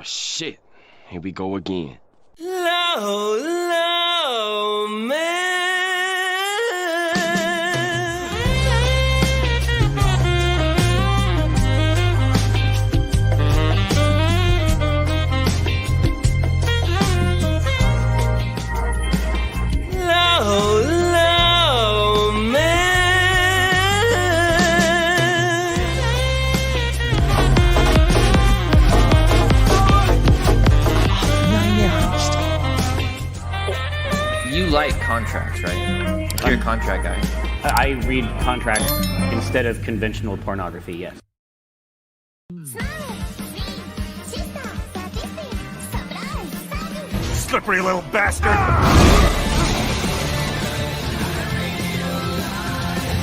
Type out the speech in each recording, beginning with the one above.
shit. Here we go again. Low, low, man. Low, low, man. You like contracts, right? You're a contract guy. I read contracts instead of conventional pornography, yes. Slippery little bastard!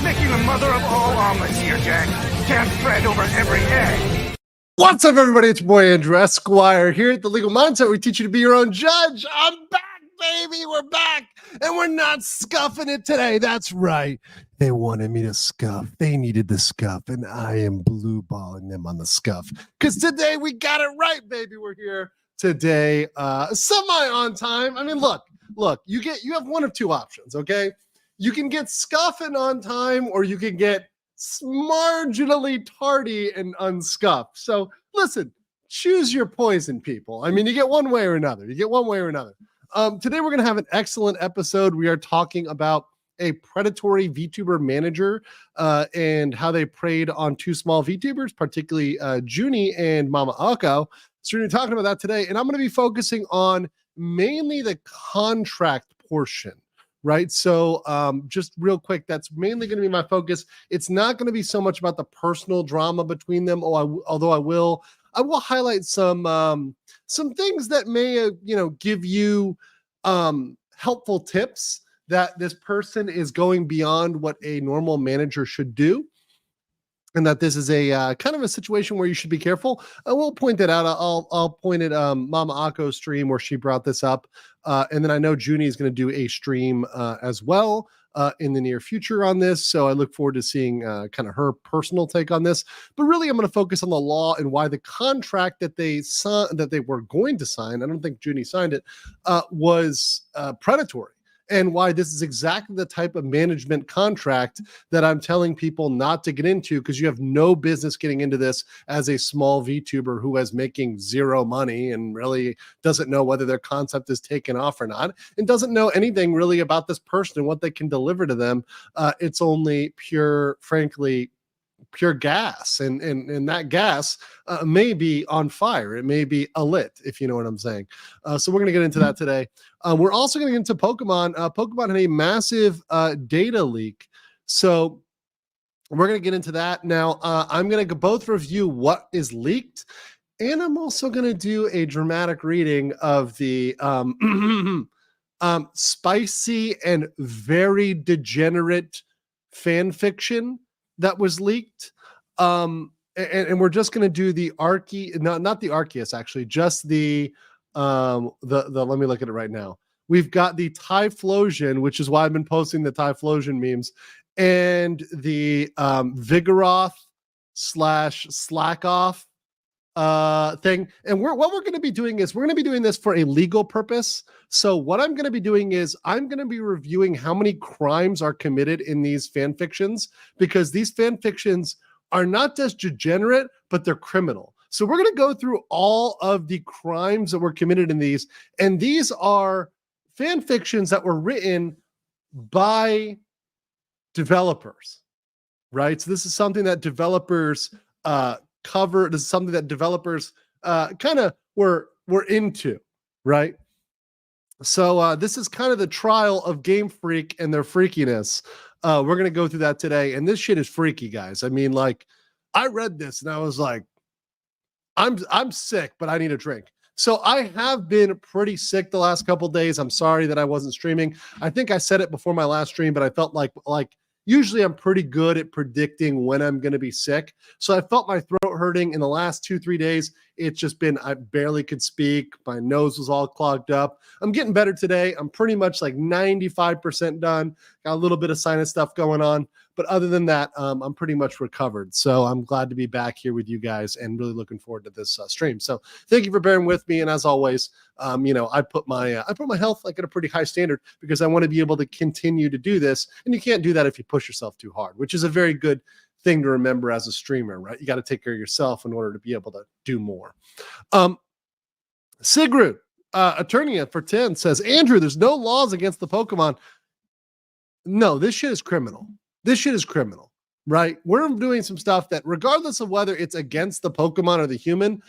Making the mother of all omelets here, Jack. Can't spread over every egg. What's up, everybody? It's your boy Andrew Esquire here at The Legal Mindset. We teach you to be your own judge. I'm back, baby. We're back, and we're not scuffing it today. That's right. They wanted me to scuff. They needed the scuff, and I am blue balling them on the scuff. Because today we got it right, baby. We're here today, semi on time. I mean, look. You have one of two options. Okay, you can get scuffing on time, or you can get marginally tardy and unscuffed. So listen, choose your poison, people. I mean, you get one way or another. Today we're going to have an excellent episode. We are talking about a predatory VTuber manager and how they preyed on two small VTubers, particularly Junie and Mama Akko. So we're going to be talking about that today. And I'm going to be focusing on mainly the contract portion. Right. So just real quick, that's mainly going to be my focus. It's not going to be so much about the personal drama between them. Although I will highlight some things that may, give you helpful tips that this person is going beyond what a normal manager should do. And that this is a kind of a situation where you should be careful. I will point that out. I'll point at Mama Akko's stream where she brought this up. And then I know Junie is going to do a stream as well in the near future on this. So I look forward to seeing kind of her personal take on this. But really, I'm going to focus on the law and why the contract that they were going to sign, I don't think Junie signed it, was predatory. And why this is exactly the type of management contract that I'm telling people not to get into, because you have no business getting into this as a small VTuber who is making zero money and really doesn't know whether their concept is taken off or not, and doesn't know anything really about this person and what they can deliver to them. It's only pure gas, and that gas may be on fire. It may be lit, if you know what I'm saying. So we're going to get into that today. We're also going to get into Pokemon. Pokemon had a massive data leak, so we're going to get into that now. I'm going to both review what is leaked, and I'm also going to do a dramatic reading of the spicy and very degenerate fan fiction that was leaked. And we're just going to do the not the Arceus, actually, just the let me look at it right now. We've got the Typhlosion, which is why I've been posting the Typhlosion memes, and the Vigoroth / slack off thing. And what we're going to be doing is we're going to be doing this for a legal purpose. So what I'm going to be doing is I'm going to be reviewing how many crimes are committed in these fan fictions, because these fan fictions are not just degenerate, but they're criminal. So we're going to go through all of the crimes that were committed in these, and these are fan fictions that were written by developers, right? So this is something that developers cover. This is something that developers kind of were into, right? So this is kind of the trial of Game Freak and their freakiness. We're going to go through that today. And this shit is freaky, guys. I mean, like, I read this and I was like, I'm sick, but I need a drink. So I have been pretty sick the last couple of days. I'm sorry that I wasn't streaming. I think I said it before my last stream, but I felt like usually I'm pretty good at predicting when I'm going to be sick. So I felt my throat hurting in the last 2-3 days. It's just been, I barely could speak. My nose was all clogged up. I'm getting better today. I'm pretty much like 95% done. Got a little bit of sinus stuff going on, But other than that, I'm pretty much recovered. So I'm glad to be back here with you guys and really looking forward to this stream. So thank you for bearing with me. And as always, I put my health like at a pretty high standard because I want to be able to continue to do this. And you can't do that if you push yourself too hard, which is a very good thing to remember as a streamer, right? You got to take care of yourself in order to be able to do more. Sigrud, attorney for 10 says, Andrew, there's no laws against the Pokemon. No, this shit is criminal. This shit is criminal, right? We're doing some stuff that regardless of whether it's against the Pokemon or the human,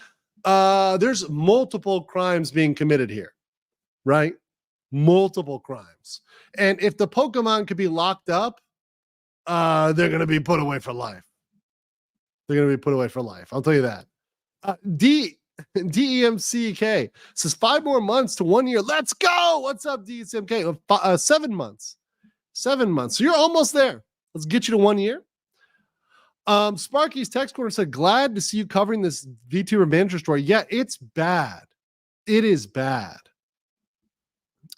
there's multiple crimes being committed here, right? Multiple crimes. And if the Pokemon could be locked up, they're going to be put away for life. They're going to be put away for life. I'll tell you that. DEMCK says 5 more months to 1 year. Let's go. What's up, DEMCK? 7 months. 7 months. So you're almost there. Let's get you to 1 year. Sparky's text corner said, glad to see you covering this VTuber manager story. Yeah, it's bad. It is bad.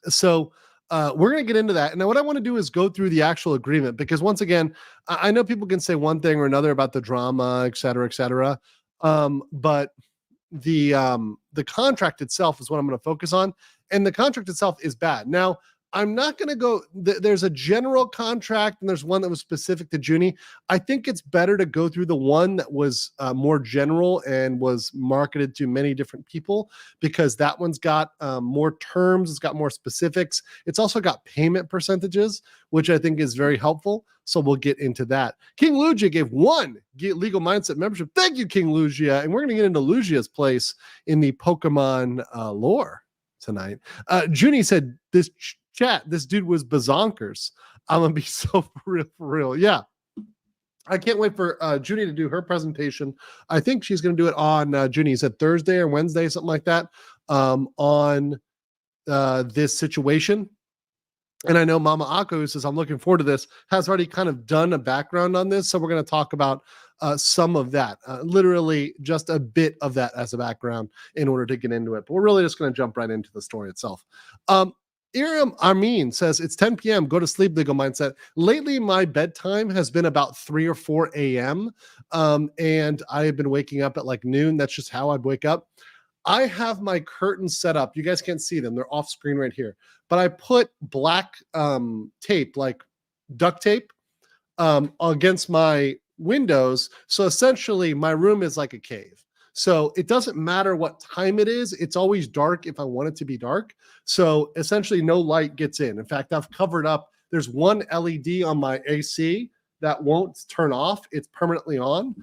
So we're going to get into that. And now what I want to do is go through the actual agreement, because once again, I know people can say one thing or another about the drama, et cetera, et cetera. But the contract itself is what I'm going to focus on. And the contract itself is bad. Now, I'm not going to go, there's a general contract and there's one that was specific to Junie. I think it's better to go through the one that was more general and was marketed to many different people, because that one's got more terms, it's got more specifics. It's also got payment percentages, which I think is very helpful. So we'll get into that. King Lugia gave 1 Legal Mindset membership. Thank you, King Lugia. And we're going to get into Lugia's place in the Pokemon lore tonight. Junie said, this dude was bazonkers. I'm gonna be so for real. Yeah, I can't wait for Junie to do her presentation. I think she's gonna do it on Junie said Thursday or Wednesday, something like that, on this situation. And I know Mama Akko, who says I'm looking forward to this, has already kind of done a background on this, so we're going to talk about some of that, literally just a bit of that as a background in order to get into it. But we're really just going to jump right into the story itself. Iram Armin says, it's 10 p.m. Go to sleep, Legal Mindset. Lately, my bedtime has been about 3 or 4 a.m. And I have been waking up at like noon. That's just how I'd wake up. I have my curtains set up. You guys can't see them. They're off screen right here. But I put black tape, like duct tape, against my windows. So essentially, my room is like a cave. So it doesn't matter what time it is. It's always dark if I want it to be dark. So essentially, no light gets in. In fact, I've covered up. There's one LED on my AC that won't turn off. It's permanently on.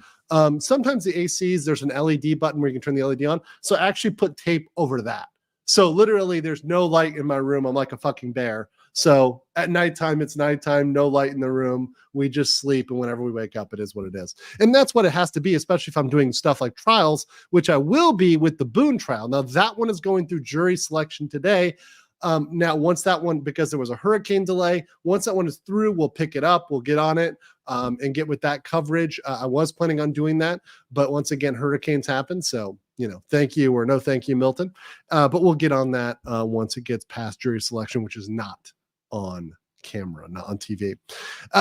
Sometimes the ACs, there's an LED button where you can turn the LED on. So I actually put tape over that. So literally there's no light in my room. I'm like a fucking bear. So at nighttime, it's nighttime, no light in the room. We just sleep. And whenever we wake up, it is what it is. And that's what it has to be, especially if I'm doing stuff like trials, which I will be with the Boone trial. Now that one is going through jury selection today. Now, once that one, because there was a hurricane delay, once that one is through, we'll pick it up, we'll get on it and get with that coverage. I was planning on doing that, but once again, hurricanes happen. So, thank you or no thank you, Milton. But we'll get on that once it gets past jury selection, which is not on camera, not on TV.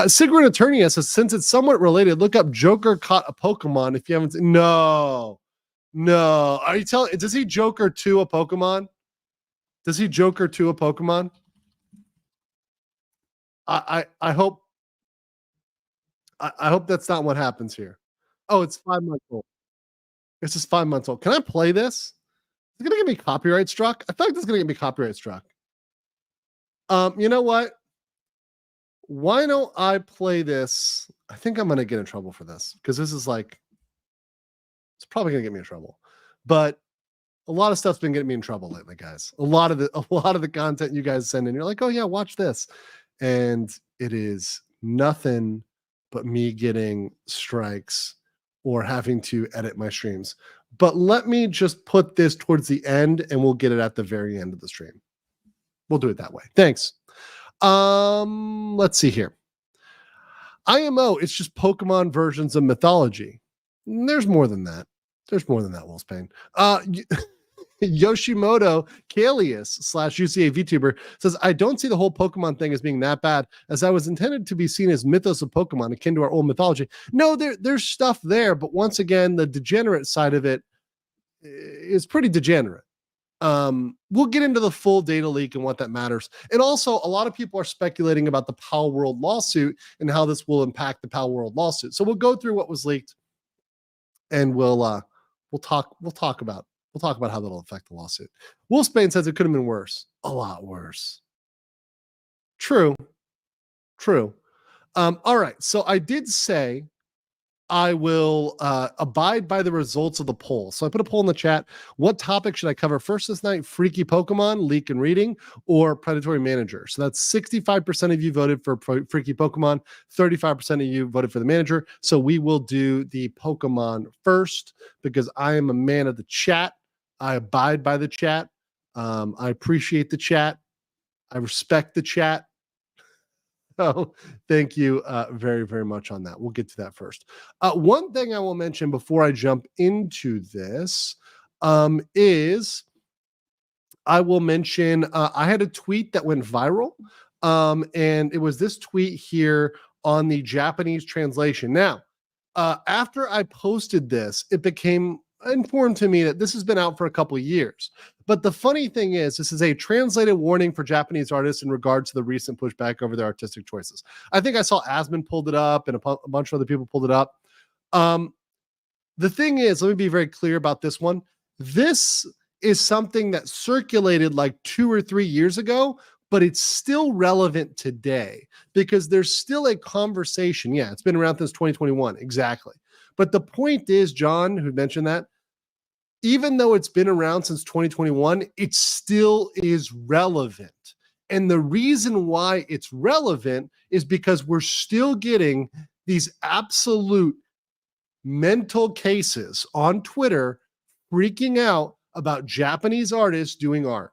Sigrid Attorney says, since it's somewhat related, look up Joker caught a Pokemon if you haven't seen. No. Are you telling, does he Joker to a Pokemon? Does he Joker to a Pokemon? I hope that's not what happens here. Oh, it's 5 months old. It's just 5 months old. Can I play this? It's gonna get me copyright struck. I feel like this is gonna get me copyright struck. You know what? Why don't I play this? I think I'm gonna get in trouble for this because this is like, it's probably gonna get me in trouble. But a lot of stuff's been getting me in trouble lately, guys. A lot of the content you guys send in, you're like, oh yeah, watch this. And it is nothing but me getting strikes or having to edit my streams. But let me just put this towards the end and we'll get it at the very end of the stream. We'll do it that way. Thanks. Let's see here. IMO, it's just Pokemon versions of mythology. There's more than that. There's more than that, Wolfsbane. Yoshimoto Kalius / UCA VTuber says, I don't see the whole Pokemon thing as being that bad, as I was intended to be seen as mythos of Pokemon, akin to our old mythology. No, there's stuff there, but once again, the degenerate side of it is pretty degenerate. We'll get into the full data leak and what that matters. And also, a lot of people are speculating about the Pal World lawsuit and how this will impact the Pal World lawsuit. So we'll go through what was leaked, and we'll talk about how that'll affect the lawsuit. Will Spain says it could have been worse, a lot worse. True. All right. So I did say I will abide by the results of the poll. So I put a poll in the chat. What topic should I cover first this night? Freaky Pokemon, leak and reading, or predatory manager? So that's 65% of you voted for Freaky Pokemon, 35% of you voted for the manager. So we will do the Pokemon first because I am a man of the chat. I abide by the chat. I appreciate the chat. I respect the chat. So thank you very, very much on that. We'll get to that first. One thing I will mention before I jump into this is I will mention I had a tweet that went viral, and it was this tweet here on the Japanese translation. Now, after I posted this, it became informed to me that this has been out for a couple of years. But the funny thing is, this is a translated warning for Japanese artists in regard to the recent pushback over their artistic choices. I think I saw Asmund pulled it up and a bunch of other people pulled it up. The thing is, let me be very clear about this one. This is something that circulated like 2 or 3 years ago, but it's still relevant today because there's still a conversation. Yeah, it's been around since 2021. Exactly. But the point is, John, who mentioned that, even though it's been around since 2021, it still is relevant. And the reason why it's relevant is because we're still getting these absolute mental cases on Twitter freaking out about Japanese artists doing art.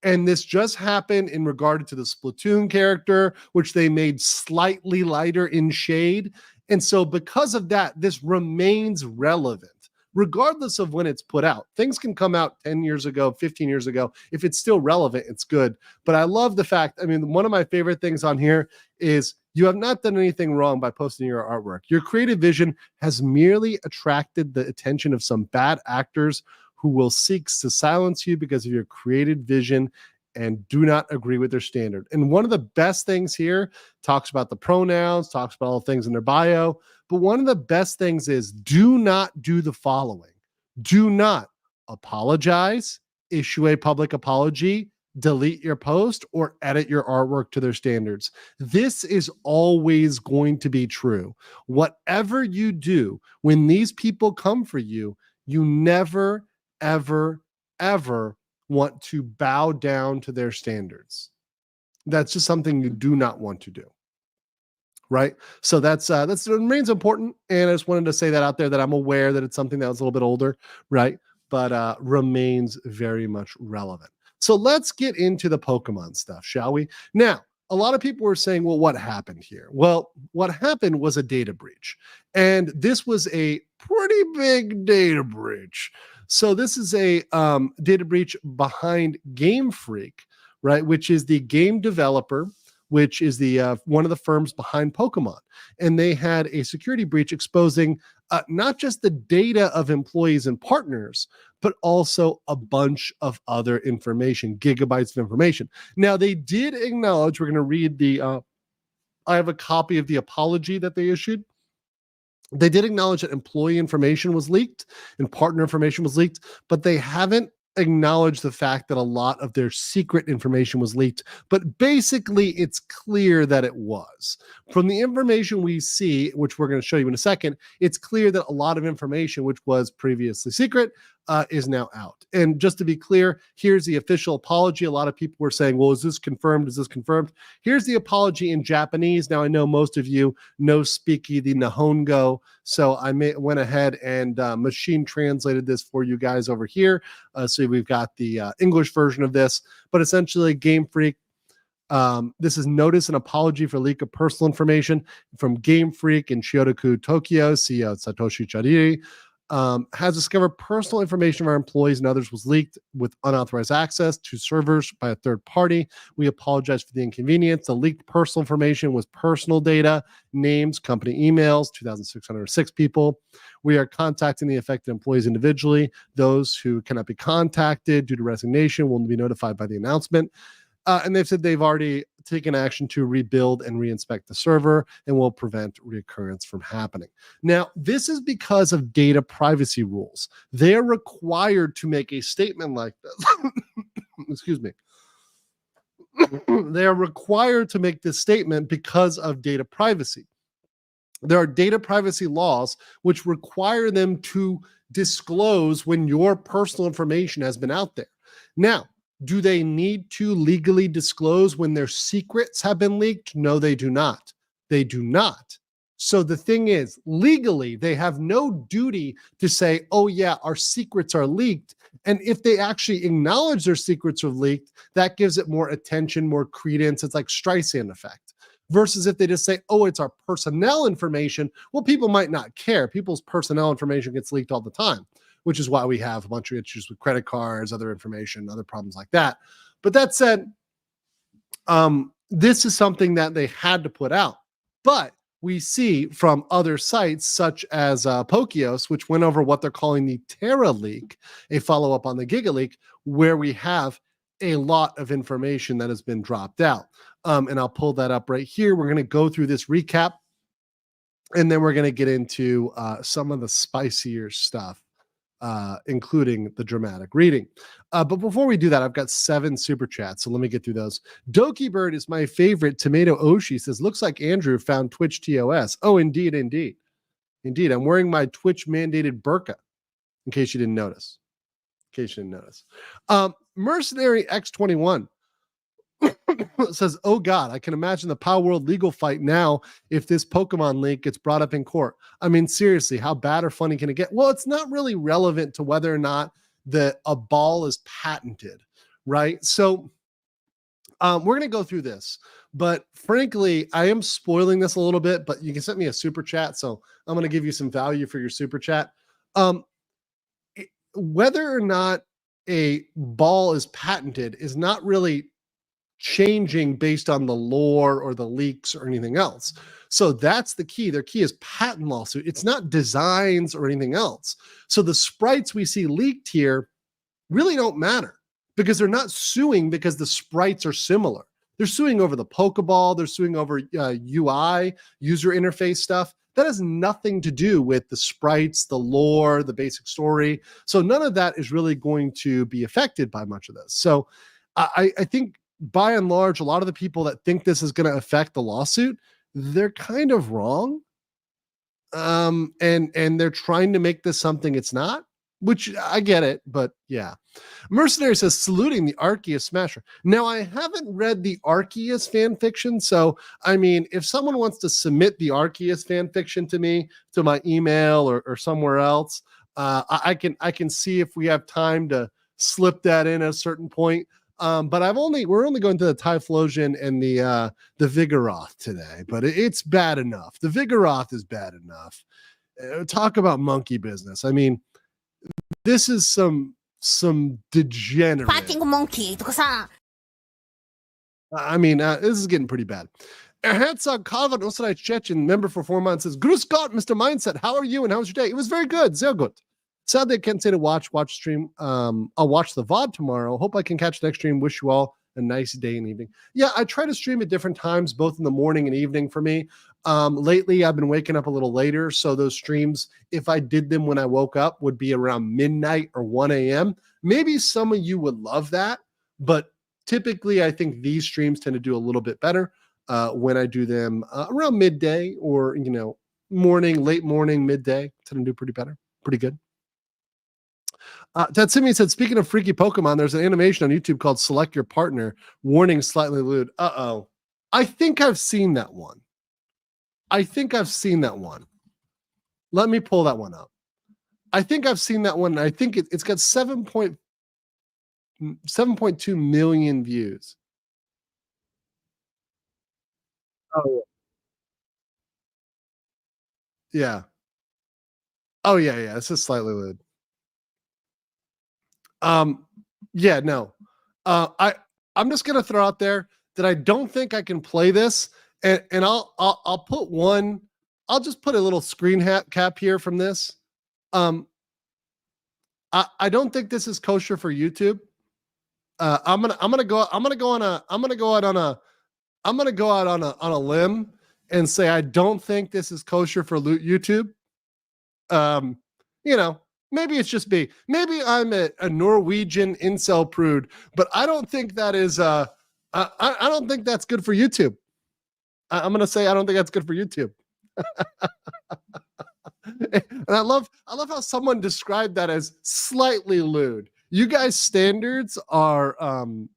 And this just happened in regard to the Splatoon character, which they made slightly lighter in shade. And so because of that, this remains relevant. Regardless of when it's put out. Things can come out 10 years ago, 15 years ago. If it's still relevant, it's good. But I love the fact, I mean, one of my favorite things on here is you have not done anything wrong by posting your artwork. Your creative vision has merely attracted the attention of some bad actors who will seek to silence you because of your creative vision and do not agree with their standard. And one of the best things here talks about the pronouns, talks about all the things in their bio. But one of the best things is do not do the following. Do not apologize, issue a public apology, delete your post, or edit your artwork to their standards. This is always going to be true. Whatever you do, when these people come for you, you never, ever, ever want to bow down to their standards. That's just something you do not want to do. Right. So that's remains important. And I just wanted to say that out there, that I'm aware that it's something that was a little bit older. Right. But remains very much relevant. So let's get into the Pokemon stuff, shall we? Now, a lot of people were saying, well, what happened here? Well, what happened was a data breach. And this was a pretty big data breach. So this is a data breach behind Game Freak, right? Which is the game developer, which is the one of the firms behind Pokemon. And they had a security breach exposing not just the data of employees and partners, but also a bunch of other information, gigabytes of information. Now, they did acknowledge, we're going to read the, I have a copy of the apology that they issued. They did acknowledge that employee information was leaked and partner information was leaked, but they haven't acknowledge the fact that a lot of their secret information was leaked, but basically it's clear that it was. From the information we see, which we're going to show you in a second, it's clear that a lot of information which was previously secret is now out. And just to be clear, here's the official apology. A lot of people were saying, well, is this confirmed? Is this confirmed? Here's the apology in Japanese. Now, I know most of you know speaky the Nihongo, so I went ahead and machine translated this for you guys over here. So we've got the English version of this, but essentially Game Freak, this is notice and apology for leak of personal information from Game Freak in Shiodoku, Tokyo, CEO Satoshi Chadiri. has discovered personal information of our employees and others was leaked with unauthorized access to servers by a third party. We apologize for the inconvenience. The leaked personal information was personal data, names, company emails, 2,606 people. We are contacting the affected employees individually. Those who cannot be contacted due to resignation will be notified by the announcement. And they've said they've already taken action to rebuild and reinspect the server and will prevent reoccurrence from happening. Now, this is because of data privacy rules. They are required to make a statement like this. Excuse me. They are required to make this statement because of data privacy. There are data privacy laws which require them to disclose when your personal information has been out there. Now, do they need to legally disclose when their secrets have been leaked? No, they do not. They do not. So the thing is, legally, they have no duty to say, oh yeah, our secrets are leaked. And if they actually acknowledge their secrets are leaked, that gives it more attention, more credence. It's like Streisand effect. Versus if they just say, oh, it's our personnel information, well, people might not care. People's personnel information gets leaked all the time, which is why we have a bunch of issues with credit cards, other information, other problems like that. But that said, this is something that they had to put out. But we see from other sites such as Pokios, which went over what they're calling the Terra leak, a follow-up on the Giga leak, where we have a lot of information that has been dropped out. And I'll pull that up right here. We're going to go through this recap, and then we're going to get into some of the spicier stuff, including the dramatic reading. But before we do that, I've got 7 super chats, so let me get through those. Doki Bird is my favorite. Tomato Oshi says, looks like Andrew found Twitch TOS. Oh, indeed, indeed. Indeed, I'm wearing my Twitch mandated burqa, in case you didn't notice. Mercenary X21 says, oh God, I can imagine the Power World legal fight now if this Pokemon leak gets brought up in court. I mean, seriously, how bad or funny can it get? Well, it's not really relevant to whether or not a ball is patented, right? So we're going to go through this, but frankly, I am spoiling this a little bit, but you can send me a super chat, so I'm going to give you some value for your super chat. Whether or not a ball is patented is not really changing based on the lore or the leaks or anything else. So that's the key. Their key is patent lawsuit. It's not designs or anything else. So the sprites we see leaked here really don't matter because they're not suing because the sprites are similar. They're suing over the Pokeball. They're suing over UI, user interface stuff. That has nothing to do with the sprites, the lore, the basic story. So none of that is really going to be affected by much of this. So I think by and large, a lot of the people that think this is going to affect the lawsuit, they're kind of wrong. And they're trying to make this something it's not, which I get it, but yeah. Mercenary says, saluting the Arceus Smasher. Now, I haven't read the Arceus fan fiction, so, I mean, if someone wants to submit the Arceus fan fiction to me, to my email or somewhere else, I can see if we have time to slip that in at a certain point. But we're only going to the Typhlosion and the Vigoroth today, but it's bad enough. The Vigoroth is bad enough. Talk about monkey business. I mean, this is some degenerate. Fucking monkey とかさ。 I mean, this is getting pretty bad. Herzog Calvin Osrai Chechen, member for 4 months, says, Grüß Gott, Mr. Mindset. How are you and how was your day? It was very good. Sehr gut. Sadly, I can't say to watch stream. I'll watch the VOD tomorrow. Hope I can catch the next stream. Wish you all a nice day and evening. Yeah, I try to stream at different times, both in the morning and evening for me. Lately, I've been waking up a little later. So those streams, if I did them when I woke up, would be around midnight or 1 a.m. Maybe some of you would love that. But typically, I think these streams tend to do a little bit better when I do them around midday or, morning, late morning, midday. Tend to do pretty good. Tatsumi said, speaking of freaky Pokemon, there's an animation on YouTube called Select Your Partner. Warning, slightly lewd. Uh-oh. I think I've seen that one. Let me pull that one up. I think I've seen that one. And I think it's got 7.2 million views. Oh, yeah. Oh yeah, this is slightly lewd. Yeah, no. I'm just gonna throw out there that I don't think I can play this, and I'll put one. I'll just put a little screen cap here from this. I don't think this is kosher for YouTube. I'm gonna go out on a limb and say I don't think this is kosher for YouTube. Maybe it's just me. Maybe I'm a Norwegian incel prude, but I don't think that is I don't think that's good for YouTube. I'm gonna say I don't think that's good for YouTube. And I love how someone described that as slightly lewd. You guys' standards are I'm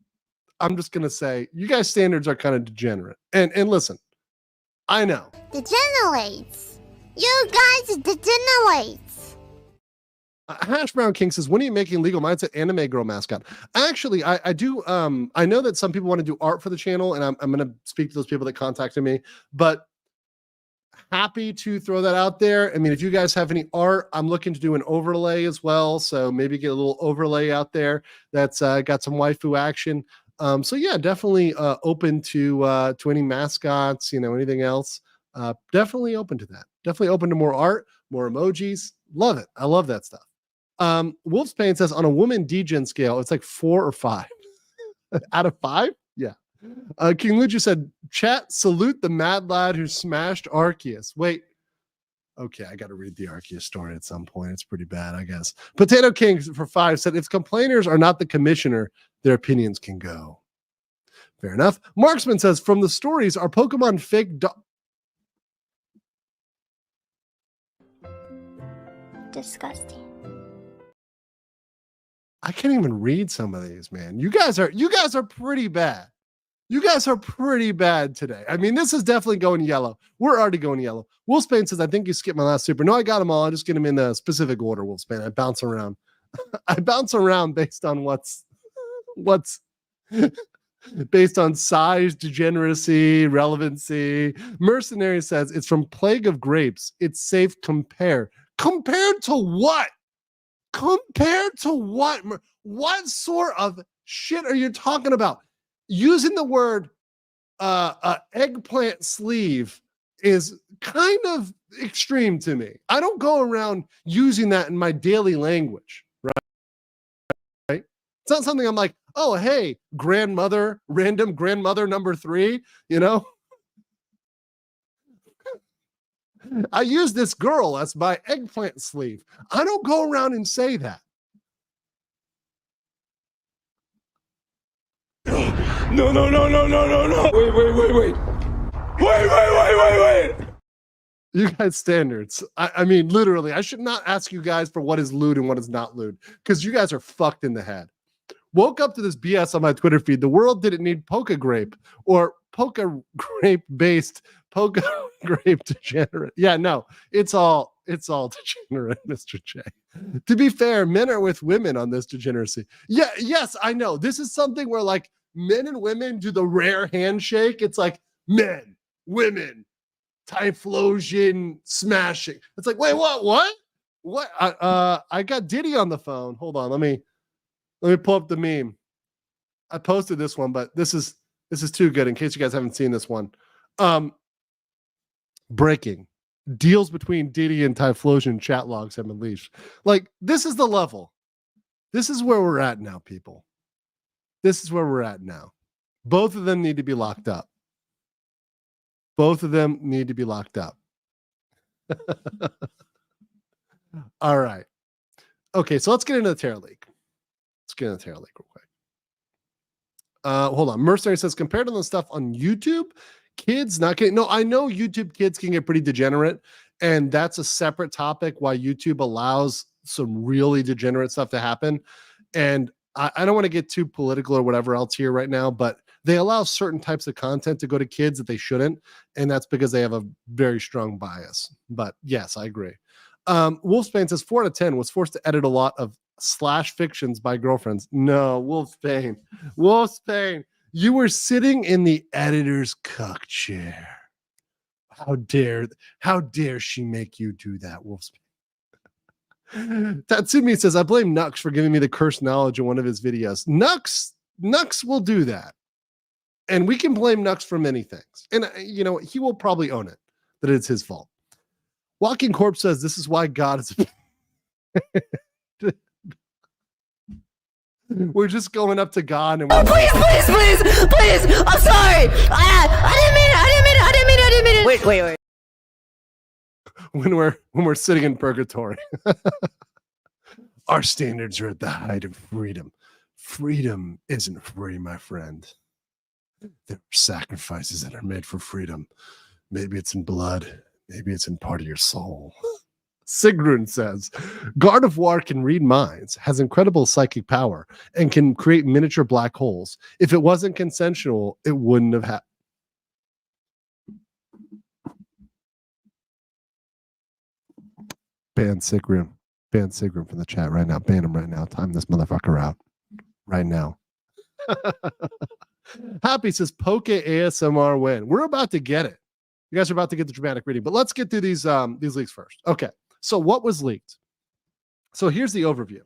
just gonna say you guys' standards are kind of degenerate. And listen, I know. Degenerates. You guys degenerates. Hash Brown King says, when are you making Legal Mindset anime girl mascot? Actually, I do. I know that some people want to do art for the channel, and I'm going to speak to those people that contacted me. But happy to throw that out there. I mean, if you guys have any art, I'm looking to do an overlay as well. So maybe get a little overlay out there that's got some waifu action. So yeah, definitely open to any mascots, anything else. Definitely open to that. Definitely open to more art, more emojis. Love it. I love that stuff. Wolf's Pain says on a woman degen scale, it's like 4 or 5 out of 5. Yeah. King Lucha said, chat, salute the mad lad who smashed Arceus. Wait. Okay, I got to read the Arceus story at some point. It's pretty bad, I guess. Potato King for 5 said, if complainers are not the commissioner, their opinions can go. Fair enough. Marksman says, from the stories, are Pokemon fake? Disgusting. I can't even read some of these, man. You guys are pretty bad. You guys are pretty bad today. I mean, this is definitely going yellow. We're already going yellow. Wolfsbane says, I think you skipped my last super. No, I got them all. I just get them in a specific order, Wolfsbane. I bounce around. I bounce around based on what's based on size, degeneracy, relevancy. Mercenary says, it's from Plague of Grapes. It's safe compare. Compared to what? Compared to what? What sort of shit are you talking about? Using the word eggplant sleeve is kind of extreme to me. I don't go around using that in my daily language, right? It's not something I'm like, oh, hey, grandmother, random grandmother number 3, I use this girl as my eggplant sleeve. I don't go around and say that. No. Wait. You guys' standards. I mean, literally, I should not ask you guys for what is lewd and what is not lewd, because you guys are fucked in the head. Woke up to this BS on my Twitter feed. The world didn't need Poke Grape or Poke Grape based Poke Grape degenerate. Yeah, no, it's all degenerate, Mr. J. To be fair, men are with women on this degeneracy. Yeah, yes, I know. This is something where like men and women do the rare handshake. It's like men, women, Typhlosion smashing. It's like, wait, what? I got Diddy on the phone. Hold on, let me pull up the meme. I posted this one, but this is too good in case you guys haven't seen this one. Breaking. Deals between Diddy and Typhlosion chat logs have been leaked. Like, this is the level. This is where we're at now, people. This is where we're at now. Both of them need to be locked up. Both of them need to be locked up. All right. Okay, so let's get into the Terror League. Let's get into the Terror League real quick. Hold on. Mercenary says, compared to the stuff on YouTube, kids not getting. No, I know YouTube kids can get pretty degenerate, and that's a separate topic why YouTube allows some really degenerate stuff to happen. And I don't want to get too political or whatever else here right now, but they allow certain types of content to go to kids that they shouldn't, and that's because they have a very strong bias. But yes, I agree. Wolfsbane says 4 out of 10 was forced to edit a lot of slash fictions by girlfriends. No, Wolfsbane, you were sitting in the editor's cuck chair. How dare she make you do that, Wolfsbane? Tatsumi says, I blame Nux for giving me the cursed knowledge in one of his videos. Nux will do that. And we can blame Nux for many things. And, he will probably own it, that it's his fault. Walking Corpse says, this is why God is... We're just going up to God and we're... Please! I'm sorry! I didn't mean it! Wait. when we're sitting in purgatory. Our standards are at the height of freedom. Freedom isn't free, my friend. There are sacrifices that are made for freedom. Maybe it's in blood. Maybe it's in part of your soul. Sigrun says, God of War can read minds, has incredible psychic power, and can create miniature black holes. If it wasn't consensual, it wouldn't have happened. Ban Sigrun. Ban Sigrun from the chat right now. Ban him right now. Time this motherfucker out. Right now. Happy says, Poke ASMR win. We're about to get it. You guys are about to get the dramatic reading, but let's get through these leaks first. Okay. So what was leaked? So here's the overview.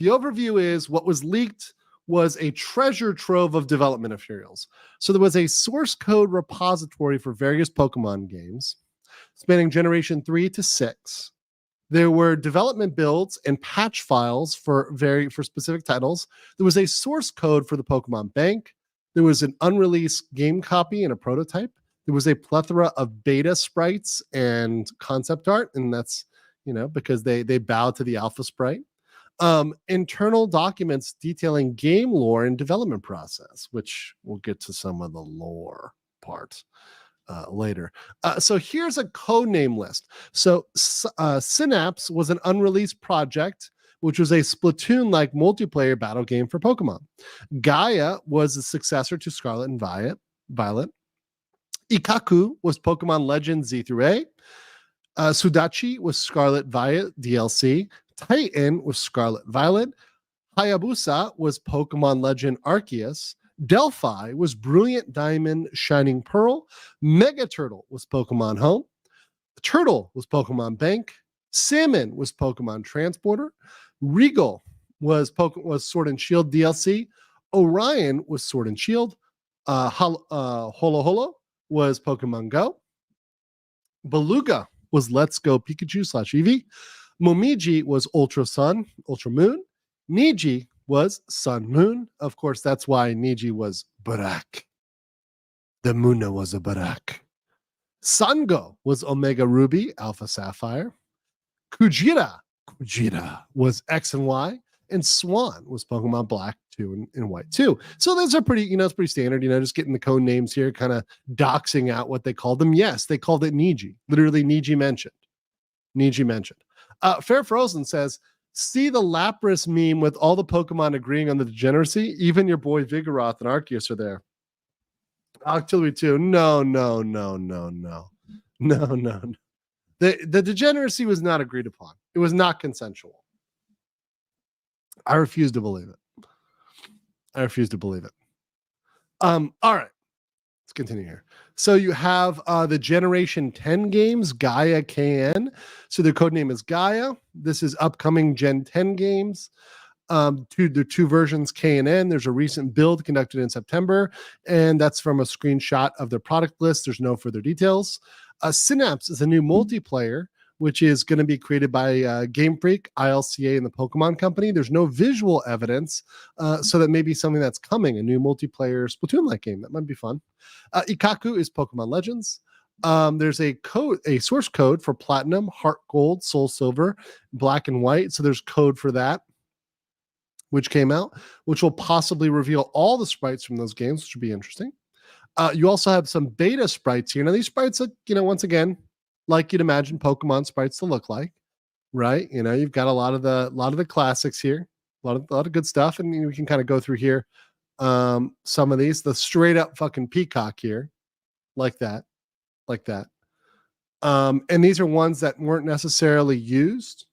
The overview is what was leaked was a treasure trove of development materials. So there was a source code repository for various Pokemon games spanning generation 3 to 6. There were development builds and patch files for specific titles. There was a source code for the Pokemon Bank. There was an unreleased game copy and a prototype. There was a plethora of beta sprites and concept art, and that's because they bow to the alpha sprite. Internal documents detailing game lore and development process, which we'll get to some of the lore part later. So here's a codename list. So Synapse was an unreleased project, which was a Splatoon-like multiplayer battle game for Pokemon. Gaia was the successor to Scarlet and Violet. Ikaku was Pokemon Legends Z through A. Sudachi was Scarlet Violet DLC. Titan was Scarlet Violet. Hayabusa was Pokemon Legend Arceus. Delphi was Brilliant Diamond Shining Pearl. Mega Turtle was Pokemon Home. Turtle was Pokemon Bank. Salmon was Pokemon Transporter. Regal was Sword and Shield DLC. Orion was Sword and Shield. Holo Holo was Pokemon Go. Beluga was Let's Go Pikachu / Eevee. Momiji was Ultra Sun, Ultra Moon. Niji was Sun Moon. Of course, that's why Niji was Barak. The Muna was a Barak. Sango was Omega Ruby, Alpha Sapphire. Kujira was X and Y. And Swan was Pokemon Black 2 and White 2. So those are pretty, it's pretty standard, just getting the code names here, kind of doxing out what they called them. Yes, they called it Niji. Literally Niji mentioned. Fair Frozen says, see the Lapras meme with all the Pokemon agreeing on the degeneracy? Even your boy Vigoroth and Arceus are there. Octillery 2. No. The degeneracy was not agreed upon. It was not consensual. I refuse to believe it. All right. Let's continue here. So you have the Generation 10 games, Gaia KN. So their code name is Gaia. This is upcoming Gen 10 games. The two versions K and N. There's a recent build conducted in September, and that's from a screenshot of their product list. There's no further details. Synapse is a new multiplayer, which is going to be created by Game Freak, ILCA, and the Pokemon Company. There's no visual evidence, so that may be something that's coming, a new multiplayer Splatoon-like game. That might be fun. Ikaku is Pokemon Legends. There's a source code for Platinum, Heart Gold, Soul Silver, Black and White. So there's code for that, which came out, which will possibly reveal all the sprites from those games, which would be interesting. You also have some beta sprites here. Now, these sprites, once again, like you'd imagine Pokemon sprites to look like, right? You've got a lot of the classics here, a lot of good stuff, and we can kind of go through here. Some of these, the straight up fucking peacock here, like that. And these are ones that weren't necessarily used,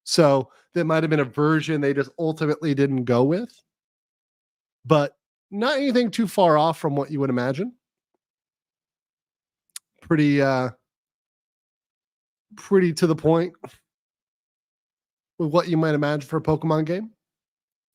so that might have been a version they just ultimately didn't go with, but not anything too far off from what you would imagine. Pretty to the point. with what you might imagine for a Pokemon game,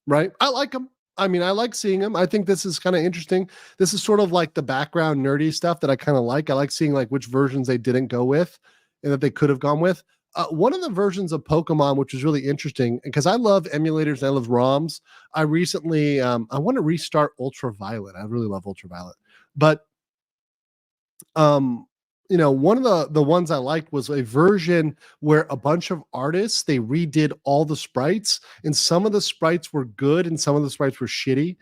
right? I like them. I mean, I like seeing them. I think this is kind of interesting. This is sort of like the background nerdy stuff that I kind of like. I like seeing like which versions they didn't go with and that they could have gone with. One of the versions of Pokemon, which was really interesting, because I love emulators and I love ROMs. I recently, I want to restart Ultraviolet. I really love Ultraviolet, but one of the ones I liked was a version where a bunch of artists, they redid all the sprites, and some of the sprites were good and some of the sprites were shitty.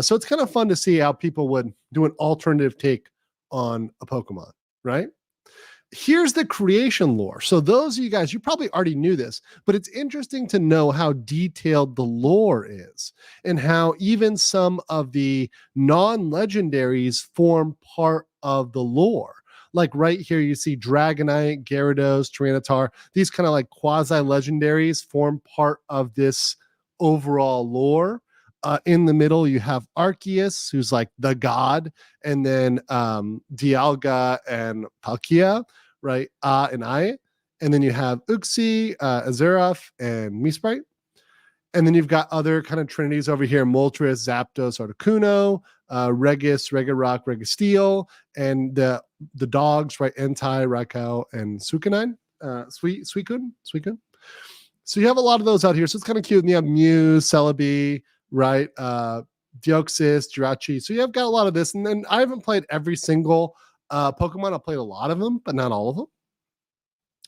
So it's kind of fun to see how people would do an alternative take on a Pokemon, right? Here's the creation lore. So those of you guys, you probably already knew this, but it's interesting to know how detailed the lore is and how even some of the non-legendaries form part of the lore. Like right here, you see Dragonite, Gyarados, Tyranitar. These kind of like quasi-legendaries form part of this overall lore. In the middle, you have Arceus, who's like the god, and then Dialga and Palkia, right? And I. And then you have Uxie, Azeroth, and Misprite. And then you've got other kind of trinities over here: Moltres, Zapdos, Articuno, Regis, Regirock, Registeel, and the dogs, right? Entei, Raikou, and Suicanine, Suicune. So you have a lot of those out here. So it's kind of cute. And you have Mew, Celebi, right? Deoxys, Jirachi. So you have got a lot of this. And then I haven't played every single Pokemon. I've played a lot of them, but not all of them.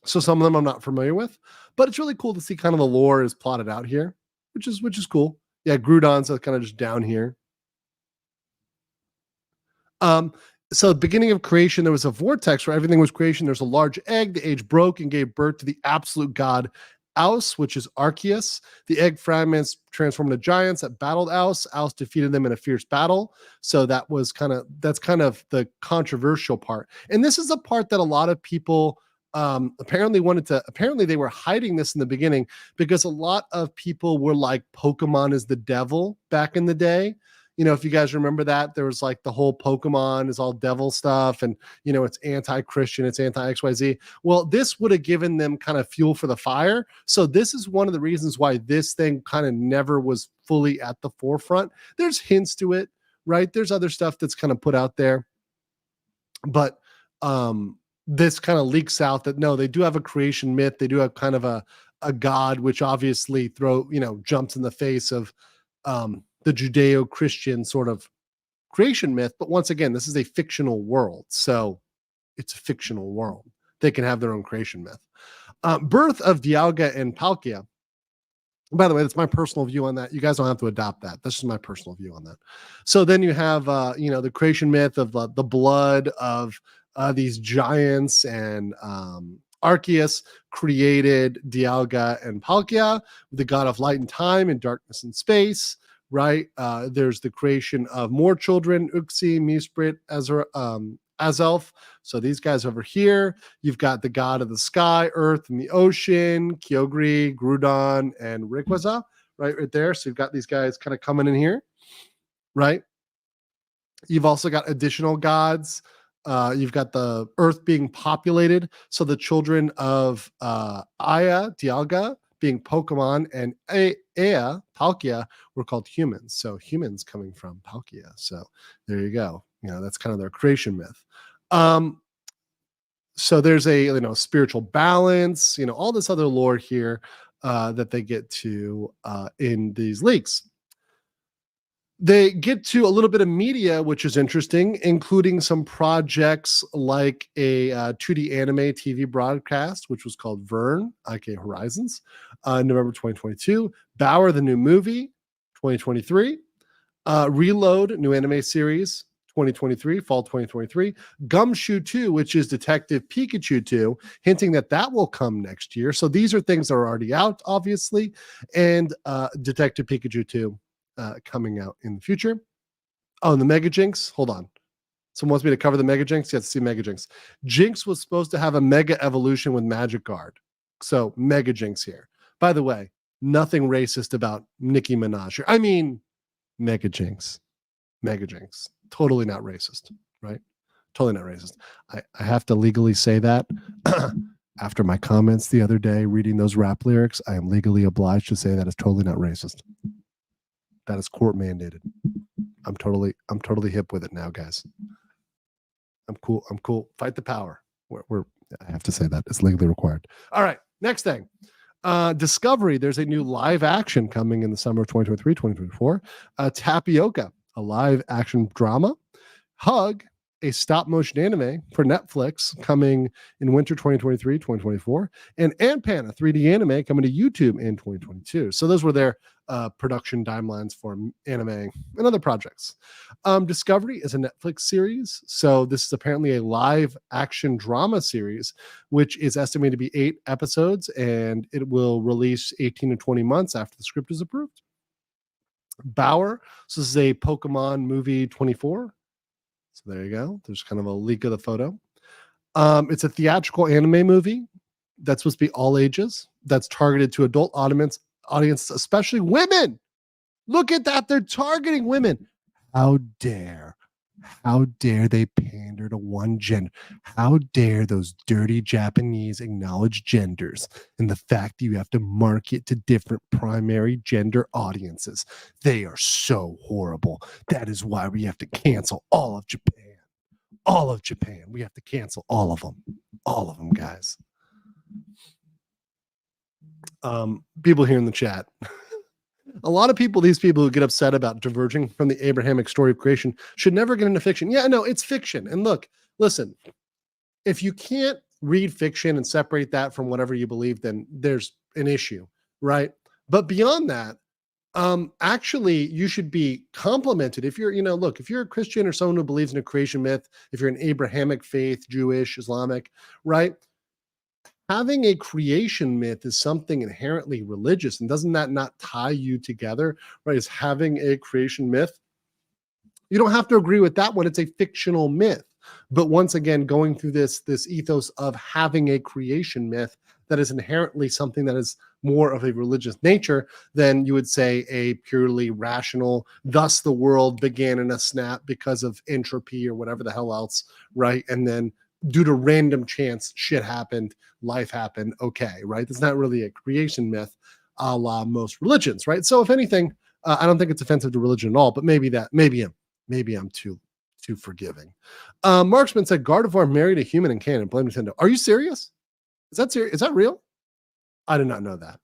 So some of them I'm not familiar with. But it's really cool to see kind of the lore is plotted out here, which is cool. Yeah, Groudon's kind of just down here. So beginning of creation, there was a vortex where everything was creation. There's a large egg. The age broke and gave birth to the absolute god Aus, which is Arceus. The egg fragments transformed into giants that battled Aus. Aus defeated them in a fierce battle. So that's kind of the controversial part. And this is the part that a lot of people apparently they were hiding this in the beginning, because a lot of people were like, Pokemon is the devil back in the day. If you guys remember that, there was like the whole Pokemon is all devil stuff, and it's anti-Christian, it's anti-XYZ. Well, this would have given them kind of fuel for the fire. So this is one of the reasons why this thing kind of never was fully at the forefront. There's hints to it, right? There's other stuff that's kind of put out there, but this kind of leaks out that no, they do have a creation myth. They do have kind of a god, which obviously jumps in the face of the Judeo-Christian sort of creation myth. But once again, this is a fictional world. So it's a fictional world. They can have their own creation myth. Birth of Dialga and Palkia. By the way, that's my personal view on that. You guys don't have to adopt that. That's just my personal view on that. So then you have, the creation myth of the blood of these giants, and Arceus created Dialga and Palkia, the god of light and time and darkness and space, right? There's the creation of more children, Uxie, Misprit, Azelf. So these guys over here, you've got the god of the sky, earth, and the ocean, Kyogre, Groudon, and Rayquaza, right there. So you've got these guys kind of coming in here, right? You've also got additional gods. You've got the earth being populated. So the children of Aya, Dialga, being Pokemon, and Ea, Palkia, were called humans. So humans coming from Palkia. So there you go. That's kind of their creation myth. So there's a spiritual balance, all this other lore here that they get to in these leaks. They get to a little bit of media, which is interesting, including some projects like a 2D anime TV broadcast, which was called Vern, aka Horizons, November 2022. Bauer, the new movie, 2023. Reload, new anime series, 2023, fall 2023. Gumshoe 2, which is Detective Pikachu 2, hinting that will come next year. So these are things that are already out, obviously. And Detective Pikachu 2 coming out in the future. Oh, and the Mega Jinx. Hold on. Someone wants me to cover the Mega Jinx. Let's see Mega Jinx. Jinx was supposed to have a Mega Evolution with Magic Guard. So Mega Jinx here. By the way, nothing racist about Nicki Minaj. I mean, Mega Jinx. Mega Jinx. Totally not racist, right? Totally not racist. I have to legally say that. I after my comments the other day reading those rap lyrics, I am legally obliged to say that is totally not racist. That is court mandated. I'm totally hip with it now, guys. I'm cool. Fight the power. I have to say that it's legally required. All right, next thing. Discovery, there's a new live action coming in the summer of 2023, 2024. Tapioca, a live action drama. Hug, a stop motion anime for Netflix coming in winter 2023, 2024. And Ant-Pan, a 3D anime coming to YouTube in 2022. So those were their production timelines for anime and other projects. Discovery is a Netflix series. So this is apparently a live action drama series, which is estimated to be 8 episodes, and it will release 18 to 20 months after the script is approved. Bauer, so this is a Pokemon movie 24. So there you go. There's kind of a leak of the photo. It's a theatrical anime movie that's supposed to be all ages. That's targeted to adult audience, especially women. Look at that. They're targeting women. How dare they pander to one gender? How dare those dirty Japanese acknowledge genders and the fact that you have to market to different primary gender audiences? They are so horrible. That is why we have to cancel all of Japan. All of Japan. We have to cancel all of them. All of them, guys. People here in the chat. A lot of people, these people who get upset about diverging from the Abrahamic story of creation should never get into fiction. Yeah, no, it's fiction. And look, listen, if you can't read fiction and separate that from whatever you believe, then there's an issue, right? But beyond that, actually, you should be complimented if you're, look, if you're a Christian or someone who believes in a creation myth, if you're an Abrahamic faith, Jewish, Islamic, right? Having a creation myth is something inherently religious, and doesn't that not tie you together, right? Is having a creation myth. You don't have to agree with that one. It's a fictional myth. But once again, going through this ethos of having a creation myth that is inherently something that is more of a religious nature than you would say a purely rational, thus the world began in a snap because of entropy or whatever the hell else, right? And then due to random chance, shit happened, life happened, okay, right? That's not really a creation myth a la most religions, right? So if anything, I don't think it's offensive to religion at all, but maybe I'm too forgiving. Marksman said Gardevoir married a human in canon. Blame Nintendo. Are you serious? Is that serious? Is that real? I did not know that.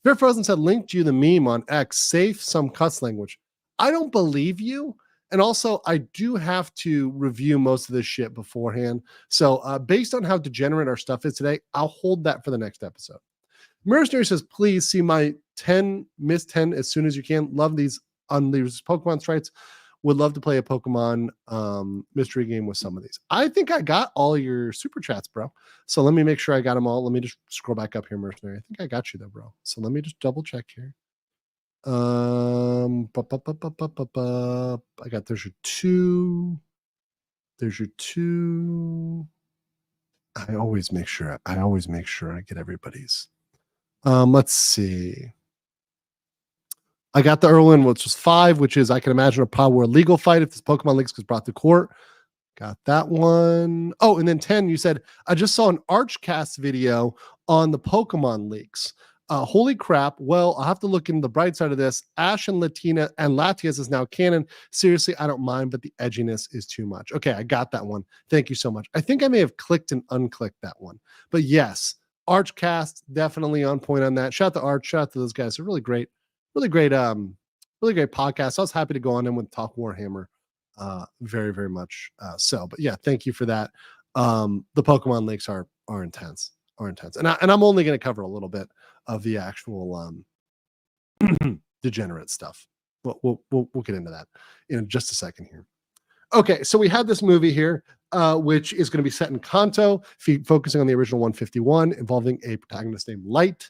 Fear Frozen said, linked you the meme on X, safe some cuss language. I don't believe you. And also, I do have to review most of this shit beforehand. So based on how degenerate our stuff is today, I'll hold that for the next episode. Mercenary says, please see my 10 Miss 10 as soon as you can. Love these unleashed Pokemon sprites. Would love to play a Pokemon mystery game with some of these. I think I got all your super chats, bro. So let me make sure I got them all. Let me just scroll back up here, Mercenary. I think I got you though, bro. So let me just double check here. I got there's your 2. There's your 2. I always make sure I get everybody's. Let's see. I got the Erwin, which was 5, which is I can imagine a probably a legal fight if this Pokemon Leaks gets brought to court. Got that one. Oh, and then 10, you said, I just saw an Archcast video on the Pokemon Leaks. Holy crap. Well, I'll have to look into the bright side of this. Ash and Latias is now canon. Seriously, I don't mind, but the edginess is too much. Okay, I got that one. Thank you so much. I think I may have clicked and unclicked that one. But yes, Archcast, definitely on point on that. Shout out to Arch, shout out to those guys. They're really great podcast. I was happy to go on them with Talk Warhammer. Very, very much so. But yeah, thank you for that. The Pokemon Leaks are intense. And I'm only going to cover a little bit of the actual degenerate stuff. We'll get into that in just a second here. Okay, so we had this movie here, which is going to be set in Kanto, focusing on the original 151, involving a protagonist named Light,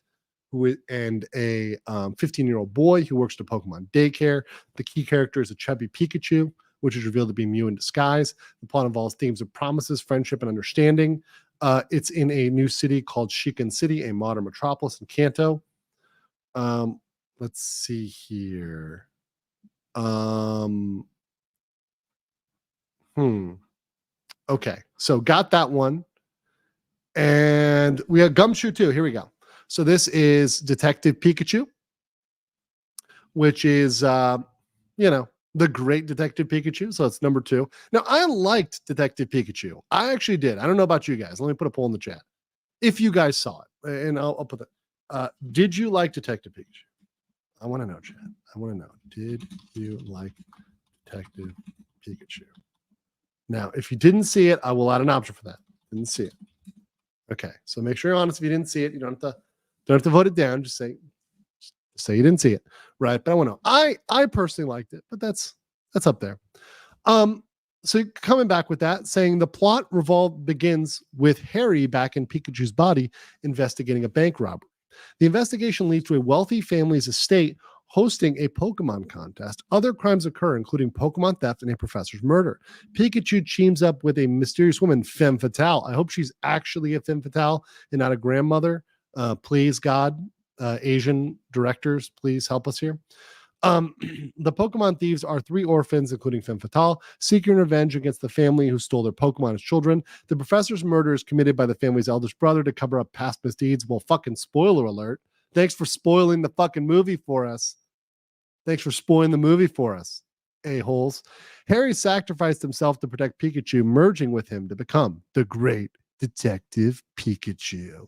and a 15-year-old boy who works at a Pokemon daycare. The key character is a chubby Pikachu, which is revealed to be Mew in disguise. The plot involves themes of promises, friendship, and understanding. It's in a new city called Shiken City, a modern metropolis in Kanto. Let's see here. Okay, so got that one. And we have Gumshoe too. Here we go. So this is Detective Pikachu, which is, the great Detective Pikachu. So it's number 2. Now, I liked Detective Pikachu. I actually did. I don't know about you guys. Let me put a poll in the chat. If you guys saw it, and I'll put that. Did you like Detective Pikachu? I want to know, chat. I want to know. Did you like Detective Pikachu? Now, if you didn't see it, I will add an option for that. Didn't see it. Okay, so make sure you're honest. If you didn't see it, you don't have to vote it down. Just say you didn't see it, right? But I want to know. I personally liked it, but that's up there. So coming back with that, saying the plot begins with Harry back in Pikachu's body investigating a bank robbery. The investigation leads to a wealthy family's estate hosting a Pokemon contest. Other crimes occur, including Pokemon theft and a professor's murder. Pikachu teams up with a mysterious woman, Femme Fatale. I hope she's actually a Femme Fatale and not a grandmother. Please, God, Asian directors, please help us here. The Pokemon thieves are 3 orphans, including Femme Fatale, seeking revenge against the family who stole their Pokemon as children. The professor's murder is committed by the family's eldest brother to cover up past misdeeds. Well, fucking spoiler alert. Thanks for spoiling the fucking movie for us. A-holes. Harry sacrificed himself to protect Pikachu, merging with him to become the great Detective Pikachu.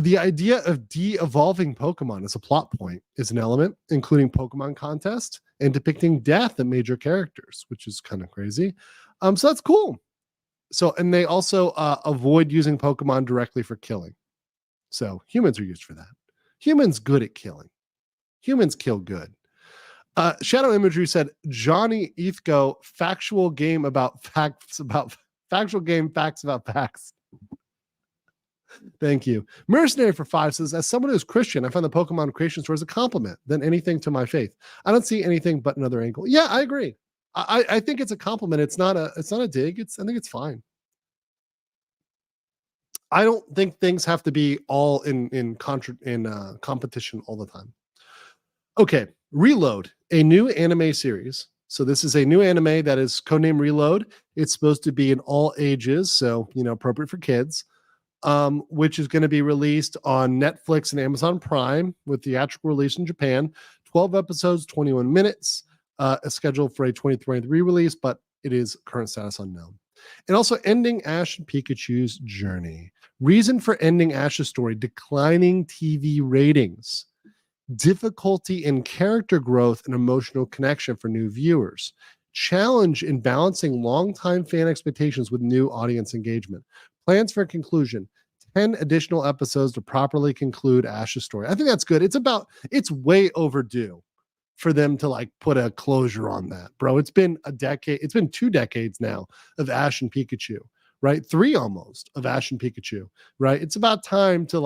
The idea of de-evolving Pokemon as a plot point is an element, including Pokemon contest and depicting death in major characters, which is kind of crazy. So that's cool. So, and they also avoid using Pokemon directly for killing. So humans are used for that. Humans good at killing. Humans kill good. Shadow Imagery said, Johnny Ethgo, factual game facts about facts. Thank you. Mercenary for 5 says, as someone who's Christian, I find the Pokemon creation story as a compliment than anything to my faith. I don't see anything but another angle. Yeah, I agree. I think it's a compliment. It's not a dig. I think it's fine. I don't think things have to be all in competition all the time. Okay, Reload, a new anime series. So this is a new anime that is codenamed Reload. It's supposed to be in all ages, so appropriate for kids. Which is going to be released on Netflix and Amazon Prime with theatrical release in Japan. 12 episodes, 21 minutes, scheduled for a 2023 release, but it is current status unknown. And also ending Ash and Pikachu's journey. Reason for ending Ash's story, declining TV ratings, difficulty in character growth and emotional connection for new viewers, challenge in balancing longtime fan expectations with new audience engagement. Plans for conclusion, 10 additional episodes to properly conclude Ash's story. I think that's good. It's way overdue for them to put a closure on that, bro. It's been a decade. It's been 2 decades now of Ash and Pikachu, right? 3 almost of Ash and Pikachu, right? It's about time to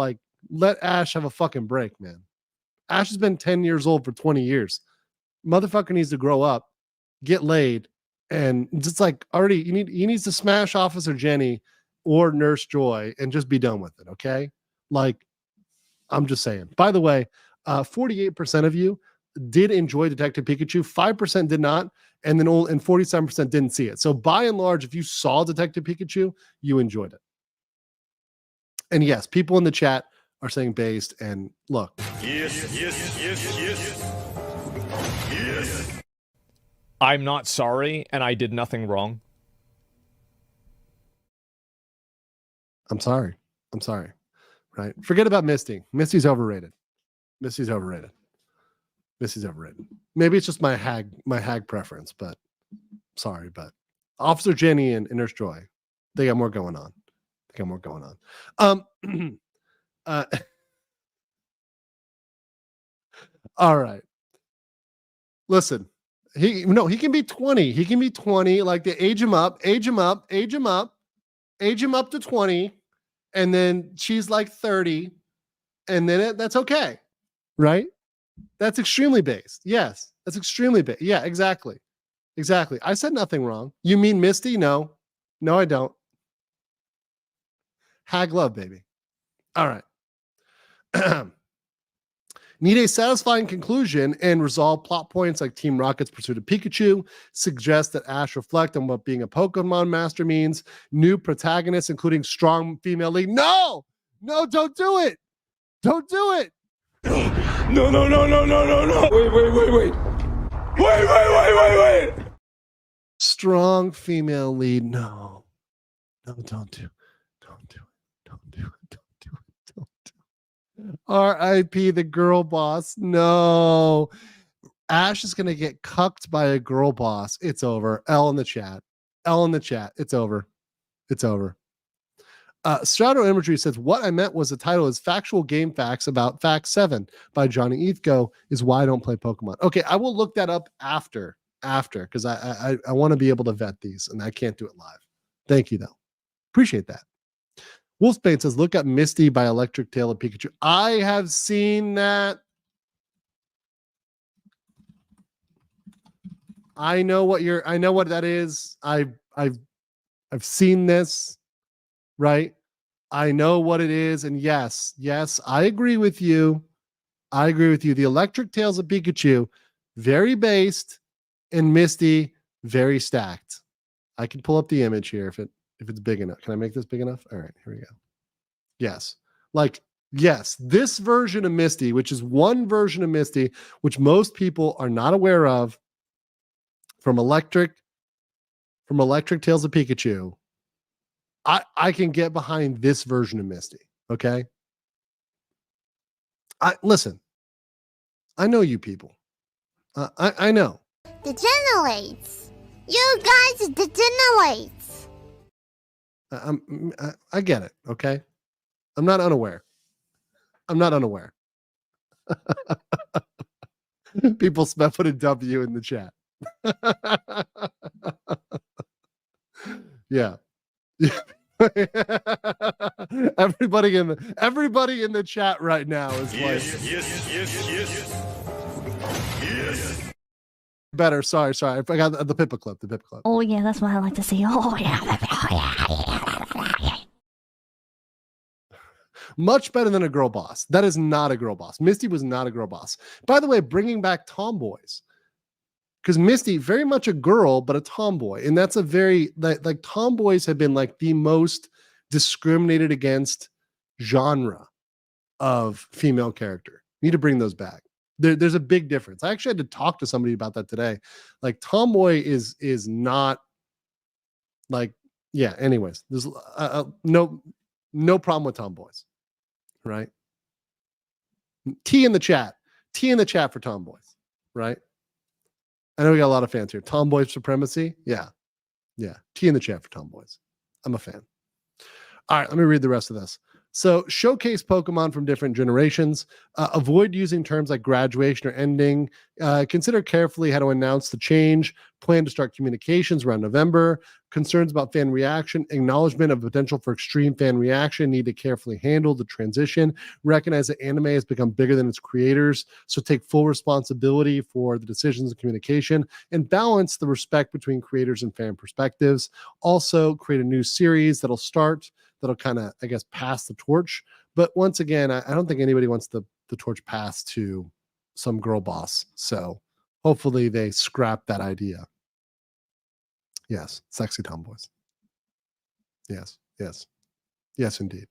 let Ash have a fucking break, man. Ash has been 10 years old for 20 years. Motherfucker needs to grow up, get laid, and just already he needs to smash Officer Jenny or Nurse Joy and just be done with it, okay? I'm just saying. By the way, 48% of you did enjoy Detective Pikachu, 5% did not, and 47% didn't see it. So by and large, if you saw Detective Pikachu, you enjoyed it. And yes, people in the chat are saying based, and look. Yes. I'm not sorry, and I did nothing wrong. I'm sorry. Right? Forget about Misty. Misty's overrated. Maybe it's just my hag preference, but sorry. But Officer Jenny and Nurse Joy, they got more going on. All right. Listen, he can be 20. He can be 20. They age him up to 20, and then she's 30, and then that's okay, right? That's extremely based. Yes, that's extremely based. Yeah, exactly. I said nothing wrong. You mean Misty? No, I don't. Hag love, baby. All right. Need a satisfying conclusion and resolve plot points like Team Rocket's pursuit of Pikachu. Suggest that Ash reflect on what being a Pokemon master means. New protagonists, including strong female lead. No, don't do it. Don't do it. No. Wait. Strong female lead. No, don't do it. R.I.P. the girl boss. No. Ash is going to get cucked by a girl boss. It's over. L in the chat. It's over. Strato Imagery says, what I meant was the title is Factual Game Facts About Fact 7 by Johnny Ethgo is why I don't play Pokemon. Okay, I will look that up after because I want to be able to vet these and I can't do it live. Thank you, though. Appreciate that. Wolfsbane says, look up Misty by Electric Tail of Pikachu. I have seen that. I know what that is. I've seen this, right? I know what it is. And yes, I agree with you. The Electric Tails of Pikachu, very based, and Misty, very stacked. I can pull up the image here if it's big enough. Can I make this big enough? All right, here we go. Yes. This version of Misty, which is one version of Misty, which most people are not aware of, from Electric Tales of Pikachu, I can get behind this version of Misty. Okay. Listen, I know you people. I know. Degenerates. You guys degenerates. I get it. Okay. I'm not unaware. People put a W in the chat. Yeah. Everybody in the chat right now is yes. Better. Sorry. I forgot the Pippa clip. Oh yeah, that's what I like to see. Oh yeah. Much better than a girl boss. That is not a girl boss. Misty was not a girl boss. By the way, bringing back tomboys. Because Misty, very much a girl, but a tomboy. And that's a very, like tomboys have been like the most discriminated against genre of female character. Need to bring those back. There's a big difference. I actually had to talk to somebody about that today. Like tomboy is not like, yeah, anyways, there's no problem with tomboys, right? T in the chat for tomboys, right? I know we got a lot of fans here. Tomboy supremacy. Yeah. T in the chat for tomboys. I'm a fan. All right, let me read the rest of this. So showcase Pokemon from different generations. Avoid using terms like graduation or ending. Consider carefully how to announce the change. Plan to start communications around November. Concerns about fan reaction. Acknowledgement of potential for extreme fan reaction. Need to carefully handle the transition. Recognize that anime has become bigger than its creators. So take full responsibility for the decisions and communication. And balance the respect between creators and fan perspectives. Also create a new series that'll kind of, I guess, pass the torch. But once again, I don't think anybody wants the torch passed to some girl boss. So hopefully they scrap that idea. Yes, sexy tomboys. Yes, indeed.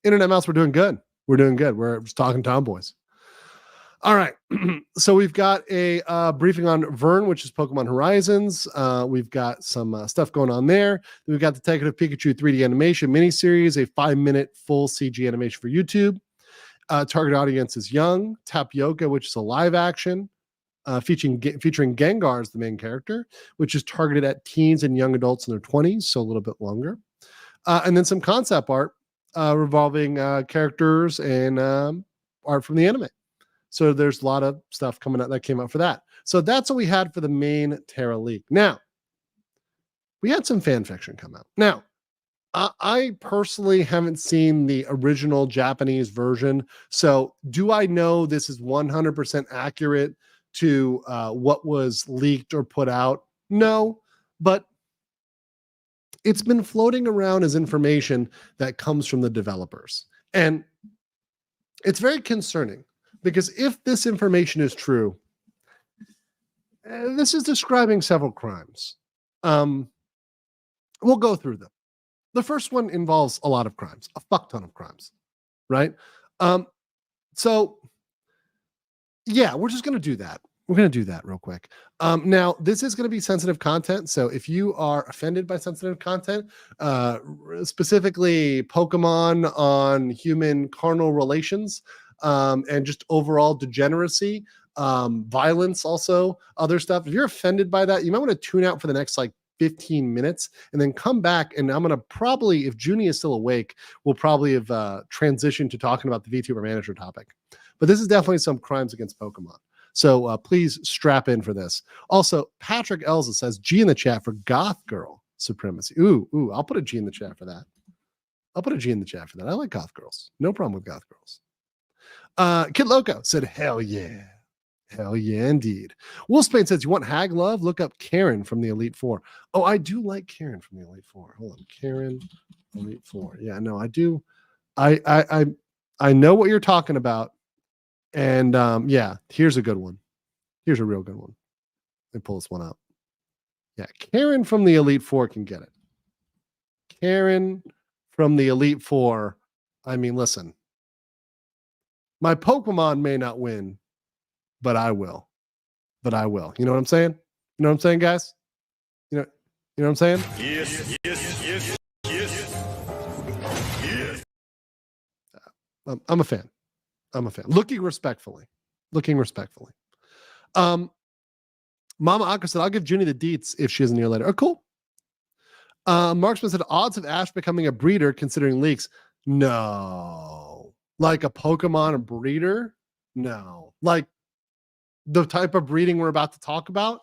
Internet Mouse, we're doing good. We're just talking tomboys. All right. So we've got a briefing on Vern, which is Pokemon Horizons. We've got some stuff going on there. Then we've got the Detective Pikachu 3D animation miniseries, a 5-minute full CG animation for YouTube. Target audience is young. Tapioca, which is a live action, featuring Gengar as the main character, which is targeted at teens and young adults in their 20s, so a little bit longer. And then some concept art revolving characters and art from the anime. So there's a lot of stuff coming out that came out for that. So that's what we had for the main Terra leak. Now, we had some fan fiction come out. Now, I personally haven't seen the original Japanese version. So do I know this is 100% accurate to what was leaked or put out? No, but it's been floating around as information that comes from the developers. And It's very concerning because if this information is true, this is describing several crimes. We'll go through them. The first one involves a lot of crimes, a fuck ton of crimes, right? So yeah, we're just going to do that. We're going to do that real quick. Now, this is going to be sensitive content. So if you are offended by sensitive content, specifically Pokemon on human carnal relations, and just overall degeneracy, violence, also other stuff. If you're offended by that, you might want to tune out for the next like 15 minutes and then come back. And I'm going to probably, if Junie is still awake, we'll probably have transitioned to talking about the VTuber manager topic. But this is definitely some crimes against Pokemon. So please strap in for this. Also, Patrick Elza says G in the chat for Goth Girl supremacy. Ooh, I'll put a G in the chat for that. I'll put a G in the chat for that. I like Goth Girls. No problem with Goth Girls. Kid Loco said, hell yeah. Hell yeah, indeed. Wolfsbane says, you want hag love? Look up Karen from the Elite Four. Oh, I do like Karen from the Elite Four. Hold on. Karen, Elite Four. Yeah, no, I do. I know what you're talking about. And yeah, here's a good one. Here's a real good one. Let me pull this one up. Yeah, Karen from the Elite Four can get it. Karen from the Elite Four. I mean, listen. My Pokemon may not win, but I will. But I will. You know what I'm saying? You know what I'm saying, guys? You know what I'm saying? Yes. I'm a fan. Looking respectfully. Mama Akka said, I'll give Junie the deets if she isn't here later. Oh, cool. Marksman said, odds of Ash becoming a breeder considering leaks. No. Like a Pokemon breeder? No. Like the type of breeding we're about to talk about?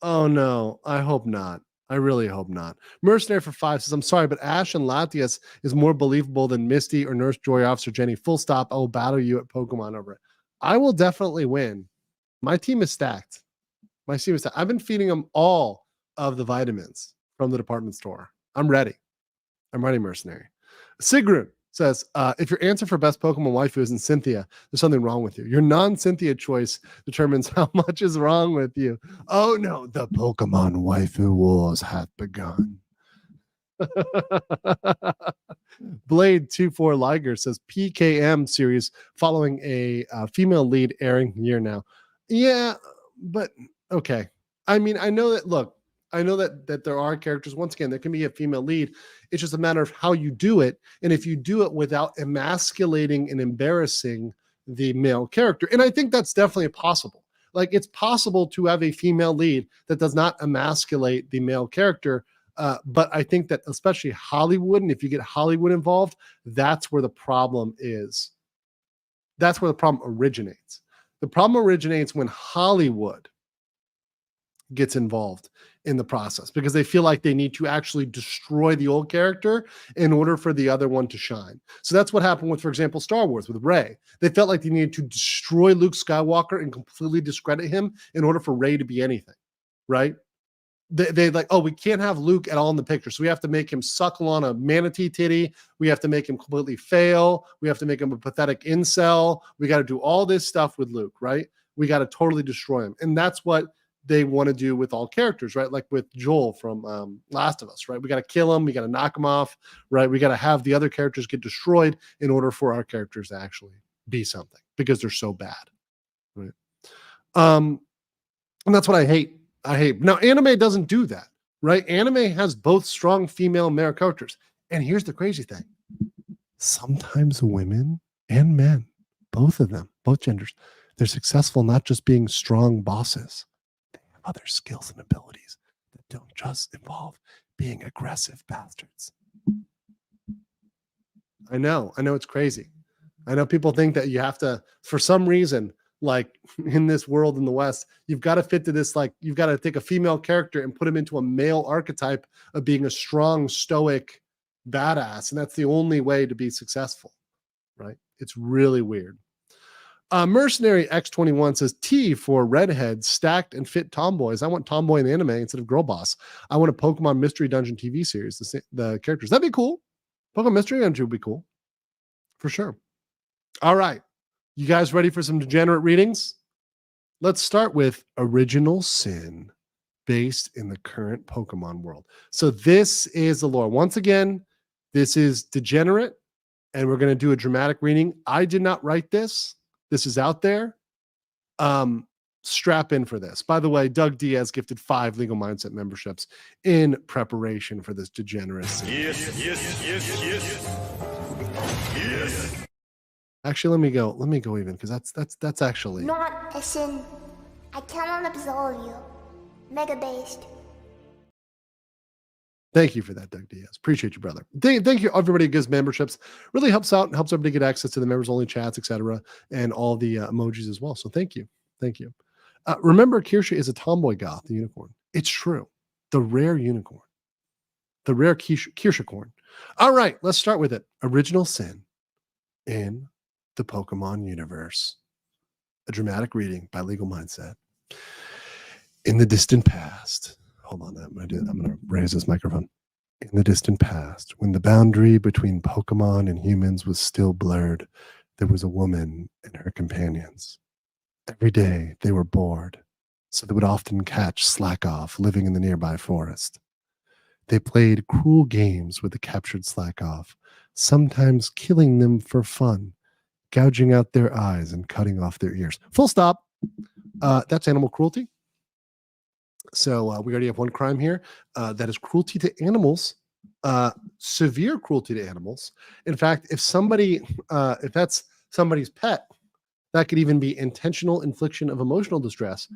Oh, no. I hope not. I really hope not. Mercenary for 5 says, I'm sorry, but Ash and Latias is more believable than Misty or Nurse Joy Officer Jenny. Full stop. I will battle you at Pokemon over it. I will definitely win. My team is stacked. I've been feeding them all of the vitamins from the department store. I'm ready, Mercenary. Sigrun says, if your answer for best Pokemon waifu isn't Cynthia, there's something wrong with you. Your non-Cynthia choice determines how much is wrong with you. Oh no, the Pokemon waifu wars have begun. Blade 24 Liger says PKM series following a female lead airing year now. Yeah, but okay. I mean, I know that there are characters, once again, there can be a female lead. It's just a matter of how you do it. And if you do it without emasculating and embarrassing the male character. And I think that's definitely possible. Like, it's possible to have a female lead that does not emasculate the male character. But I think that especially Hollywood, and if you get Hollywood involved, that's where the problem is. That's where the problem originates. The problem originates when Hollywood gets involved in the process because they feel like they need to actually destroy the old character in order for the other one to shine. So that's what happened with, for example, Star Wars with Rey. They felt like they needed to destroy Luke Skywalker and completely discredit him in order for Rey to be anything, right? They like, oh, we can't have Luke at all in the picture. So we have to make him suckle on a manatee titty. We have to make him completely fail. We have to make him a pathetic incel. We got to do all this stuff with Luke, right? We got to totally destroy him. And that's what they want to do with all characters, right? Like with Joel from Last of Us, right? We got to kill him. We got to knock him off, right? We got to have the other characters get destroyed in order for our characters to actually be something because they're so bad, right? And that's what I hate. Now, anime doesn't do that, right? Anime has both strong female and male characters. And here's the crazy thing. Sometimes women and men, both of them, both genders, they're successful not just being strong bosses. They have other skills and abilities that don't just involve being aggressive bastards. I know it's crazy. I know people think that you have to, for some reason, like in this world in the West, you've got to fit to this, like you've got to take a female character and put him into a male archetype of being a strong, stoic badass. And that's the only way to be successful, right? It's really weird. Mercenary X21 says T for redheads, stacked and fit tomboys. I want tomboy in the anime instead of girl boss. I want a Pokemon Mystery Dungeon TV series, the characters. That'd be cool. Pokemon Mystery Dungeon would be cool. For sure. All right. You guys ready for some degenerate readings? Let's start with Original Sin, based in the current Pokemon world. So this is the lore. Once again, this is Degenerate, and we're going to do a dramatic reading. I did not write this. This is out there. Strap in for this. By the way, Doug Diaz gifted 5 Legal Mindset memberships in preparation for this degeneracy. Yes. Actually, let me go even, because that's actually Not a sin. I cannot absolve you. Mega based. Thank you for that, Doug Diaz. Appreciate you, brother. Thank you, everybody who gives memberships. Really helps out and helps everybody get access to the members-only chats, etc., and all the emojis as well. So thank you. Thank you. Remember, Kirsha is a tomboy goth, the unicorn. It's true. The rare unicorn. The rare Kirsha corn. All right, let's start with it. Original Sin in the Pokemon universe. A dramatic reading by Legal Mindset. In the distant past, hold on, I'm going to raise this microphone. In the distant past, when the boundary between Pokemon and humans was still blurred, there was a woman and her companions. Every day they were bored, so they would often catch Slackoff living in the nearby forest. They played cruel games with the captured Slackoff, sometimes killing them for fun, gouging out their eyes and cutting off their ears. Full stop. That's animal cruelty. So we already have one crime here. That is cruelty to animals, severe cruelty to animals. In fact, if that's somebody's pet, that could even be intentional infliction of emotional distress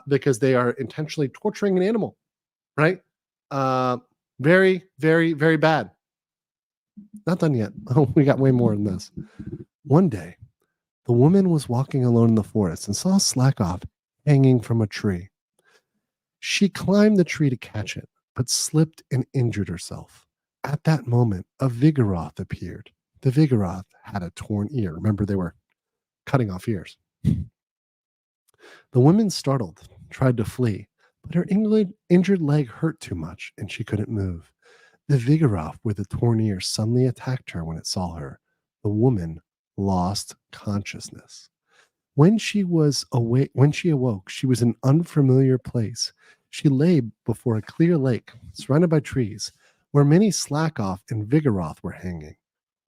because they are intentionally torturing an animal, right? Very, very, very bad. Not done yet. Oh, we got way more than this. One day, the woman was walking alone in the forest and saw Slackoff hanging from a tree. She climbed the tree to catch it, but slipped and injured herself. At that moment, a Vigoroth appeared. The Vigoroth had a torn ear. Remember, they were cutting off ears. The woman, startled, tried to flee, but her injured leg hurt too much and she couldn't move. The Vigoroth with the torn ear suddenly attacked her when it saw her. The woman lost consciousness. When she awoke, she was in an unfamiliar place. She lay before a clear lake surrounded by trees where many Slackoff and Vigoroth were hanging.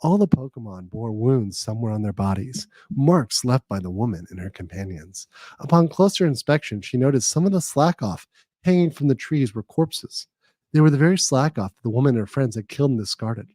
All the Pokemon bore wounds somewhere on their bodies, marks left by the woman and her companions. Upon closer inspection, she noticed some of the Slackoff hanging from the trees were corpses. They were the very Slackoff the woman and her friends had killed and discarded.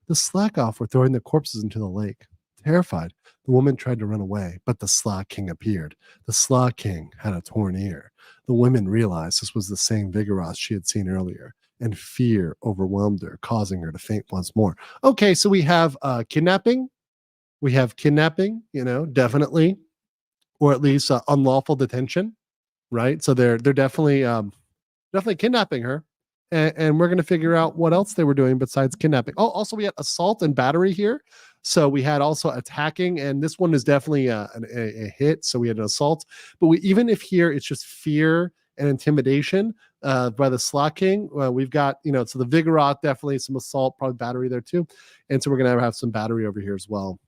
The Slackoff were throwing the corpses into the lake. Terrified, the woman tried to run away, but the Slack King appeared. The Slack King had a torn ear. The women realized this was the same Vigoroth she had seen earlier, and fear overwhelmed her, causing her to faint once more. Okay, so we have kidnapping. We have kidnapping, definitely, or at least unlawful detention, right? So they're definitely kidnapping her, and we're going to figure out what else they were doing besides kidnapping. Oh, also we had assault and battery here. So we had also attacking, and this one is definitely a hit. So we had an assault, but even if here it's just fear and intimidation by the Slot King, we've got, so the Vigoroth, definitely some assault, probably battery there too. And so we're going to have some battery over here as well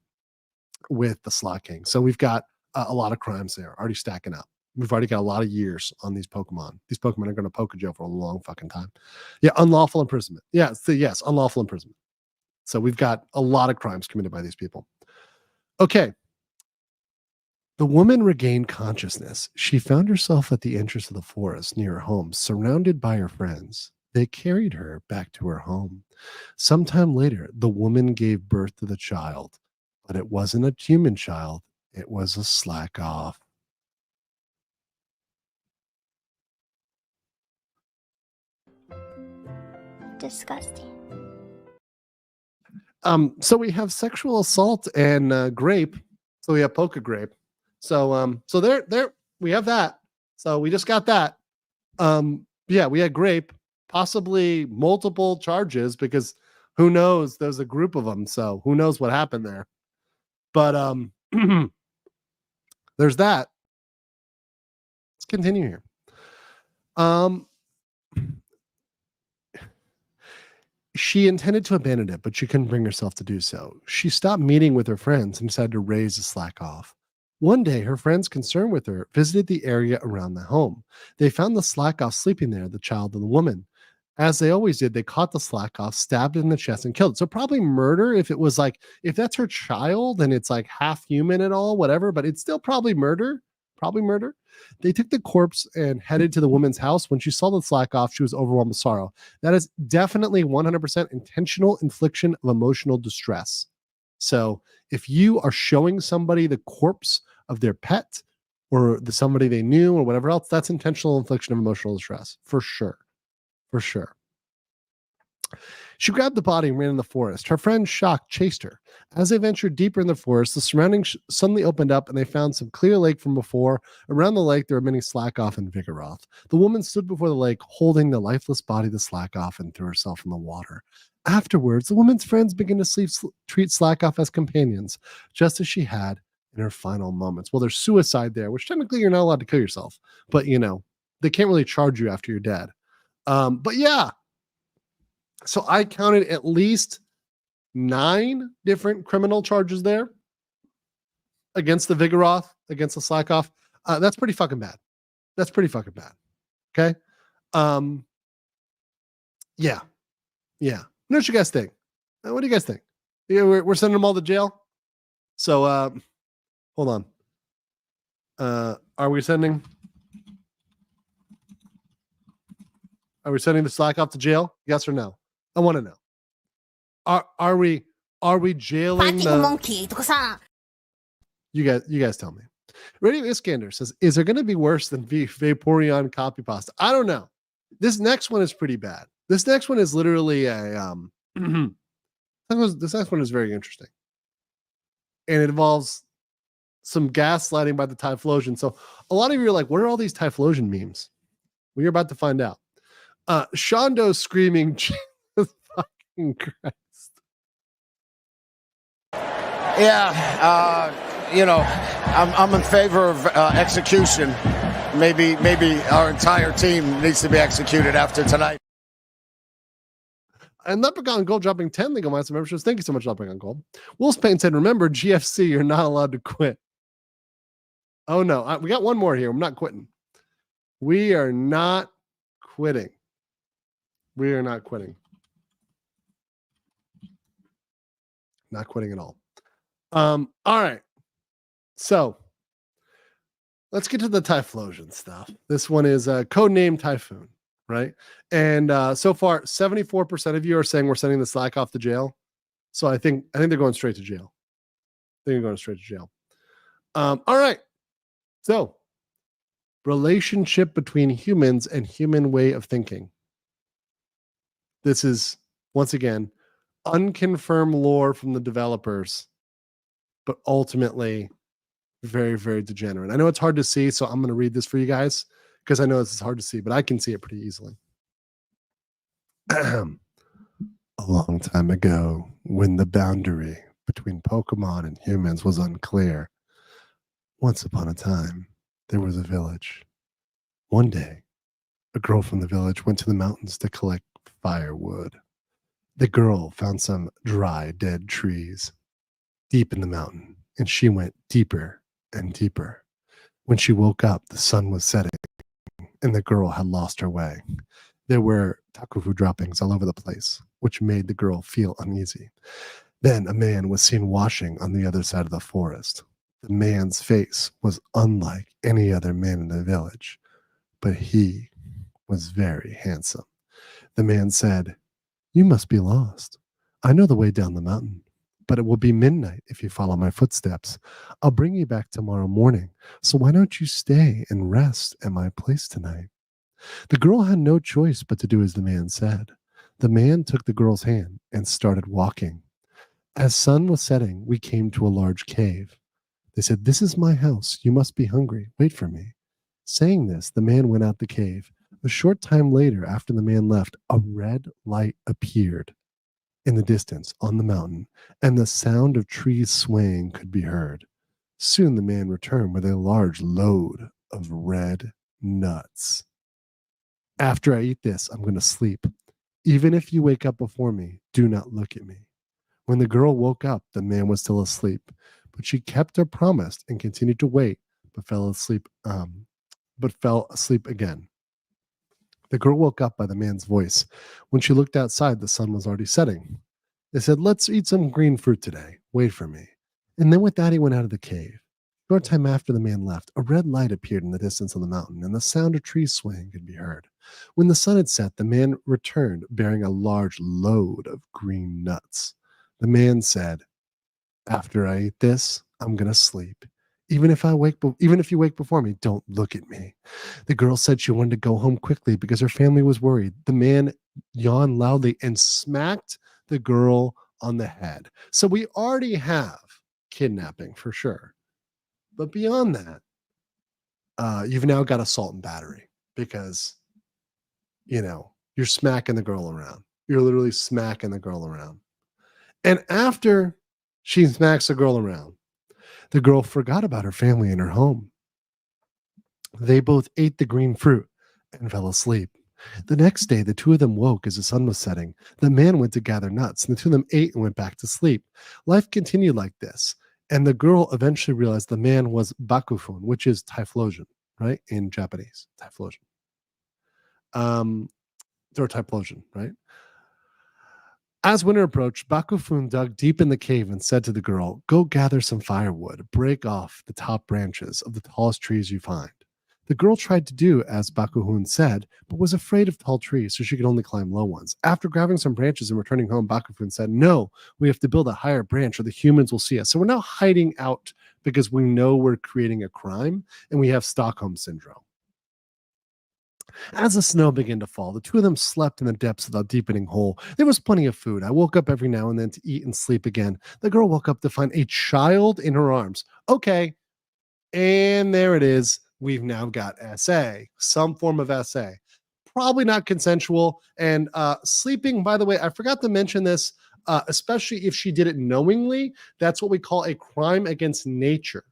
with the Slot King. So we've got a lot of crimes there already stacking up. We've already got a lot of years on these Pokemon. These Pokemon are going to poke jail for a long fucking time. Yeah, unlawful imprisonment. Yeah, yes, unlawful imprisonment. So we've got a lot of crimes committed by these people. Okay. The woman regained consciousness. She found herself at the entrance of the forest near her home, surrounded by her friends. They carried her back to her home. Sometime later, the woman gave birth to the child, but it wasn't a human child. It was a Slackoff. Disgusting. So we have sexual assault and grape. So we have Poke Grape. So there we have that. So we just got that. Yeah, we had grape, possibly multiple charges because who knows? There's a group of them, so who knows what happened there. But there's that. Let's continue here. She intended to abandon it, but she couldn't bring herself to do so. She stopped meeting with her friends and decided to raise the slack off. One day, her friends, concerned with her, visited the area around the home. They found the slack off sleeping there, the child and the woman. As they always did, they caught the slack off, stabbed it in the chest, and killed it. So probably murder if it was like, if that's her child and it's like half human and all, whatever, but it's still probably murder. Probably murder. They took the corpse and headed to the woman's house. When she saw the slack off, she was overwhelmed with sorrow. That is definitely 100% intentional infliction of emotional distress. So if you are showing somebody the corpse of their pet or somebody they knew or whatever else, that's intentional infliction of emotional distress for sure. For sure. She grabbed the body and ran in the forest. Her friend, shocked, chased her. As they ventured deeper in the forest, the surroundings suddenly opened up and they found some clear lake from before. Around the lake, there were many Slackoff and Vigoroth. The woman stood before the lake, holding the lifeless body of the Slackoff, and threw herself in the water. Afterwards, the woman's friends began to treat Slackoff as companions, just as she had in her final moments. Well, there's suicide there, which technically you're not allowed to kill yourself, but they can't really charge you after you're dead. But yeah, so I counted at least 9 different criminal charges there against the Vigoroth, against the Slackoff. That's pretty fucking bad. That's pretty fucking bad. Okay. Yeah. What do you guys think? What do you guys think? Yeah, we're sending them all to jail. So, hold on. Are we sending the Slackoff to jail? Yes or no? I want to know. Are we jailing the monkey? You guys tell me. Radio Iskander says, is there going to be worse than Vaporeon copy pasta? I don't know. This next one is pretty bad. This next one is literally a this next one is very interesting. And it involves some gaslighting by the Typhlosion. So a lot of you are like, what are all these Typhlosion memes? Well, you're about to find out. Shondo screaming, Jesus fucking Christ. Yeah, I'm in favor of execution. Maybe our entire team needs to be executed after tonight. And Leprechaun Gold dropping 10 legal months of memberships. Thank you so much, Leprechaun Gold. Wolf's Pain said, remember, GFC, you're not allowed to quit. Oh, no. We got one more here. I'm not quitting. We are not quitting. We are not quitting. Not quitting at all. All right. So let's get to the Typhlosion stuff. This one is codename Typhoon, right? And so far, 74% of you are saying we're sending the Slack off to jail. So I think they're going straight to jail. All right. So relationship between humans and human way of thinking. This is, once again, unconfirmed lore from the developers, but ultimately very, very degenerate. I know it's hard to see, so I'm going to read this for you guys because I know this is hard to see, but I can see it pretty easily. A long time ago, when the boundary between Pokemon and humans was unclear, once upon a time, there was a village. One day, a girl from the village went to the mountains to collect firewood. The girl found some dry, dead trees deep in the mountain, and she went deeper and deeper. When she woke up, the sun was setting, and the girl had lost her way. There were takufu droppings all over the place, which made the girl feel uneasy. Then a man was seen washing on the other side of the forest. The man's face was unlike any other man in the village, but he was very handsome. The man said, "You must be lost. I know the way down the mountain, but it will be midnight if you follow my footsteps. I'll bring you back tomorrow morning, so why don't you stay and rest at my place tonight?" The girl had no choice but to do as the man said. The man took the girl's hand and started walking. As sun was setting, we came to a large cave. They said, "This is my house. You must be hungry. Wait for me." Saying this, the man went out the cave. A short time later, after the man left, a red light appeared in the distance on the mountain, and the sound of trees swaying could be heard. Soon the man returned with a large load of red nuts. "After I eat this, I'm going to sleep. Even if you wake up before me, do not look at me. When the girl woke up, the man was still asleep, but she kept her promise and continued to wait, but fell asleep again. The girl woke up by the man's voice. When she looked outside, the sun was already setting. They said, let's eat some green fruit today. Wait for me. And then with that, he went out of the cave. Short time after the man left, a red light appeared in the distance on the mountain, and the sound of trees swaying could be heard. When the sun had set, the man returned bearing a large load of green nuts. The man said, after I eat this, I'm going to sleep. Even if you wake before me, don't look at me. The girl said she wanted to go home quickly because her family was worried. The man yawned loudly and smacked the girl on the head. So we already have kidnapping for sure. But beyond that, you've now got assault and battery because, you're smacking the girl around. You're literally smacking the girl around. And after she smacks the girl around, the girl forgot about her family and her home. They both ate the green fruit and fell asleep. The next day, the two of them woke as the sun was setting. The man went to gather nuts, and the two of them ate and went back to sleep. Life continued like this, and the girl eventually realized the man was Bakufun, which is Typhlosion, right? In Japanese, Typhlosion. Or Typhlosion, right? As winter approached, Bakufun dug deep in the cave and said to the girl, go gather some firewood, break off the top branches of the tallest trees you find. The girl tried to do as Bakufun said, but was afraid of tall trees, so she could only climb low ones. After grabbing some branches and returning home, Bakufun said, no, we have to build a higher branch or the humans will see us. So we're now hiding out because we know we're creating a crime and we have Stockholm Syndrome. As the snow began to fall, the two of them slept in the depths of the deepening hole. There was plenty of food. I woke up every now and then to eat and sleep again. The girl woke up to find a child in her arms. Okay. And there it is. We've now got SA, some form of SA. Probably not consensual. And sleeping, by the way, I forgot to mention this, especially if she did it knowingly. That's what we call a crime against nature.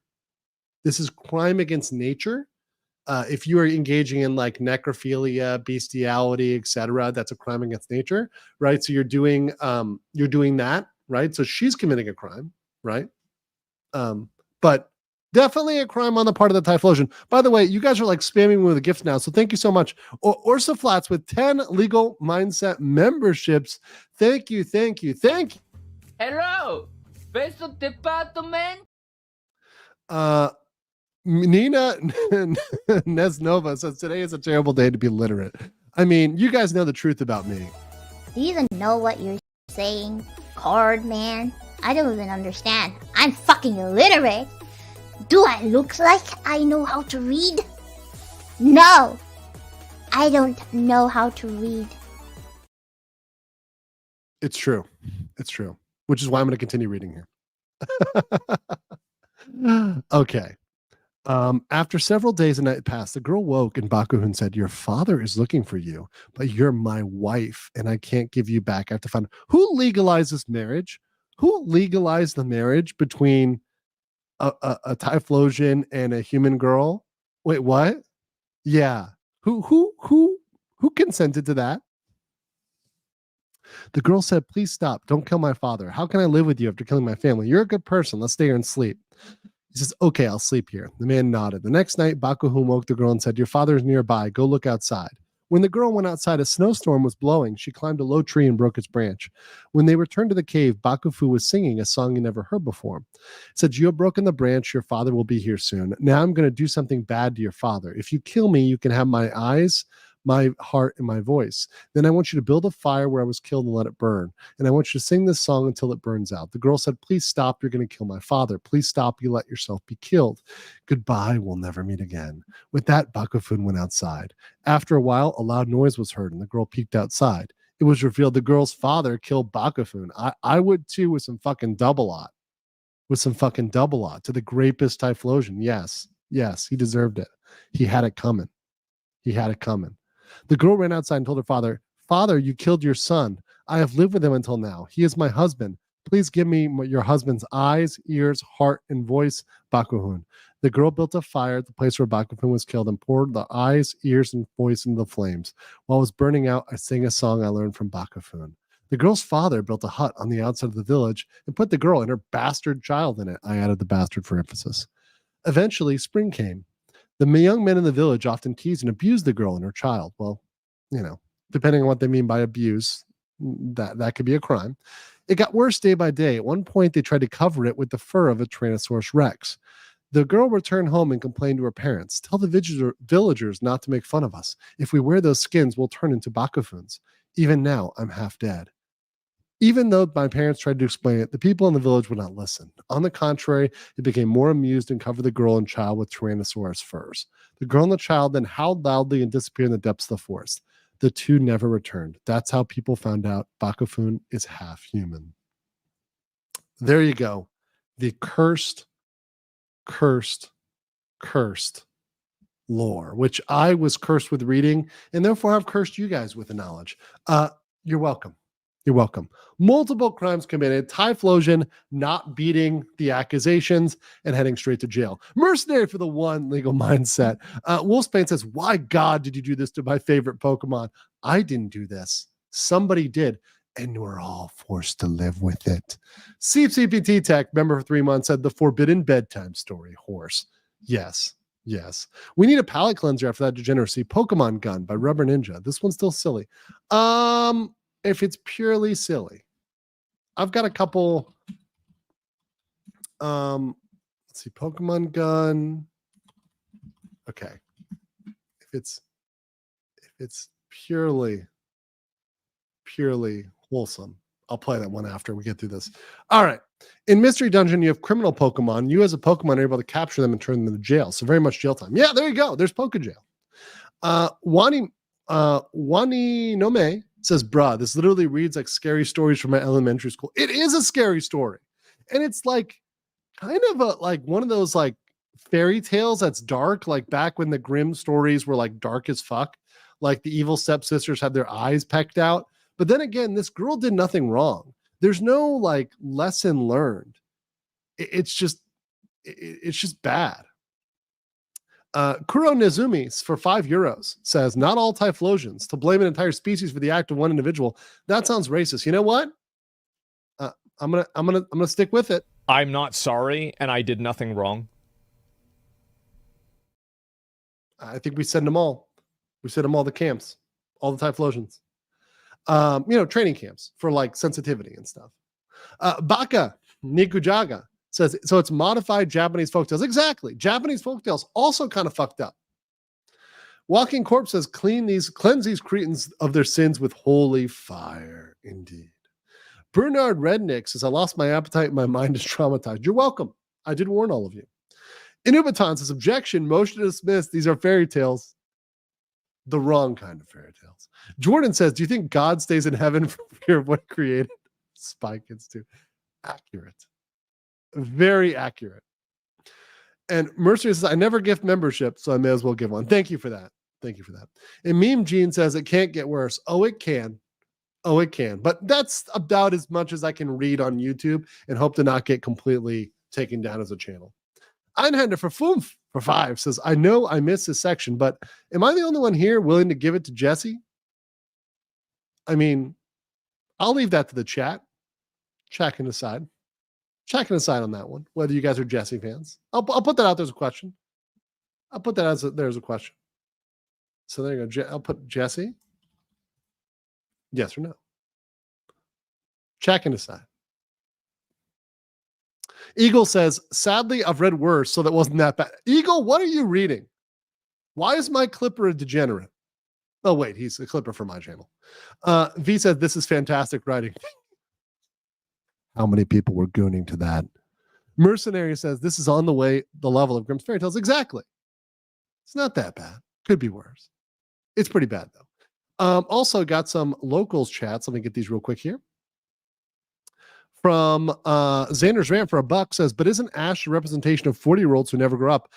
This is crime against nature. If you are engaging in like necrophilia, bestiality, etc., that's a crime against nature, right? So you're doing that, right? So she's committing a crime, right? But definitely a crime on the part of the Typhlosion. By the way, you guys are like spamming me with a gift now, so thank you so much. Ursa Flats with 10 legal mindset memberships. Thank you. Hello, beso department. Nina Nesnova says today is a terrible day to be literate. I mean, you guys know the truth about me. Do you even know what you're saying, card man? I don't even understand. I'm fucking illiterate. Do I look like I know how to read? No, I don't know how to read. It's true. Which is why I'm going to continue reading here. Okay. After several days and nights passed, the girl woke and Bakufun said, your father is looking for you, but you're my wife and I can't give you back. I have to find who legalized this marriage? Who legalized the marriage between a Typhlosion and a human girl? Wait, what? Yeah. Who consented to that? The girl said, please stop. Don't kill my father. How can I live with you after killing my family? You're a good person. Let's stay here and sleep. He says, okay, I'll sleep here. The man nodded. The next night, Bakufun woke the girl and said, your father is nearby. Go look outside. When the girl went outside, a snowstorm was blowing. She climbed a low tree and broke its branch. When they returned to the cave, Bakufun was singing a song he never heard before. He said, you have broken the branch. Your father will be here soon. Now I'm going to do something bad to your father. If you kill me, you can have my eyes, my heart, and my voice. Then I want you to build a fire where I was killed and let it burn. And I want you to sing this song until it burns out. The girl said, please stop. You're going to kill my father. Please stop. You let yourself be killed. Goodbye. We'll never meet again. With that, Bakufun went outside. After a while, a loud noise was heard and the girl peeked outside. It was revealed the girl's father killed Bakufun. I would too with some fucking double-ot. To the grapist Typhlosion. Yes, he deserved it. He had it coming. The girl ran outside and told her father, Father, you killed your son. I have lived with him until now. He is my husband. Please give me your husband's eyes, ears, heart, and voice, Bakuhun. The girl built a fire at the place where Bakuhun was killed and poured the eyes, ears, and voice into the flames. While it was burning out, I sang a song I learned from Bakuhun. The girl's father built a hut on the outside of the village and put the girl and her bastard child in it. I added the bastard for emphasis. Eventually, spring came. The young men in the village often teased and abused the girl and her child. Well, depending on what they mean by abuse, that could be a crime. It got worse day by day. At one point, they tried to cover it with the fur of a Tyrannosaurus Rex. The girl returned home and complained to her parents. Tell the villagers not to make fun of us. If we wear those skins, we'll turn into Bakufuns. Even now, I'm half dead. Even though my parents tried to explain it, the people in the village would not listen. On the contrary, they became more amused and covered the girl and child with Tyrannosaurus furs. The girl and the child then howled loudly and disappeared in the depths of the forest. The two never returned. That's how people found out Bakufun is half human. There you go. The cursed lore, which I was cursed with reading, and therefore I've cursed you guys with the knowledge. You're welcome. You're welcome. Multiple crimes committed. Typhlosion not beating the accusations and heading straight to jail. Mercenary for the one legal mindset. Wolfsbane says, why God did you do this to my favorite Pokemon? I didn't do this. Somebody did. And we're all forced to live with it. CPT Tech, member for 3 months, said the forbidden bedtime story. Horse. Yes. We need a palate cleanser after that degeneracy. Pokemon Gun by Rubber Ninja. This one's still silly. If it's purely silly, I've got a couple. Let's see, Pokemon Gun. Okay, if it's purely wholesome, I'll play that one after we get through this. All right. In Mystery Dungeon, you have criminal Pokemon. You as a Pokemon are able to capture them and turn them into jail. So very much jail time. Yeah, there you go. There's Poke Jail. Wani Nome says, bruh, this literally reads like scary stories from my elementary school. It is a scary story. And it's like kind of like one of those like fairy tales that's dark, like back when the Grimm stories were like dark as fuck. Like the evil stepsisters had their eyes pecked out. But then again, this girl did nothing wrong. There's no like lesson learned. It's just bad. Kuro Nezumi for €5 says, not all Typhlosions. To blame an entire species for the act of one individual, that sounds racist. You know what? I'm gonna stick with it. I'm not sorry, and I did nothing wrong. I think we send them all. We send them all the camps, all the Typhlosions. Training camps for like sensitivity and stuff. Baka Nikujaga says, so it's modified Japanese folktales. Exactly. Japanese folktales also kind of fucked up. Walking Corpse says, cleanse these cretins of their sins with holy fire. Indeed. Bernard Rednick says, I lost my appetite and my mind is traumatized. You're welcome. I did warn all of you. Inubitan says, objection, motion to dismiss. These are fairy tales. The wrong kind of fairy tales. Jordan says, do you think God stays in heaven for fear of what he created? Spy Kids too. Accurate. Very accurate. And Mercer says, I never gift membership, so I may as well give one. Thank you for that. And Meme Gene says, it can't get worse. Oh, it can. But that's about as much as I can read on YouTube and hope to not get completely taken down as a channel. Einhander for 5 says, I know I missed this section, but am I the only one here willing to give it to Jesse? I mean, I'll leave that to the chat. Checking aside on that one, whether you guys are Jesse fans. I'll put that out there as a question. There's a question. So there you go. I'll put Jesse. Yes or no? Checking aside. Eagle says, sadly, I've read worse, so that wasn't that bad. Eagle, what are you reading? Why is my Clipper a degenerate? Oh, wait, he's a Clipper for my channel. V said, this is fantastic writing. How many people were gooning to that? Mercenary says, this is on the level of Grimm's Fairy Tales. Exactly. It's not that bad. Could be worse. It's pretty bad, though. Also got some locals chats. Let me get these real quick here. From Xander's Rant for $1 says, but isn't Ash a representation of 40-year-olds who never grew up?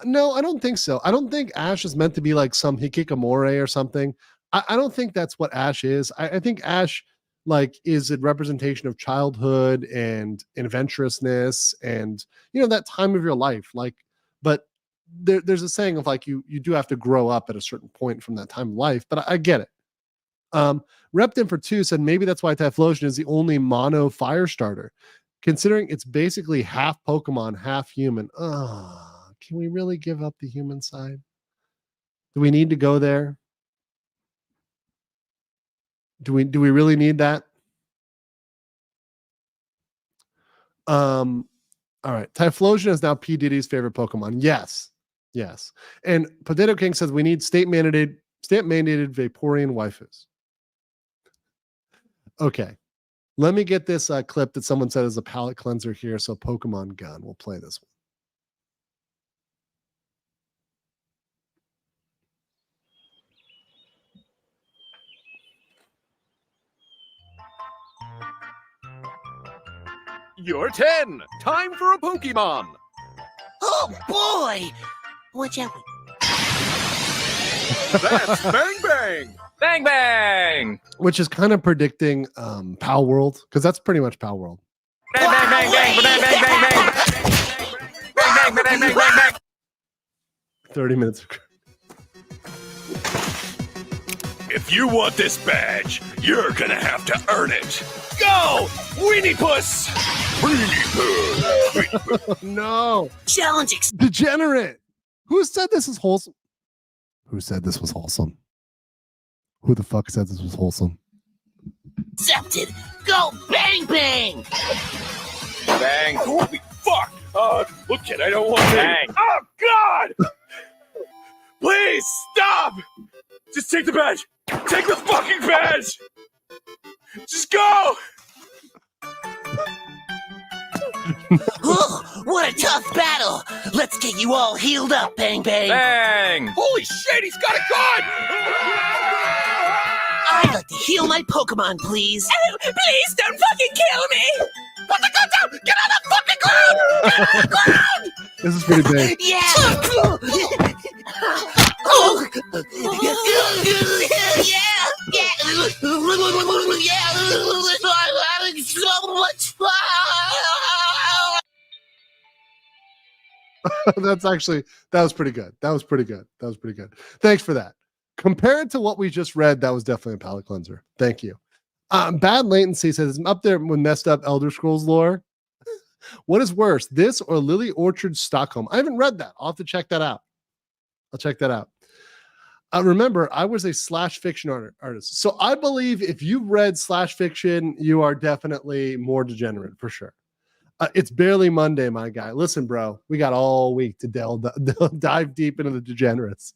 No, I don't think so. I don't think Ash is meant to be like some hikikomori or something. I don't think that's what Ash is. I think Ash Like, is it representation of childhood and adventurousness and, that time of your life? Like, but there's a saying of like, you do have to grow up at a certain point from that time of life, but I get it. Repton for 2 said maybe that's why Typhlosion is the only mono fire starter, considering it's basically half Pokemon, half human. Can we really give up the human side? Do we need to go there? Do we really need that? All right. Typhlosion is now P. Diddy's favorite Pokemon. Yes. And Potato King says we need state mandated Vaporeon waifus. Okay. Let me get this clip that someone said is a palate cleanser here. So Pokemon Gun. We'll play this one. You're 10. Time for a Pokemon. Oh boy! Watch out. That's Bang Bang. Bang bang! Which is kind of predicting Pal World, because that's pretty much Pal World. Bang bang bang bang bang bang bang bang bang bang bang bang. 30 minutes. If you want this badge, you're gonna have to earn it. Go! Weenie Puss! Weenie Puss! No! Challenge Degenerate! Who said this is wholesome? Who said this was wholesome? Who the fuck said this was wholesome? accepted. Go Bang Bang! Bang! Holy fuck! Look, kid, I don't want to. Bang! Oh God! Please stop! Just take the badge. Take the fucking badge. Just go. Oh, what a tough battle! Let's get you all healed up, Bang Bang! Bang! Holy shit, he's got a gun! I'd like to heal my Pokemon, please. Please don't fucking kill me! Put the gun down! Get on the fucking ground! Get on the ground! This is pretty big. Yeah! So much fun! That was pretty good. That was pretty good. Thanks for that. Compared to what we just read, that was definitely a palate cleanser. Thank you. Bad Latency says it's up there with messed up Elder Scrolls lore. What is worse, this or Lily Orchard Stockholm? I haven't read that. I'll have to check that out. I'll check that out. Remember, I was a slash fiction artist. So I believe if you've read slash fiction, you are definitely more degenerate for sure. It's barely Monday, my guy. Listen, bro, we got all week to dive deep into the degenerates.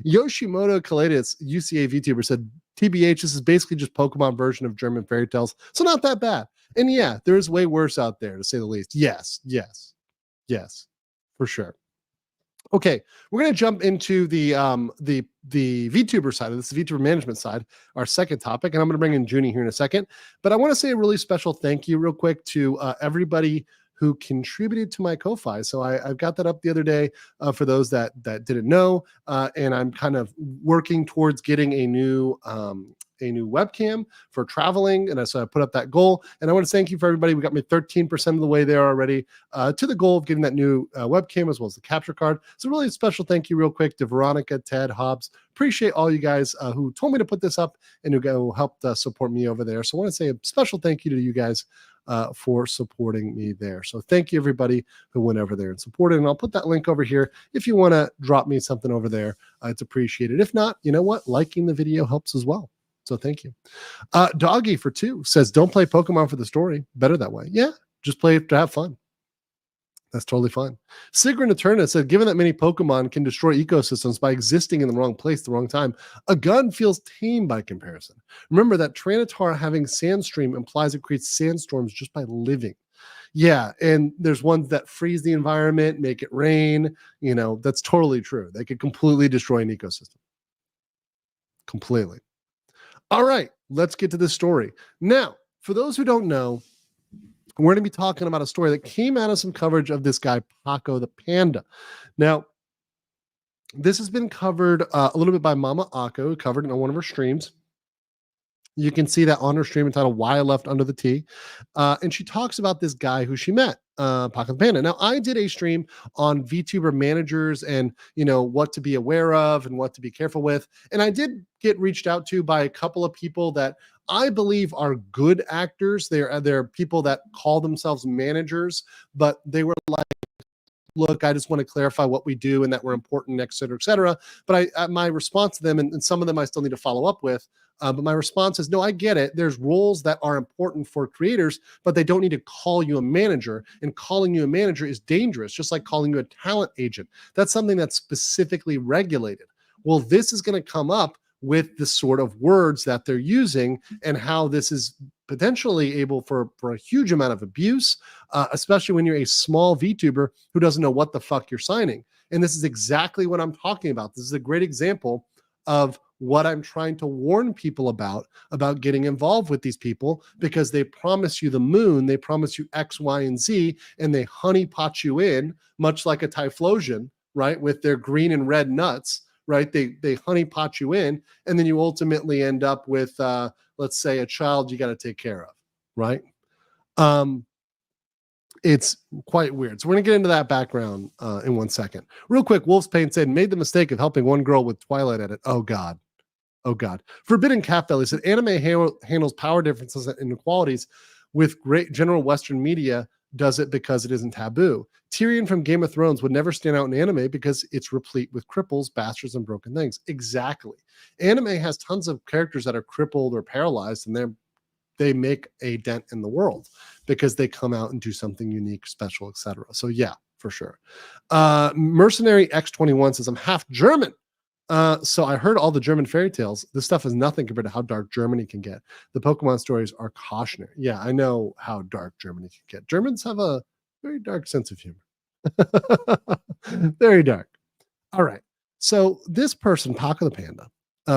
Yoshimoto Kaleidos, UCA VTuber, said, TBH, this is basically just Pokemon version of German fairy tales. So not that bad. And yeah, there's way worse out there, to say the least. Yes, for sure. Okay, we're going to jump into the VTuber side of this, the VTuber management side, our second topic, and I'm going to bring in Junie here in a second. But I want to say a really special thank you real quick to everybody who contributed to my Ko-Fi. So I've got that up the other day for those that didn't know, and I'm kind of working towards getting a new webcam for traveling, and so I put up that goal. And I want to thank you for everybody. We got me 13% of the way there already to the goal of getting that new webcam as well as the capture card. So really a special thank you real quick to Veronica, Ted, Hobbs. Appreciate all you guys who told me to put this up and who helped support me over there. So I want to say a special thank you to you guys for supporting me there. So thank you everybody who went over there and supported. And I'll put that link over here. If you want to drop me something over there, it's appreciated. If not, you know what? Liking the video helps as well. So thank you. Doggy for 2 says, don't play Pokemon for the story. Better that way. Yeah, just play it to have fun. That's totally fine. Sigrun Eterna said, given that many Pokemon can destroy ecosystems by existing in the wrong place at the wrong time, a gun feels tame by comparison. Remember that Tyranitar having Sandstream implies it creates sandstorms just by living. Yeah, and there's ones that freeze the environment, make it rain. You know, that's totally true. They could completely destroy an ecosystem. Completely. All right, let's get to this story. Now, for those who don't know, we're going to be talking about a story that came out of some coverage of this guy, Paco the Panda. Now, this has been covered a little bit by Mama Akko, covered it on one of her streams. You can see that on her stream entitled Why I Left Under the Tea. And she talks about this guy who she met, Pocket Panda. Now, I did a stream on VTuber managers and, what to be aware of and what to be careful with. And I did get reached out to by a couple of people that I believe are good actors. They're people that call themselves managers, but they were like, look, I just want to clarify what we do and that we're important, et cetera, et cetera. But my response to them, and some of them I still need to follow up with, but my response is, no, I get it. There's roles that are important for creators, but they don't need to call you a manager. And calling you a manager is dangerous, just like calling you a talent agent. That's something that's specifically regulated. Well, this is going to come up with the sort of words that they're using and how this is potentially able for a huge amount of abuse, especially when you're a small VTuber who doesn't know what the fuck you're signing. And this is exactly what I'm talking about. This is a great example of what I'm trying to warn people about getting involved with these people, because they promise you the moon, they promise you X, Y, and Z, and they honeypot you in, much like a Typhlosion, right, with their green and red nuts, right? They honeypot you in, and then you ultimately end up with, let's say, a child you got to take care of, right? It's quite weird. So we're going to get into that background in 1 second. Real quick, Wolf's Pain said, made the mistake of helping one girl with Twilight edit. Oh, God. Oh, God. Forbidden Cat Belly said, anime handles power differences and inequalities with great general Western media does it because it isn't taboo. Tyrion from Game of Thrones would never stand out in anime because it's replete with cripples, bastards, and broken things. Exactly. Anime has tons of characters that are crippled or paralyzed, and they make a dent in the world because they come out and do something unique, special, etc. So yeah, for sure. Mercenary X21 says, I'm half German. So I heard all the German fairy tales. This stuff is nothing compared to how dark Germany can get. The Pokemon stories are cautionary. Yeah, I know how dark Germany can get. Germans have a very dark sense of humor. Very dark. All right. So this person, Paco the Panda,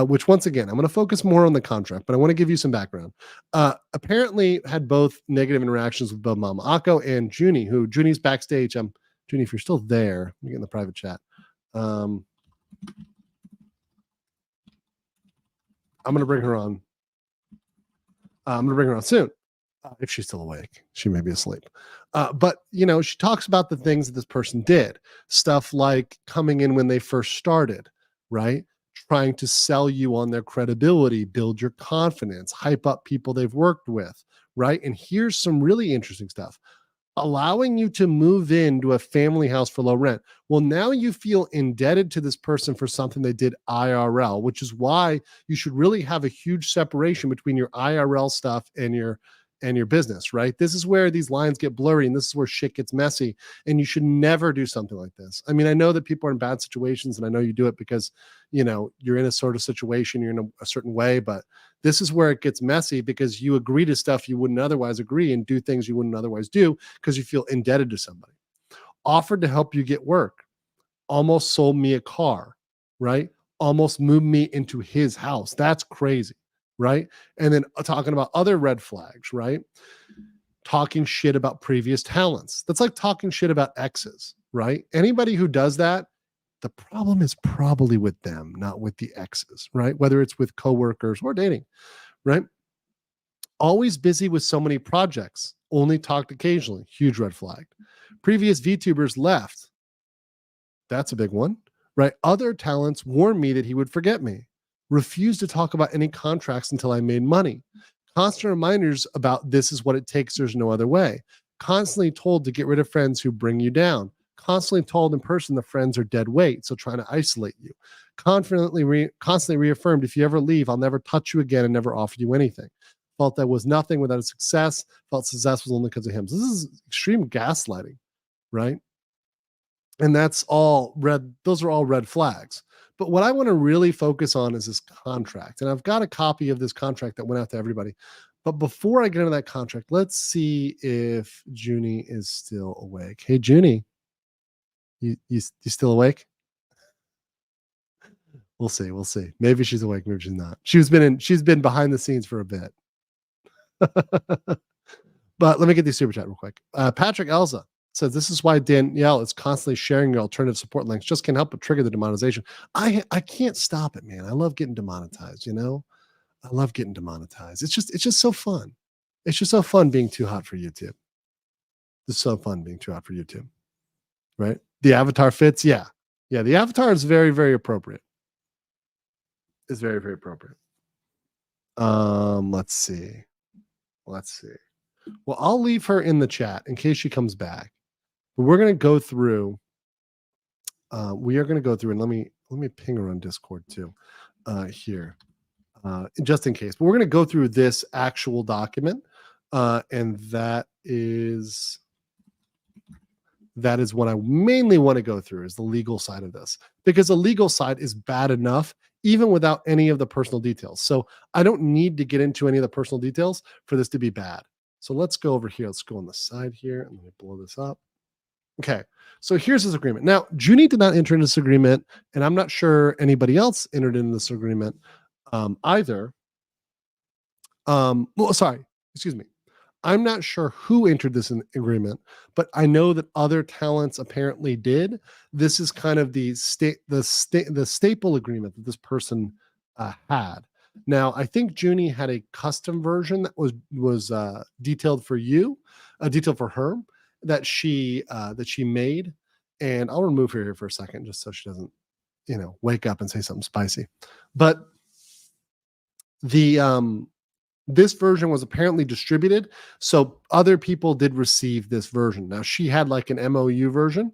which once again, I'm going to focus more on the contract, but I want to give you some background. Apparently had both negative interactions with both Mama Akko and Junie, who Junie's backstage. Junie, if you're still there, let me get in the private chat. I'm going to bring her on. I'm going to bring her on soon. If she's still awake, she may be asleep. But, she talks about the things that this person did. Stuff like coming in when they first started, right? Trying to sell you on their credibility, build your confidence, hype up people they've worked with, right? And here's some really interesting stuff. Allowing you to move into a family house for low rent. Well, now you feel indebted to this person for something they did IRL, which is why you should really have a huge separation between your IRL stuff and your business, right? This is where these lines get blurry, and this is where shit gets messy, and you should never do something like this. I mean, I know that people are in bad situations, and I know you do it because, you're in a sort of situation, you're in a certain way, but this is where it gets messy because you agree to stuff you wouldn't otherwise agree and do things you wouldn't otherwise do because you feel indebted to somebody. Offered to help you get work. Almost sold me a car, right? Almost moved me into his house. That's crazy, right? And then talking about other red flags, right? Talking shit about previous talents. That's like talking shit about exes, right? Anybody who does that, the problem is probably with them, not with the exes, right? Whether it's with coworkers or dating, right? Always busy with so many projects, only talked occasionally, huge red flag. Previous VTubers left. That's a big one, right? Other talents warned me that he would forget me. Refused to talk about any contracts until I made money. Constant reminders about this is what it takes, there's no other way. Constantly told to get rid of friends who bring you down. Constantly told in person the friends are dead weight, so trying to isolate you. Constantly reaffirmed, if you ever leave, I'll never touch you again and never offer you anything. Felt that was nothing without a success. Felt success was only because of him. So this is extreme gaslighting, right? And that's all red. Those are all red flags. But what I want to really focus on is this contract. And I've got a copy of this contract that went out to everybody. But before I get into that contract, let's see if Junie is still awake. Hey, Junie, you still awake? We'll see. We'll see. Maybe she's awake. Maybe she's not. She's been behind the scenes for a bit. But let me get these super chat real quick. Patrick Elza says, this is why Danielle is constantly sharing your alternative support links. Just can't help but trigger the demonetization. I can't stop it, man. I love getting demonetized, I love getting demonetized. It's just so fun. It's just so fun being too hot for YouTube. It's so fun being too hot for YouTube, right? The avatar fits. Yeah. The avatar is very, very appropriate. It's very, very appropriate. Let's see. Well, I'll leave her in the chat in case she comes back. But we're going to go through. We are going to go through, and let me ping her on Discord too. Here, just in case. But we're going to go through this actual document, and that is what I mainly want to go through, is the legal side of this, because the legal side is bad enough even without any of the personal details. So I don't need to get into any of the personal details for this to be bad. So let's go over here. Let's go on the side here and let me blow this up. Okay, so here's this agreement. Now, Junie did not enter into this agreement, and I'm not sure anybody else entered into this agreement either. Well, sorry, excuse me. I'm not sure who entered this agreement, but I know that other talents apparently did. This is kind of the staple agreement that this person had. Now, I think Junie had a custom version that was detailed for you, detailed for her, that she made. And I'll remove her here for a second just so she doesn't, wake up and say something spicy. But this version was apparently distributed, so other people did receive this version. Now, she had like an MOU version,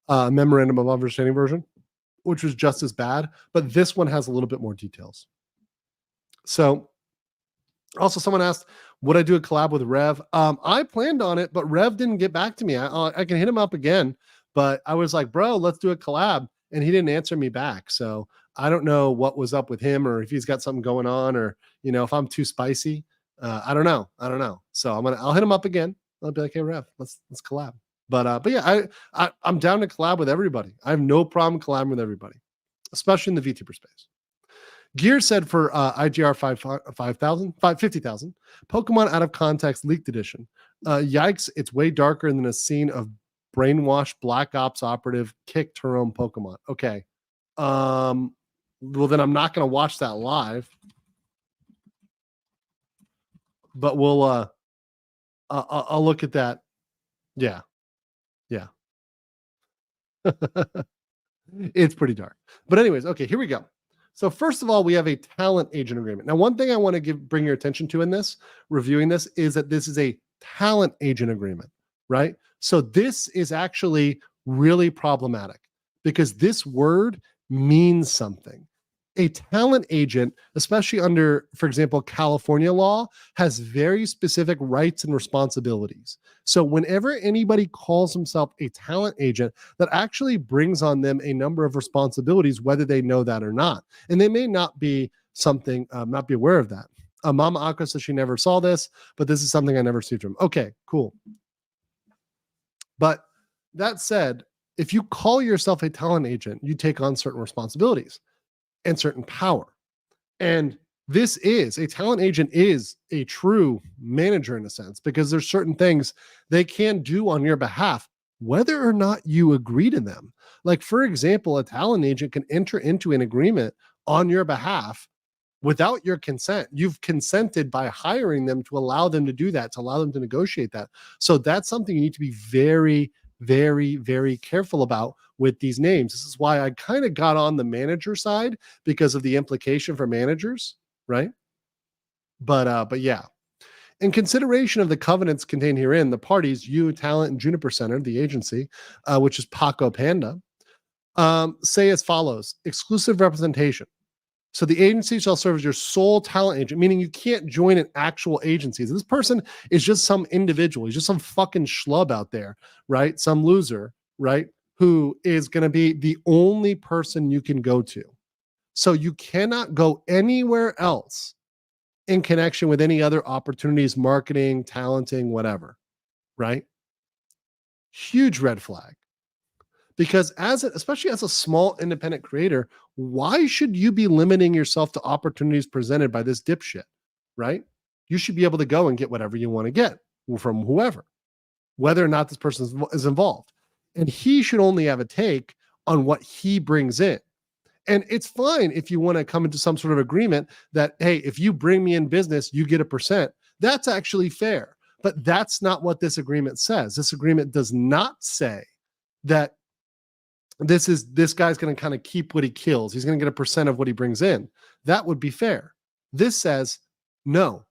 memorandum of understanding version, which was just as bad, but this one has a little bit more details. So, also someone asked, would I do a collab with Rev? I planned on it, but Rev didn't get back to me. I can hit him up again, but I was like, bro, let's do a collab, and he didn't answer me back. So I don't know what was up with him, or if he's got something going on, or if I'm too spicy. I don't know. So I'll hit him up again. I'll be like, hey Rev, let's collab. But yeah, I'm down to collab with everybody. I have no problem collabing with everybody, especially in the VTuber space. Gear said for IGR 50,000, Pokemon Out of Context Leaked Edition. Yikes, it's way darker than a scene of brainwashed Black Ops operative kicked her own Pokemon. Okay. Well, then I'm not going to watch that live. But we'll I'll look at that. Yeah. It's pretty dark. But anyways, okay, here we go. So first of all, we have a talent agent agreement. Now, one thing I want to bring your attention to in this, reviewing this, is that this is a talent agent agreement, right? So this is actually really problematic because this word means something. A talent agent, especially under, for example, California law, has very specific rights and responsibilities. So whenever anybody calls himself a talent agent, that actually brings on them a number of responsibilities, whether they know that or not. And they may not be not be aware of that. Mama Aqua says she never saw this, but this is something I never received from. Okay, cool. But that said, if you call yourself a talent agent, you take on certain responsibilities and certain power. And this is a talent agent is a true manager in a sense, because there's certain things they can do on your behalf, whether or not you agree to them. Like, for example, a talent agent can enter into an agreement on your behalf without your consent. You've consented by hiring them to allow them to do that, to allow them to negotiate that. So that's something you need to be very, very, very careful about with these names. This is why I kind of got on the manager side, because of the implication for managers, right? But yeah. In consideration of the covenants contained herein, the parties, you, Talent, and Juniper Center, the agency, which is Paco Panda, say as follows: exclusive representation. So the agency shall serve as your sole talent agent, meaning you can't join an actual agency. This person is just some individual. He's just some fucking schlub out there, right? Some loser, right? Who is going to be the only person you can go to. So you cannot go anywhere else in connection with any other opportunities, marketing, talenting, whatever, right? Huge red flag. Because especially as a small independent creator, why should you be limiting yourself to opportunities presented by this dipshit, right? You should be able to go and get whatever you want to get from whoever, whether or not this person is involved. And he should only have a take on what he brings in. And it's fine if you want to come into some sort of agreement that, hey, if you bring me in business, you get a percent. That's actually fair. But that's not what this agreement says. This agreement does not say that this guy's going to kind of keep what he kills. He's going to get a percent of what he brings in. That would be fair. This says, no,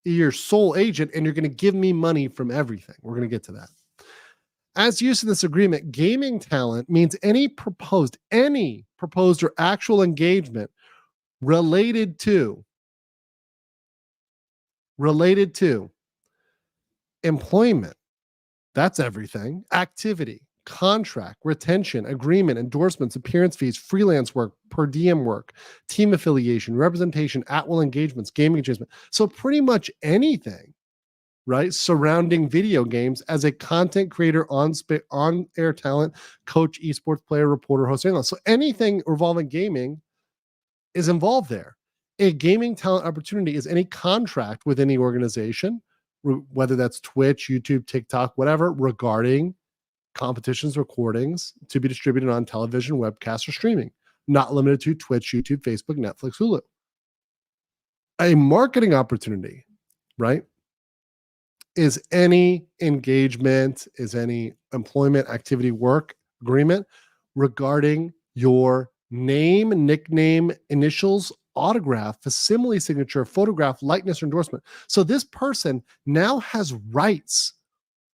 you're sole agent and you're going to give me money from everything. We're going to get to that. As used in this agreement, gaming talent means any proposed or actual engagement related to employment. That's everything. Activity, contract, retention, agreement, endorsements, appearance fees, freelance work, per diem work, team affiliation, representation, at-will engagements, gaming engagement. So pretty much anything, right, surrounding video games as a content creator, on-air talent, coach, esports player, reporter, host, analyst. So anything revolving gaming is involved there. A gaming talent opportunity is any contract with any organization, whether that's Twitch, YouTube, TikTok, whatever, regarding competitions, recordings to be distributed on television, webcast, or streaming, not limited to Twitch, YouTube, Facebook, Netflix, Hulu. A marketing opportunity, right, is any engagement, is any employment, activity, work agreement regarding your name, nickname, initials, autograph, facsimile signature, photograph, likeness, or endorsement. So this person now has rights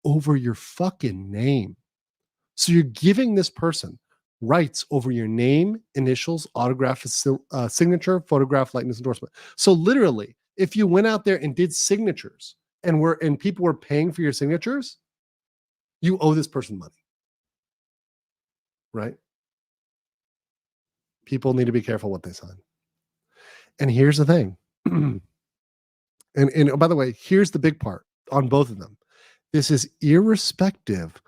over your fucking name. So you're giving this person rights over your name, initials, autograph, signature, photograph, likeness, endorsement. So literally, if you went out there and did signatures and people were paying for your signatures, you owe this person money. Right? People need to be careful what they sign. And here's the thing. and by the way, here's the big part on both of them. This is irrespective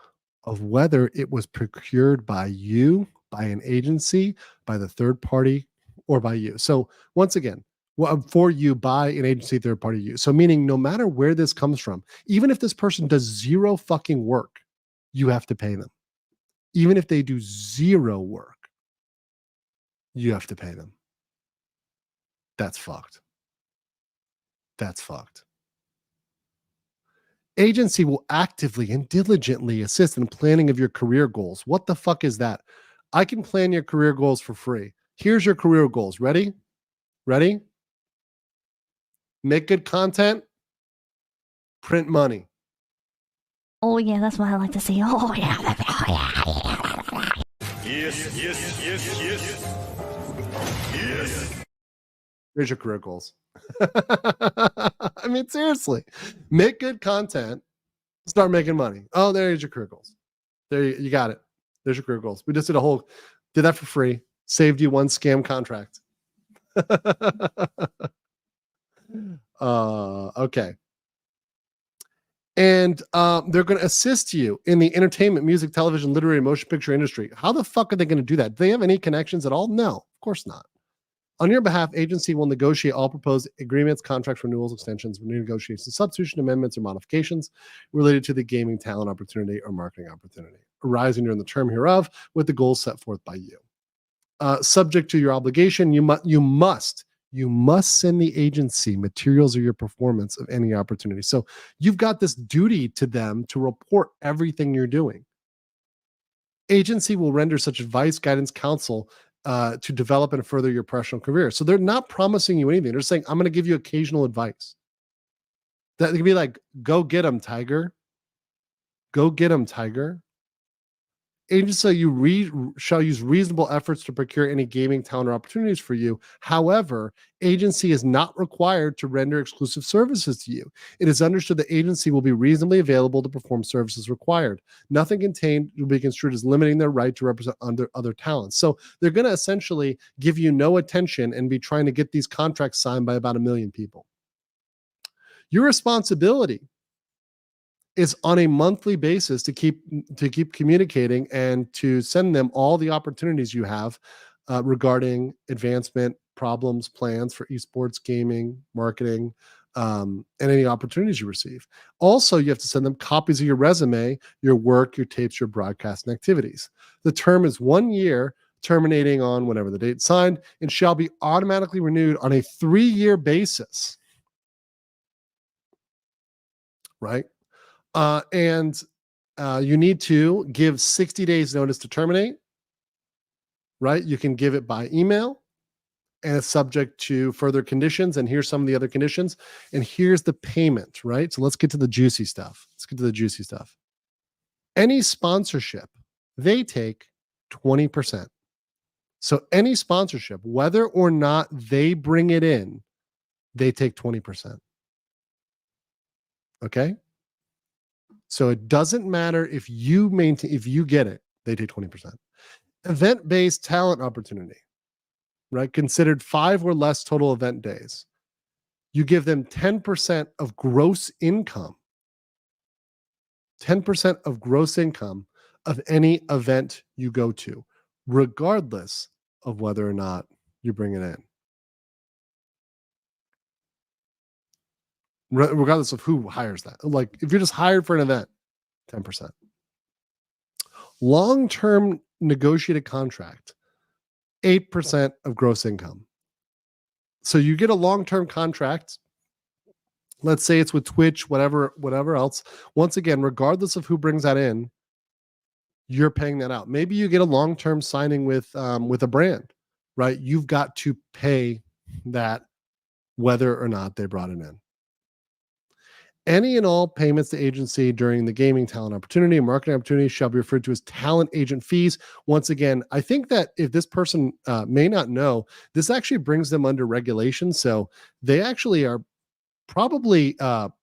of whether it was procured by you, by an agency, by the third party, or by you. So once again, for you, by an agency, third party, you. So meaning no matter where this comes from, even if this person does zero fucking work, you have to pay them. Even if they do zero work, you have to pay them. That's fucked. That's fucked. Agency will actively and diligently assist in planning of your career goals. What the fuck is that? I can plan your career goals for free. Here's your career goals. Ready? Ready? Make good content. Print money. Oh yeah, that's what I like to see. Oh yeah. Yes, yes, yes, yes. Yes. Here's your career goals. I mean, seriously, make good content, start making money. Oh, there's your career goals. There you got it. There's your career goals. We just did that for free. Saved you one scam contract. Okay. And they're going to assist you in the entertainment, music, television, literary, motion picture industry. How the fuck are they going to do that? Do they have any connections at all? No, of course not. On your behalf, agency will negotiate all proposed agreements, contracts, renewals, extensions, renegotiations, substitution amendments, or modifications related to the gaming talent opportunity or marketing opportunity arising during the term hereof with the goals set forth by you. Subject to your obligation, you must send the agency materials of your performance of any opportunity. So you've got this duty to them to report everything you're doing. Agency will render such advice, guidance, counsel to develop and further your professional career. So they're not promising you anything. They're saying, I'm going to give you occasional advice. That could be like, go get them, Tiger. Go get them, Tiger. Agency shall use reasonable efforts to procure any gaming talent or opportunities for you. However, agency is not required to render exclusive services to you. It is understood the agency will be reasonably available to perform services required. Nothing contained will be construed as limiting their right to represent other talents. So they're going to essentially give you no attention and be trying to get these contracts signed by about 1 million people. Your responsibility is on a monthly basis to keep communicating and to send them all the opportunities you have regarding advancement, problems, plans for esports, gaming, marketing, and any opportunities you receive. Also, you have to send them copies of your resume, your work, your tapes, your broadcast, and activities. The term is 1 year terminating on whenever the date signed, and shall be automatically renewed on a 3-year basis. Right? And you need to give 60 days notice to terminate. Right? You can give it by email, and it's subject to further conditions. And here's some of the other conditions. And here's the payment, right? So let's get to the juicy stuff. Any sponsorship, they take 20%. So any sponsorship, whether or not they bring it in, they take 20%. Okay? So it doesn't matter if you get it, they take 20%. Event-based talent opportunity, right? Considered 5 or less total event days. You give them 10% of gross income. 10% of gross income of any event you go to, regardless of whether or not you bring it in. Regardless of who hires that. Like if you're just hired for an event, 10%. Long-term negotiated contract, 8% of gross income. So you get a long-term contract. Let's say it's with Twitch, whatever else. Once again, regardless of who brings that in, you're paying that out. Maybe you get a long-term signing with a brand, right? You've got to pay that whether or not they brought it in. Any and all payments to agency during the gaming talent opportunity and marketing opportunity shall be referred to as talent agent fees. Once again, I think that if this person may not know, this actually brings them under regulation. So they actually are probably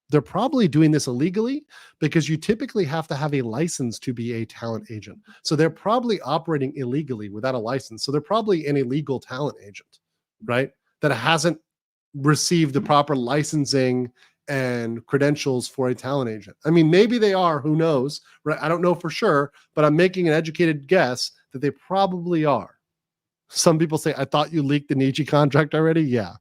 they're probably doing this illegally, because you typically have to have a license to be a talent agent. So they're probably operating illegally without a license. So they're probably an illegal talent agent, right? That hasn't received the proper licensing and credentials for a talent agent. I mean, maybe they are, who knows, right? I don't know for sure, but I'm making an educated guess that they probably are. Some people say, I thought you leaked the Nietzsche contract already. Yeah.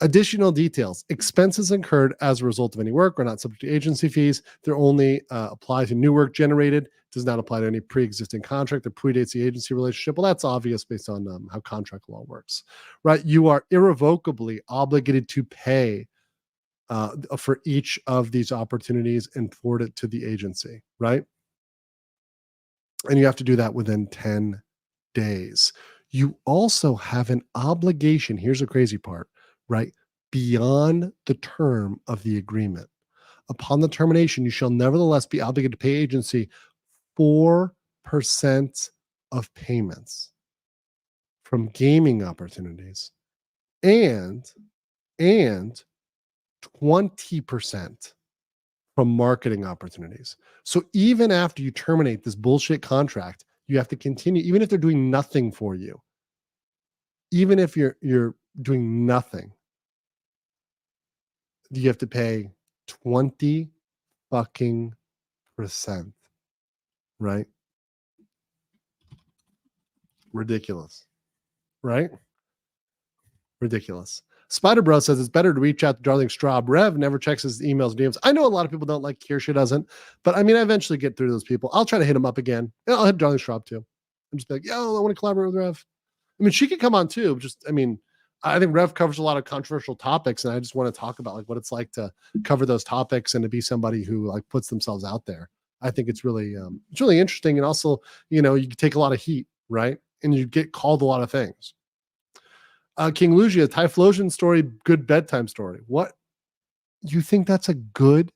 Additional details. Expenses incurred as a result of any work are not subject to agency fees. They're only apply to new work generated. Does not apply to any pre-existing contract that predates the agency relationship. Well, that's obvious based on how contract law works, right? You are irrevocably obligated to pay for each of these opportunities and forward it to the agency, right? And you have to do that within 10 days. You also have an obligation. Here's the crazy part, right? Beyond the term of the agreement. Upon the termination, you shall nevertheless be obligated to pay agency 4% of payments from gaming opportunities and 20% from marketing opportunities. So even after you terminate this bullshit contract, you have to continue, even if they're doing nothing for you. Even if you're doing nothing, you have to pay 20 fucking %, right? Ridiculous, right? Ridiculous. Spider Bro says it's better to reach out to Darling Straub. Rev never checks his emails and DMs. I know a lot of people don't like Kirsche doesn't, but I mean, I eventually get through those people. I'll try to hit him up again. And I'll hit Darling Straub too. I'm just like, yo, I want to collaborate with Rev. I mean, she could come on too. Just, I mean, I think Rev covers a lot of controversial topics, and I just want to talk about like what it's like to cover those topics and to be somebody who like puts themselves out there. I think it's really interesting, and also, you know, you can take a lot of heat, right? And you get called a lot of things. King Lugia, Typhlosion story, good bedtime story. What? You think that's a good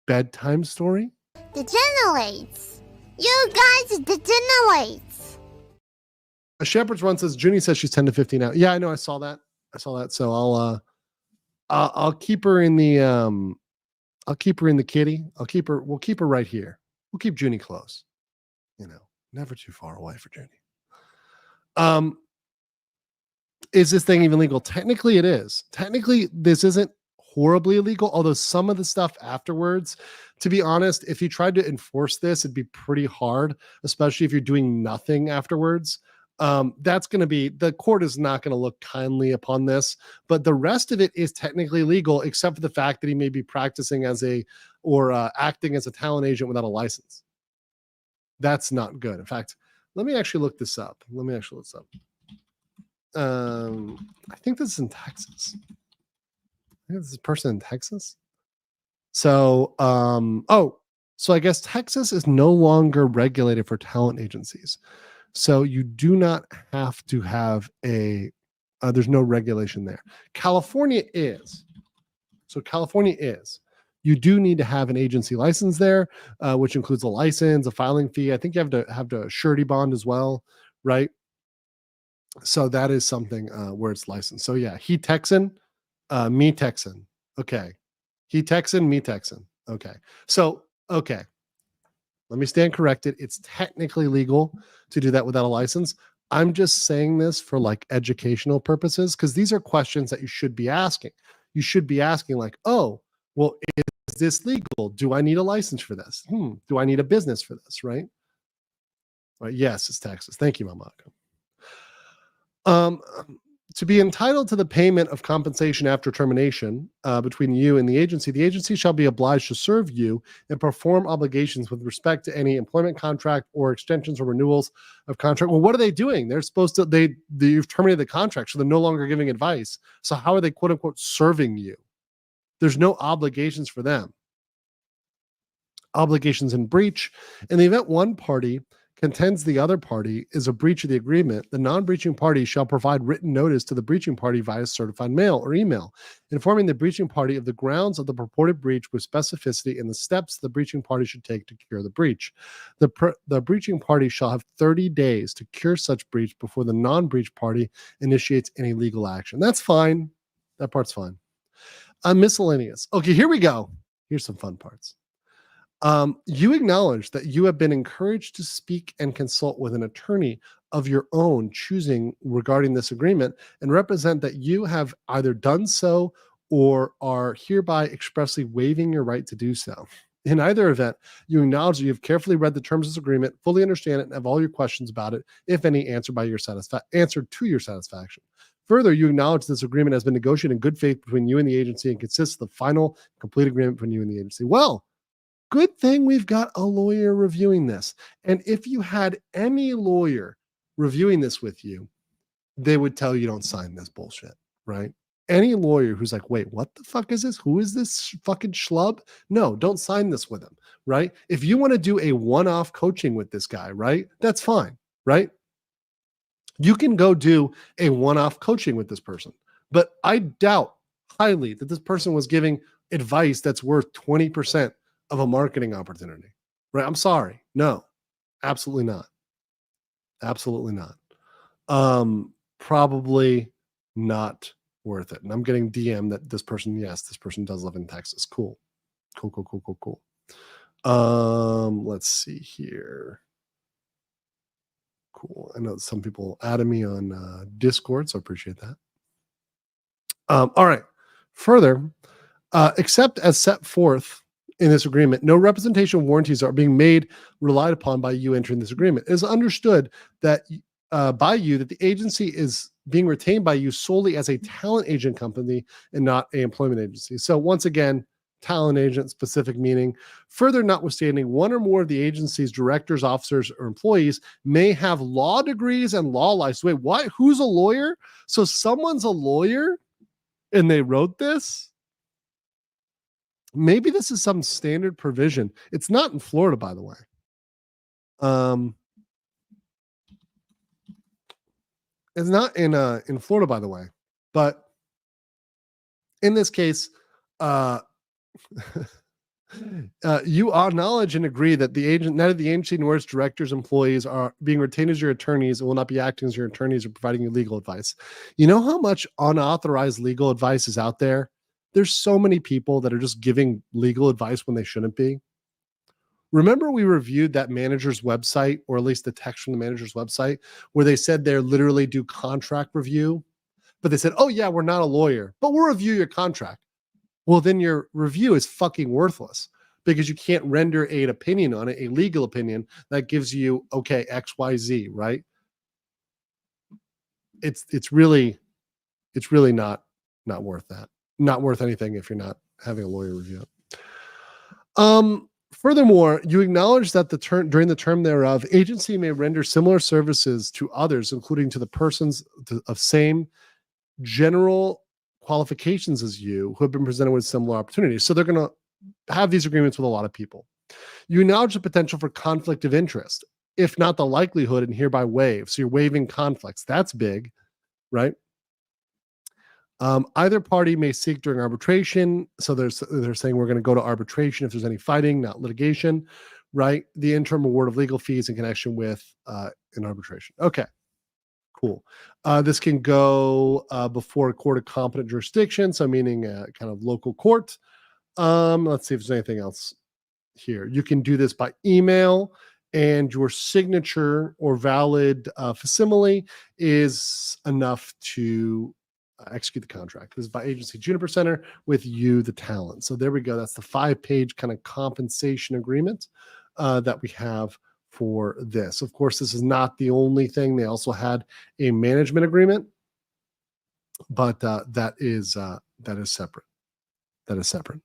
bedtime story? Degenerates. You guys degenerates. A Shepherd's Run says Junie says she's 10 to 15 now. Yeah, I know. I saw that. So I'll keep her in the kitty. We'll keep her right here. We'll keep Junie close. You know, never too far away for Junie. Is this thing even legal? Technically, it is. Technically, this isn't horribly illegal, although some of the stuff afterwards, to be honest, if you tried to enforce this, it'd be pretty hard, especially if you're doing nothing afterwards. That's going to be, the court is not going to look kindly upon this, but the rest of it is technically legal, except for the fact that he may be practicing as acting as a talent agent without a license. That's not good. In fact, let me actually look this up. I think this is in Texas. I think this is a person in Texas. So, so I guess Texas is no longer regulated for talent agencies. So you do not have to have there's no regulation there. California is. So California is. You do need to have an agency license there, which includes a license, a filing fee. I think you have to surety bond as well, right? So that is something where it's licensed. So yeah, he Texan, me Texan. Okay. He Texan, me Texan. Okay. So, okay. Let me stand corrected. It's technically legal to do that without a license. I'm just saying this for like educational purposes because these are questions that you should be asking. You should be asking like, oh, well, is this legal? Do I need a license for this? Do I need a business for this? Right? Right. Yes, it's Texas. Thank you, Mamako. To be entitled to the payment of compensation after termination between you and the agency shall be obliged to serve you and perform obligations with respect to any employment contract or extensions or renewals of contract. Well, what are they doing? They're supposed to, you've terminated the contract, so they're no longer giving advice. So how are they, quote unquote, serving you? There's no obligations for them. Obligations in breach. In the event one party contends the other party is a breach of the agreement, the non-breaching party shall provide written notice to the breaching party via certified mail or email, informing the breaching party of the grounds of the purported breach with specificity and the steps the breaching party should take to cure the breach. The breaching party shall have 30 days to cure such breach before the non-breach party initiates any legal action. That's fine. That part's fine. Miscellaneous. Okay, here we go. Here's some fun parts. You acknowledge that you have been encouraged to speak and consult with an attorney of your own choosing regarding this agreement and represent that you have either done so or are hereby expressly waiving your right to do so. In either event, you acknowledge that you have carefully read the terms of this agreement, fully understand it, and have all your questions about it, if any, answered to your satisfaction. Further, you acknowledge this agreement has been negotiated in good faith between you and the agency and consists of the final complete agreement between you and the agency. Well, good thing we've got a lawyer reviewing this. And if you had any lawyer reviewing this with you, they would tell you don't sign this bullshit, right? Any lawyer who's like, wait, what the fuck is this? Who is this fucking schlub? No, don't sign this with him, right? If you want to do a one-off coaching with this guy, right? That's fine, right? You can go do a one-off coaching with this person. But I doubt highly that this person was giving advice that's worth 20% of a marketing opportunity, right? I'm sorry. No, absolutely not. Absolutely not. Probably not worth it. And I'm getting DM that this person, yes, this person does live in Texas. Cool. Cool. Let's see here. Cool. I know some people added me on Discord, so I appreciate that. All right. Further, except as set forth in this agreement, no representation warranties are being relied upon by you entering this agreement. It is understood that by you that the agency is being retained by you solely as a talent agent company and not an employment agency. So once again, talent agent specific meaning. Further, notwithstanding, one or more of the agency's directors, officers, or employees may have law degrees and law license. Wait, what? Who's a lawyer? So someone's a lawyer and they wrote this? Maybe this is some standard provision. It's not in Florida, by the way. It's not in Florida, by the way. But in this case, you acknowledge and agree that neither the agency nor its directors, employees are being retained as your attorneys and will not be acting as your attorneys or providing you legal advice. You know how much unauthorized legal advice is out there? There's so many people that are just giving legal advice when they shouldn't be. Remember we reviewed that manager's website, or at least the text from the manager's website, where they said they literally do contract review, but they said, oh yeah, we're not a lawyer, but we'll review your contract. Well, then your review is fucking worthless because you can't render an opinion on it, a legal opinion that gives you, okay, X, Y, Z, right? It's really not worth that. Not worth anything if you're not having a lawyer review it. Furthermore, you acknowledge that during the term thereof, agency may render similar services to others, including to the persons of same general qualifications as you who have been presented with similar opportunities. So they're going to have these agreements with a lot of people. You acknowledge the potential for conflict of interest, if not the likelihood, and hereby waive. So you're waiving conflicts. That's big, right? Either party may seek during arbitration. So they're saying we're going to go to arbitration if there's any fighting, not litigation, right? The interim award of legal fees in connection with an arbitration. Okay, cool. This can go before a court of competent jurisdiction, so meaning kind of local court. Let's see if there's anything else here. You can do this by email, and your signature or valid facsimile is enough to execute the contract. This is by agency Juniper Center with you, the talent. So there we go. That's the 5-page kind of compensation agreement that we have for this. Of course, this is not the only thing. They also had a management agreement, but that is separate. That is separate.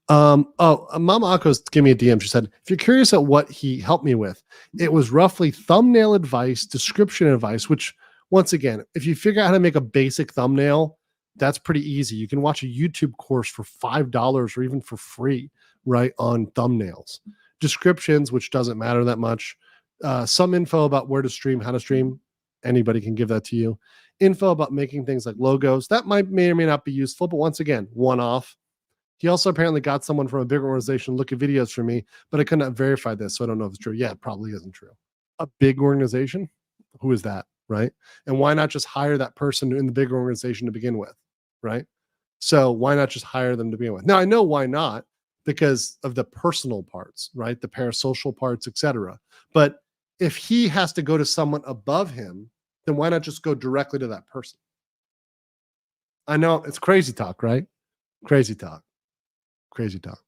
Mama Akko's gave me a DM. She said, if you're curious at what he helped me with, it was roughly thumbnail advice, description advice, which once again, if you figure out how to make a basic thumbnail, that's pretty easy. You can watch a YouTube course for $5 or even for free, right, on thumbnails. Descriptions, which doesn't matter that much. Some info about where to stream, how to stream. Anybody can give that to you. Info about making things like logos. That may or may not be useful, but once again, one-off. He also apparently got someone from a bigger organization to look at videos for me, but I could not verify this, so I don't know if it's true. Yeah, it probably isn't true. A big organization? Who is that, right? And why not just hire that person in the bigger organization to begin with, right? So why not just hire them to begin with? Now, I know why not, because of the personal parts, right? The parasocial parts, etc. But if he has to go to someone above him, then why not just go directly to that person? I know it's crazy talk, right? Crazy talk. Crazy talk.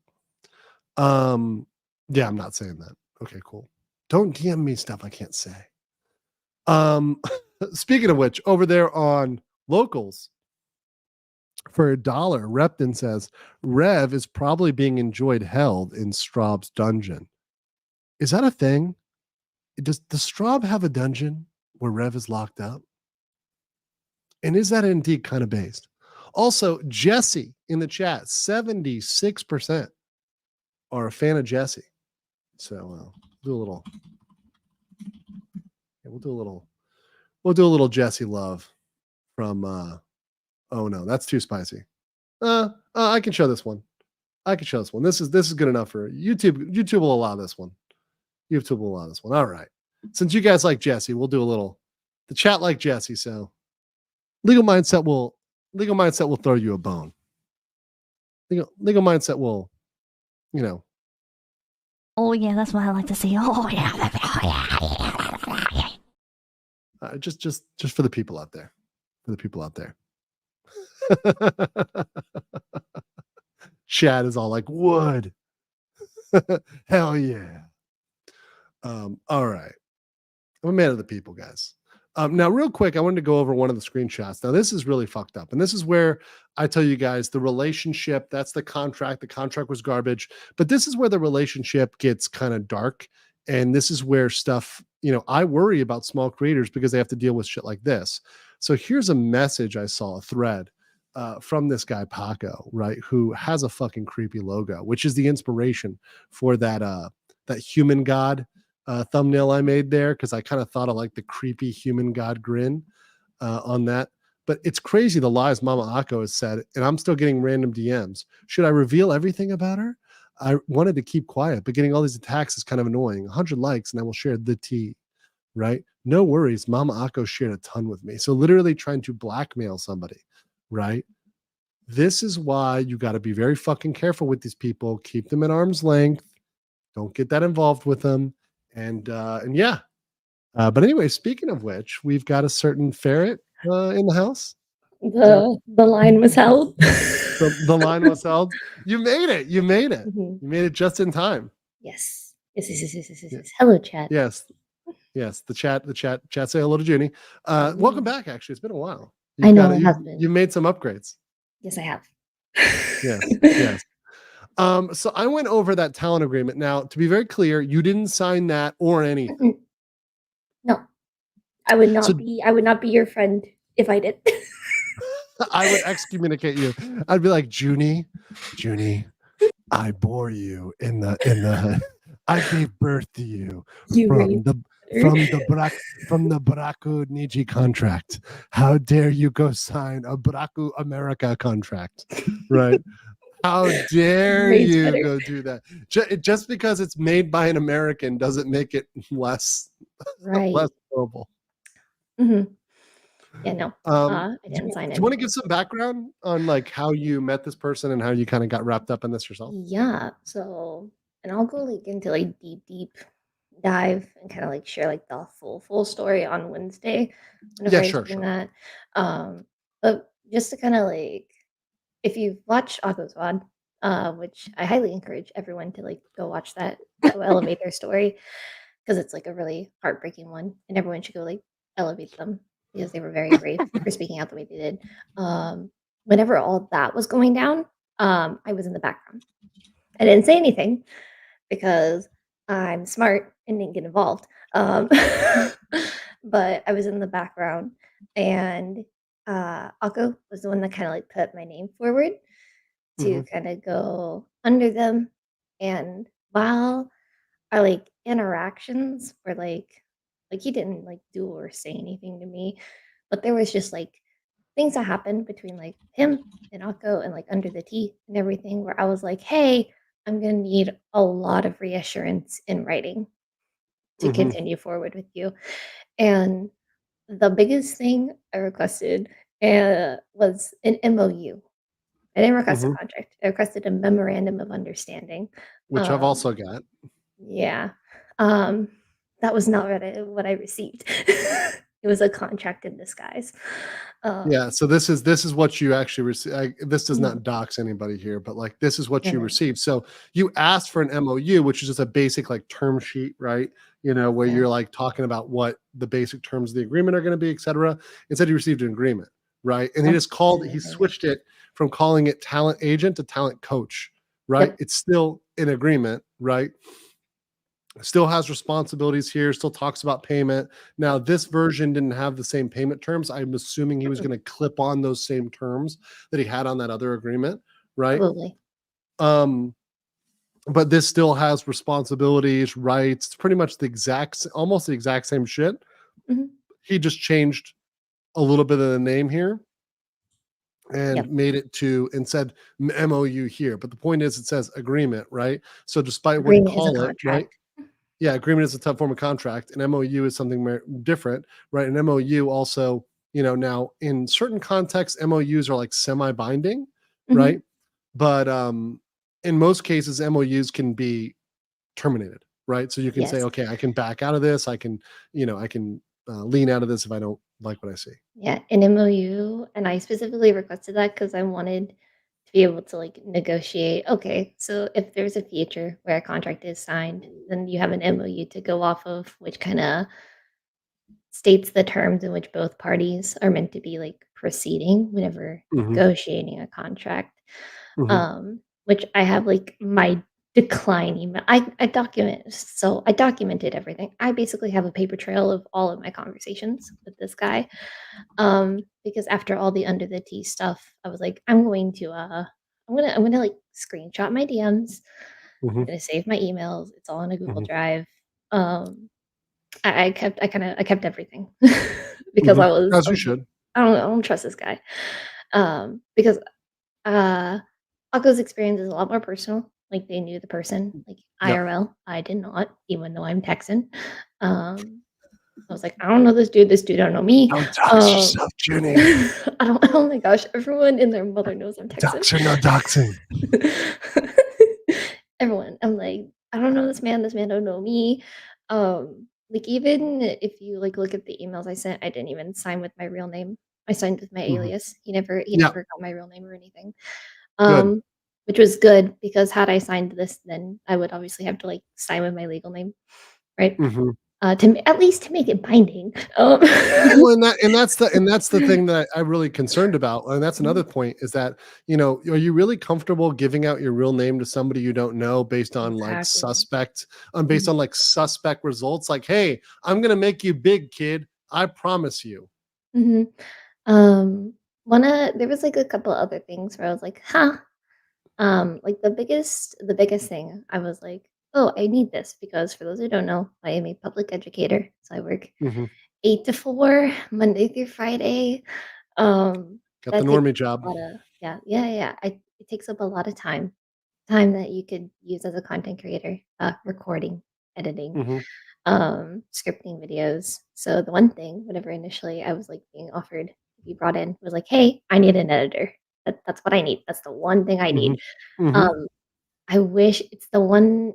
Yeah, I'm not saying that. Okay, cool. Don't DM me stuff I can't say. Speaking of which, over there on locals, for $1, Repton says Rev is probably being held in Straub's dungeon. Is that a thing? Does Straub have a dungeon where Rev is locked up? And is that indeed kind of based? Also, Jesse in the chat, 76% are a fan of Jesse. So do a little. Yeah, we'll do a little Jesse love from. Oh no, that's too spicy. I can show this one. This is good enough for YouTube. YouTube will allow this one. YouTube will allow this one. All right. Since you guys like Jesse, we'll do a little. The chat like Jesse, so legal mindset will throw you a bone. Legal mindset will, you know. Oh yeah, that's what I like to see. Oh yeah. Just for the people out there. For the people out there. Chat is all like wood. Hell yeah. All right. I'm a man of the people, guys. Now, real quick, I wanted to go over one of the screenshots. Now, this is really fucked up. And this is where I tell you guys the relationship, that's the contract. The contract was garbage. But this is where the relationship gets kind of dark. And this is where stuff, I worry about small creators because they have to deal with shit like this. So here's a message I saw, a thread from this guy, Paco, right, who has a fucking creepy logo, which is the inspiration for that human god thumbnail I made there, because I kind of thought of like the creepy human god grin on that. But it's crazy the lies Mama Akko has said, and I'm still getting random DMs. Should I reveal everything about her? I wanted to keep quiet, but getting all these attacks is kind of annoying. 100 likes and I will share the tea, right? No worries. Mama Akko shared a ton with me. So literally trying to blackmail somebody, right? This is why you got to be very fucking careful with these people. Keep them at arm's length. Don't get that involved with them. And yeah. But anyway, speaking of which, we've got a certain ferret in the house. The line was held. The line was held. You made it. Mm-hmm. You made it just in time. Yes. Yes. Hello, chat. Yes. The chat. Say hello to Junie. Welcome back. Actually, it's been a while. I know it has been. You made some upgrades. Yes, I have. Yes. So I went over that talent agreement. Now, to be very clear, you didn't sign that or anything. No, I would not So- be. I would not be your friend if I did. I would excommunicate you. I'd be like, Junie, I bore you in the I gave birth to you from the Braku Niji contract. How dare you go sign a Braku America contract? Right? How dare Rage you better. go do that? Just because it's made by an American doesn't make it less Right. less horrible. Mm-hmm. Yeah, no. I Do didn't sign you it. want to give some background on like how you met this person and how you kind of got wrapped up in this yourself? Yeah. So, and I'll go like into like deep dive and kind of like share like the full story on Wednesday whenever Yeah, I sure, stream sure. that. But just to kind of like, if you've watched Akko's VOD, which I highly encourage everyone to like go watch that, go elevate their story, because it's like a really heartbreaking one, and everyone should go like elevate them because they were very brave for speaking out the way they did. Whenever all that was going down, I was in the background. I didn't say anything because I'm smart and didn't get involved. But I was in the background, and Akko was the one that kind of like put my name forward to kind of go under them. And while our like interactions were like he didn't like do or say anything to me, but there was just like things that happened between like him and Akko and like under the tea and everything where I was like, hey, I'm gonna need a lot of reassurance in writing to continue forward with you. And the biggest thing I requested was an MOU. I didn't request a contract. I requested a memorandum of understanding. Which I've also got. Yeah. That was not what I received. It was a contract in disguise. Yeah, so this is what you actually receive. This does Mhm. not dox anybody here, but like this is what you Yeah. received. So you asked for an MOU, which is just a basic like term sheet, right? You know, where Yeah. you're like talking about what the basic terms of the agreement are going to be, etc. Instead, you received an agreement, right? And he switched it from calling it talent agent to talent coach, right? Yep. It's still an agreement, right? Still has responsibilities here, still talks about payment. Now, this version didn't have the same payment terms. I'm assuming he was going to clip on those same terms that he had on that other agreement, right? Probably. But this still has responsibilities, rights. It's pretty much almost the exact same shit. Mhm. He just changed a little bit of the name here and Yep. made it to and said MOU here. But the point is, it says agreement, right? So despite Agreement what you is a call it, right? contract. Yeah, agreement is a tough form of contract. An MOU is something different, right? An MOU also, you know, now in certain contexts, MOUs are like semi-binding, Mhm. right? But in most cases, MOUs can be terminated, right? So you can say, Yes. okay, I can back out of this. I can, you know, I can lean out of this if I don't like what I see. Yeah, an MOU, and I specifically requested that because I wanted to be able to like negotiate. Okay, so if there's a future where a contract is signed, then you have an MOU to go off of, which kind of states the terms in which both parties are meant to be like proceeding whenever negotiating a contract. Which I have like my decline email. I documented everything. I basically have a paper trail of all of my conversations with this guy. Because after all the under the tea stuff, I was like, I'm gonna like screenshot my DMs. I'm gonna save my emails. It's all in a Google Drive. I kept everything because As you should. I don't trust this guy. Because Akko's experience is a lot more personal. Like they knew the person, like Yep. IRL. I did not, even though I'm Texan. I was like, I don't know this dude. This dude don't know me. Don't dox yourself, Junie. I don't. Oh my gosh! Everyone and their mother knows I'm Texan. Dox or no doxing. Everyone. I'm like, I don't know this man. This man don't know me. Like even if you like look at the emails I sent, I didn't even sign with my real name. I signed with my alias. He never got my real name or anything. Good. Which was good because had I signed this, then I would obviously have to like sign with my legal name, right? at least to make it binding. Well, and that's the thing that I'm really concerned about, and that's another point is that are you really comfortable giving out your real name to somebody you don't know based on based on like suspect results? Like, hey, I'm gonna make you big, kid. I promise you. Mhm. There was like a couple other things where I was like, huh. Like the biggest thing, I was like, oh, I need this because for those who don't know, I am a public educator. So I work Mhm. 8 to 4, Monday through Friday. Got the That takes normie a job. lot of it takes up a lot of time that you could use as a content creator, recording, editing, Mhm. scripting videos. So the one thing, whenever initially I was like being offered to be brought in, was like, hey, I need an editor. That's what I need. That's the one thing I need. Mhm. Mhm. Um, I wish it's the one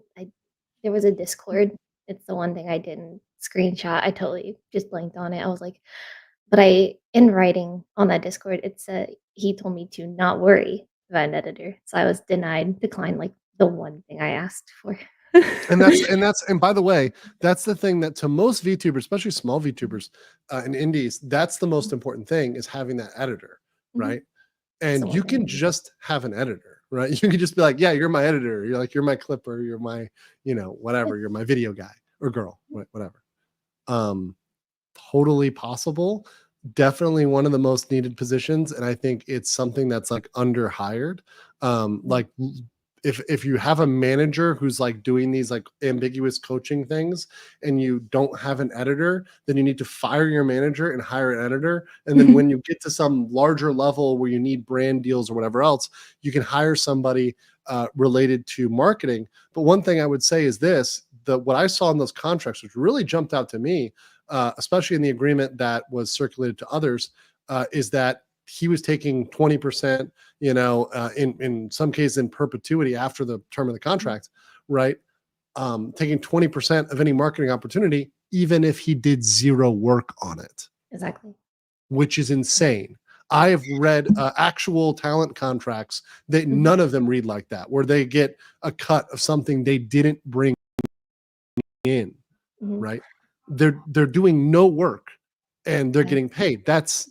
there was a Discord. It's the one thing I didn't screenshot. I totally just blanked on it. I was like, but in writing on that Discord, it said he told me to not worry about an editor. So I was declined like the one thing I asked for. And by the way, that's the thing that to most VTubers, especially small VTubers and indies, that's the most important thing is having that editor, right? And you can just have an editor, right? You can just be like, yeah, you're my editor. You're like, you're my clipper. You're my, whatever. You're my video guy or girl, whatever. Totally possible. Definitely one of the most needed positions. And I think it's something that's like under hired. Like if you have a manager who's like doing these like ambiguous coaching things and you don't have an editor, then you need to fire your manager and hire an editor. And then when you get to some larger level where you need brand deals or whatever else, you can hire somebody related to marketing. But one thing I would say is this, what I saw in those contracts, which really jumped out to me, especially in the agreement that was circulated to others, is that he was taking 20%, in some cases in perpetuity after the term of the contract, right? Taking 20% of any marketing opportunity, even if he did zero work on it. Exactly. Which is insane. I have read actual talent contracts that none of them read like that, where they get a cut of something they didn't bring in, right? They're doing no work and they're getting paid. That's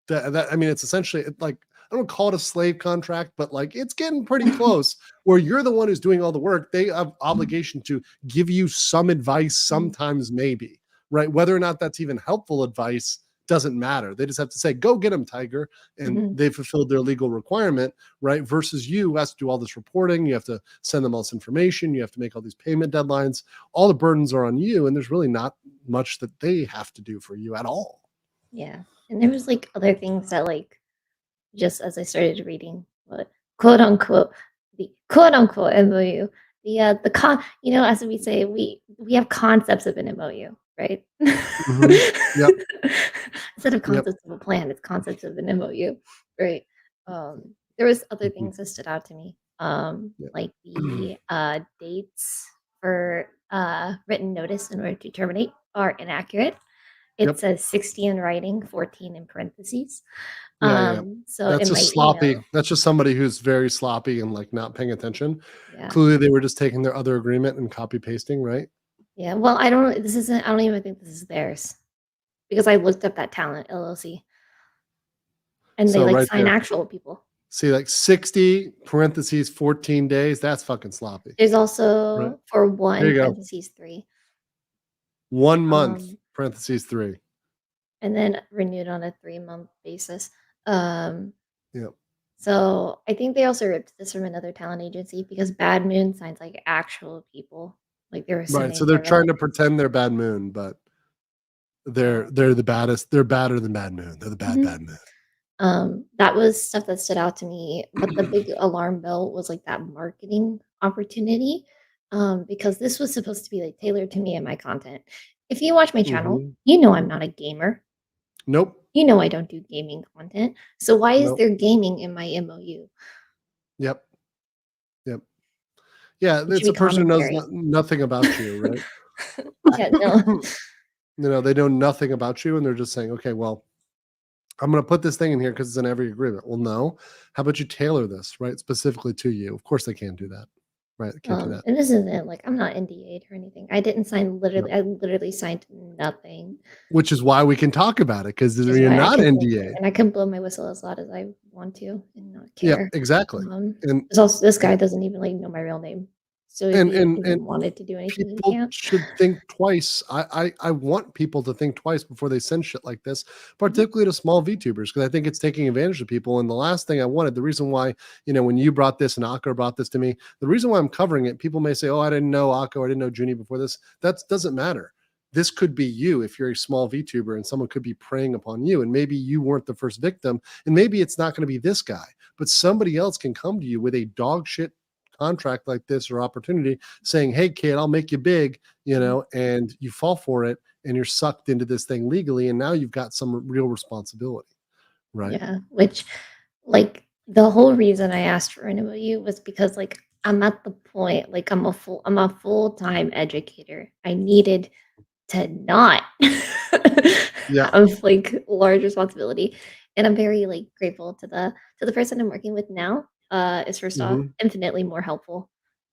that. I mean, it's essentially like, I don't call it a slave contract, but like it's getting pretty close where you're the one who's doing all the work. They have obligation to give you some advice, sometimes maybe, right? Whether or not that's even helpful advice doesn't matter. They just have to say, go get them, Tiger. And they fulfilled their legal requirement, right? Versus you has to do all this reporting. You have to send them all this information. You have to make all these payment deadlines. All the burdens are on you. And there's really not much that they have to do for you at all. Yeah. And there was like other things that like, just as I started reading what quote unquote MOU, as we say, we have concepts of an MOU, right? Yep. Instead of concepts of a plan, it's concepts of an MOU, right? There was other things that stood out to me, like the dates for written notice in order to terminate are inaccurate. It says 60 in writing, 14 in parentheses. So that's in just my sloppy. email, That's just somebody who's very sloppy and like not paying attention. Yeah. Clearly they were just taking their other agreement and copy pasting, right? Yeah. Well, I don't even think this is theirs because I looked up that talent LLC and they So like right sign there. actual people. See, like 60 parentheses 14 days. That's fucking sloppy. There's also Right. for one There you go. parentheses 3. 1 month parentheses 3. And then renewed on a 3-month basis. Yep. So I think they also ripped this from another talent agency because Bad Moon signs like actual people. Like they were Right. So they're trying to pretend they're Bad Moon, but they're the baddest. They're badder than Bad Moon. They're the bad moon. That was stuff that stood out to me. But the big alarm bell was like that marketing opportunity. Because this was supposed to be like tailored to me and my content. If you watch my channel, you know I'm not a gamer. Nope. You know I don't do gaming content. So why is Nope. there gaming in my MOU? Yep. Yeah, It it's should a be person who knows commentary. nothing about you, right? Yeah, no. They know nothing about you, and they're just saying, okay, well, I'm going to put this thing in here because it's in every agreement. Well, no. How about you tailor this, right, specifically to you? Of course they can't do that. Right. Can't do that. And this isn't like I'm not NDA'd or anything. I didn't sign I literally signed nothing. Which is why we can talk about it, because Which is you're why not NDA. and I can blow my whistle as loud as I want to and not Yeah, care. exactly. And there's also this guy doesn't even like know my real name. So if he even wanted to do anything, he people can't. should think twice. I want people to think twice before they send shit like this, particularly to small VTubers, because I think it's taking advantage of people. And the last thing I wanted, the reason why, when you brought this and Akko brought this to me, the reason why I'm covering it, people may say, oh, I didn't know Akko, I didn't know Junie before this. That doesn't matter. This could be you if you're a small VTuber and someone could be preying upon you. And maybe you weren't the first victim. And maybe it's not going to be this guy, but somebody else can come to you with a dog shit contract like this or opportunity saying, hey kid, I'll make you big, and you fall for it and you're sucked into this thing legally. And now you've got some real responsibility. Right. Yeah. Which like the whole reason I asked for an MOU was because like I'm at the point, like I'm a full-time educator. I needed to not have like large responsibility. And I'm very like grateful to the person I'm working with now. Is first off infinitely more helpful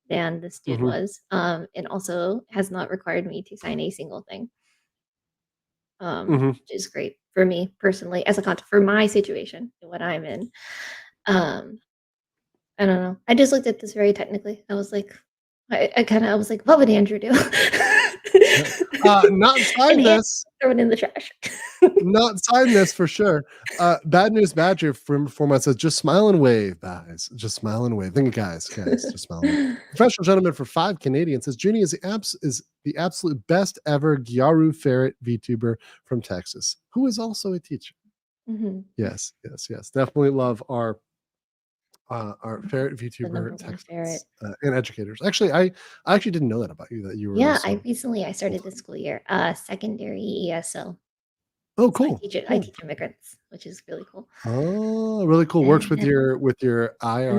than this dude was, and also has not required me to sign a single thing, which is great for me personally as a content for my situation and what I'm in. I don't know. I just looked at this very technically. I was like, I was like, what would Andrew do? Not sign this. Throw it in the trash. Not sign this for sure. Bad News Badger from format says, just smile and wave, guys. Just smile and wave. Thank you, guys. Just smile and wave. Professional Gentleman for 5 Canadian says, Junie is the absolute best ever Gyaru Ferret VTuber from Texas, who is also a teacher. Yes. Definitely love our ferret VTuber Texas, and educators. Actually, I actually didn't know that about you. That you were. Yeah, I started this school year, secondary ESL. Oh, cool. So I teach immigrants, which is really cool. Oh, really cool. Works with your IR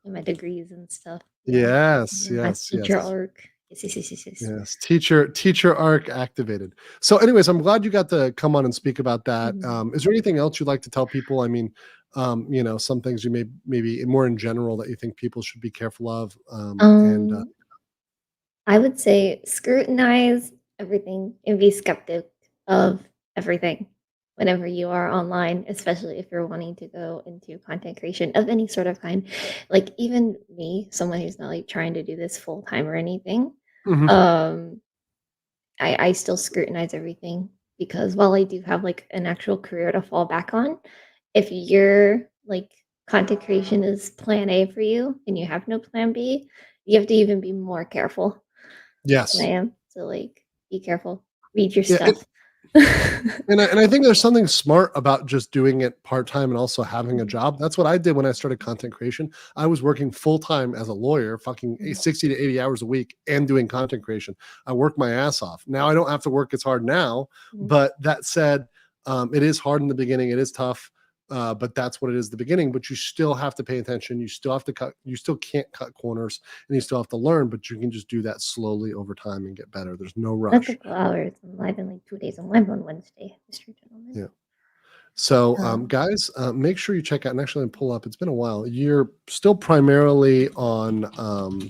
my degrees and stuff. Yes. Teacher arc. Yes. Teacher arc activated. So, anyways, I'm glad you got to come on and speak about that. Is there anything else you'd like to tell people? I mean, some things you maybe more in general that you think people should be careful of. I would say scrutinize everything and be skeptic of everything whenever you are online, especially if you're wanting to go into content creation of any sort of kind. Like even me, someone who's not like trying to do this full time or anything, I still scrutinize everything because while I do have like an actual career to fall back on, if your like content creation is plan A for you and you have no plan B, you have to even be more careful. Yes. Than I am. So like be careful. Read your stuff. And I think there's something smart about just doing it part-time and also having a job. That's what I did when I started content creation. I was working full-time as a lawyer, fucking 60 to 80 hours a week and doing content creation. I worked my ass off. Now I don't have to work as hard now, but that said, it is hard in the beginning. It is tough. But that's what it is at the beginning, but you still have to pay attention. You still have to you still can't cut corners and you still have to learn, but you can just do that slowly over time and get better. There's no rush. A couple hours. I'm live in like 2 days. I'm live on Wednesday. Mr. Gentleman. Yeah. So guys, make sure you check out and actually pull up. It's been a while. You're still primarily on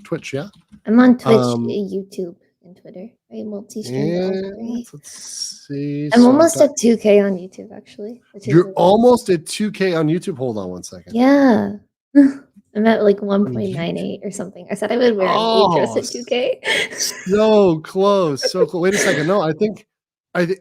Twitch, yeah? I'm on Twitch, YouTube, and Twitter. I multi-stream. Let's see. I'm almost at 2K on YouTube, actually. You're almost at 2K on YouTube. Hold on one second. Yeah. I'm at like 1.98 or something. I said I would wear an dress at 2K. So close. So close. Wait a second. No, I think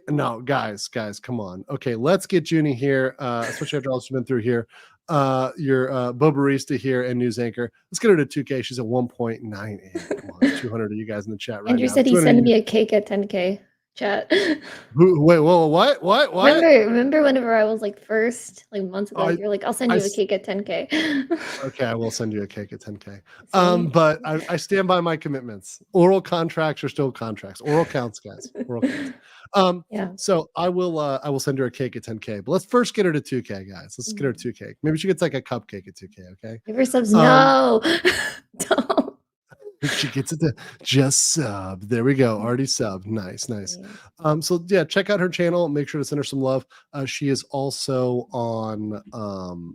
no, guys, come on. Okay, let's get Junie here, especially after all she's been through here. Your Bo Barista here and news anchor. Let's get her to 2K. She's at 1.98. Come on, 200 of you guys in the chat right Andrew now. said he sent me a cake at 10K. Chat. Wait, whoa, what? Remember whenever I was like first, like months ago, you're like, I'll send you a cake at 10K. Okay, I will send you a cake at 10K. But I stand by my commitments. Oral contracts are still contracts. Oral counts, guys. Oral counts. Yeah. So I will send her a cake at 10K. But let's first get her to 2K, guys. Let's get her to 2K. Maybe she gets like a cupcake at 2K. Okay. Give her subs. No. Don't. She gets it to just sub. There we go. Already subbed. Nice. So yeah, check out her channel. Make sure to send her some love. She is also on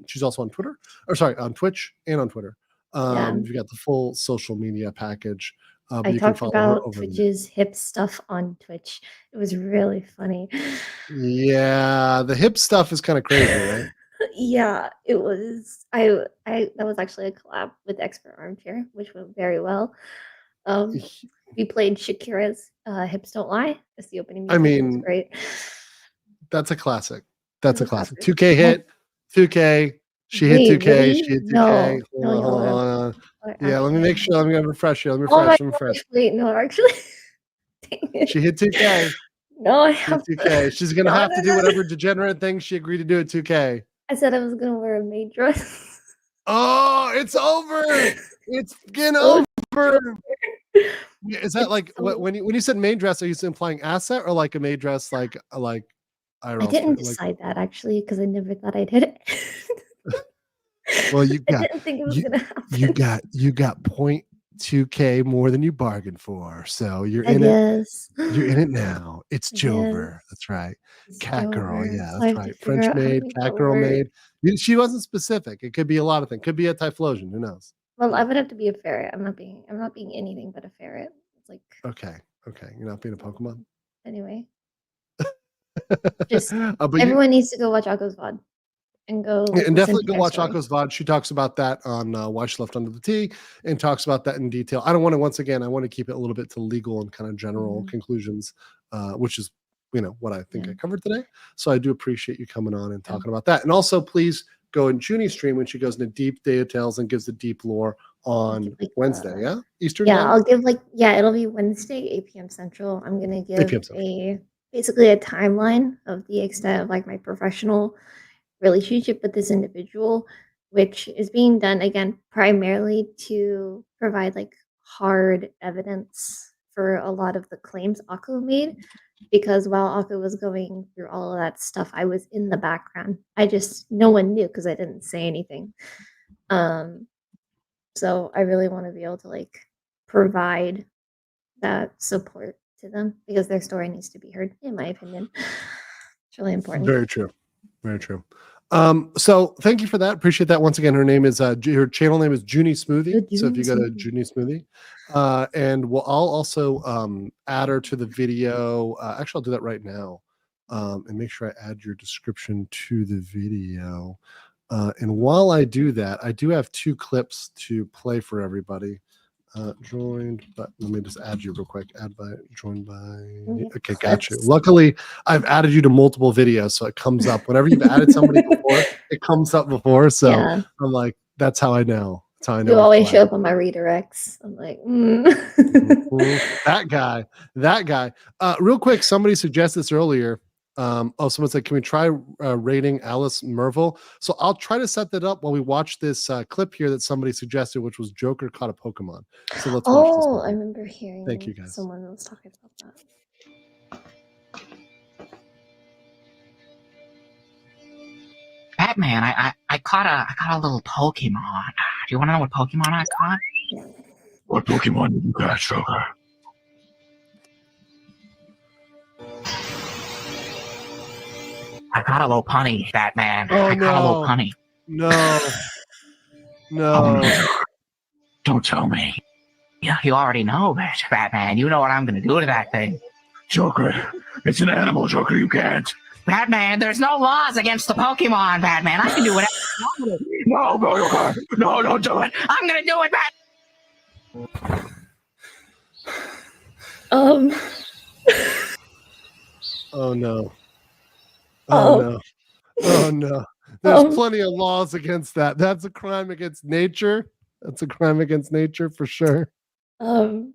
she's also on Twitter, or sorry, on Twitch and on Twitter. You've got the full social media package. But I you can talked follow her about over there. Twitch's hip stuff on Twitch. It was really funny. Yeah, the hip stuff is kind of crazy, right? Yeah, it was. I that was actually a collab with Expert Armchair, which went very well. We played Shakira's "Hips Don't Lie" as the opening music. It was great. That's a classic. That's a classic. classic. 2K hit. 2K. She hit 2K. Really? She hit 2K. No, Hold on. Yeah, let me make sure. Let me refresh you. Let me Oh my refresh. Let me refresh. gosh, wait, no, actually. Dang it. She hit 2K. No, I She hit have 2K. She's gonna No, have no, to do no. whatever degenerate thing she agreed to do at 2K. I said I was gonna wear a maid dress. Oh, it's over. It's getting So over. Yeah, is that like when you said maid dress? Are you implying asset or like a maid dress? Like I IRL didn't like, decide that actually because I never thought I'd hit it. well, you I got didn't think it was gonna happen. you got 0.2K more than you bargained for. So you're I in guess. it. You're in it now. It's I Jover. guess. That's right. It's Cat girl. Jover, Yeah, so I that's have to right. figure French out how to maid, make cat that girl work. maid. She wasn't specific. It could be a lot of things. Could be a Typhlosion. Who knows? Well, I would have to be a ferret. I'm not being anything but a ferret. It's like Okay. You're not being a Pokemon. anyway. Just But everyone needs to go watch Akko's VOD and go and listen definitely to go their watch story. Akko's VOD. She talks about that on Why She Left Under the Tea and talks about that in detail. I don't want to, once again, I want to keep it a little bit to legal and kind of general conclusions, which is, what I think I covered today. So I do appreciate you coming on and talking about that. And also, please go in Junie's stream when she goes into deep details and gives the deep lore on Wednesday, Eastern Yeah, time? I'll give it'll be Wednesday, 8 p.m. Central. I'm gonna 8 give p.m. Central. basically a timeline of the extent of like my professional relationship with this individual, which is being done again primarily to provide like hard evidence for a lot of the claims Akko made. Because while Akko was going through all of that stuff, I was in the background. No one knew because I didn't say anything. So I really want to be able to like provide that support to them because their story needs to be heard, in my opinion. It's really important. Very true. Very true. So thank you for that. Appreciate that. Once again, her channel name is Junie Smoothie. So if you go to Junie Smoothie, and I'll also add her to the video. Actually, I'll do that right now, and make sure I add your description to the video. And while I do that, I do have 2 clips to play for everybody. Joined, but let me just add you real quick. Joined by. Okay, got you. Luckily, I've added you to multiple videos, so it comes up whenever you've added somebody before. It comes up before, so Yeah. I'm like, that's how I know. That's how I know. You always show up on my redirects. I'm like, that guy. Real quick, somebody suggested this earlier. Someone said, can we try rating Alice Merville? So I'll try to set that up while we watch this clip here that somebody suggested, which was Joker caught a Pokemon. So let's watch this. I remember hearing. Thank you, guys. Someone was talking about that. Batman, I caught a little Pokemon. Do you want to know what Pokemon I caught? What Pokemon did you catch, Joker? I caught a little punny, Batman. Oh, I caught a little punny. No. Don't tell me. Yeah, you already know, bitch, Batman. You know what I'm gonna do to that thing. Joker, it's an animal, Joker. You can't. Batman, there's no laws against the Pokemon, Batman. I can do whatever I want to do. No, Joker. No, don't do it. I'm gonna do it, Batman. Oh no. Oh no. There's plenty of laws against that. That's a crime against nature. That's a crime against nature for sure. Oh,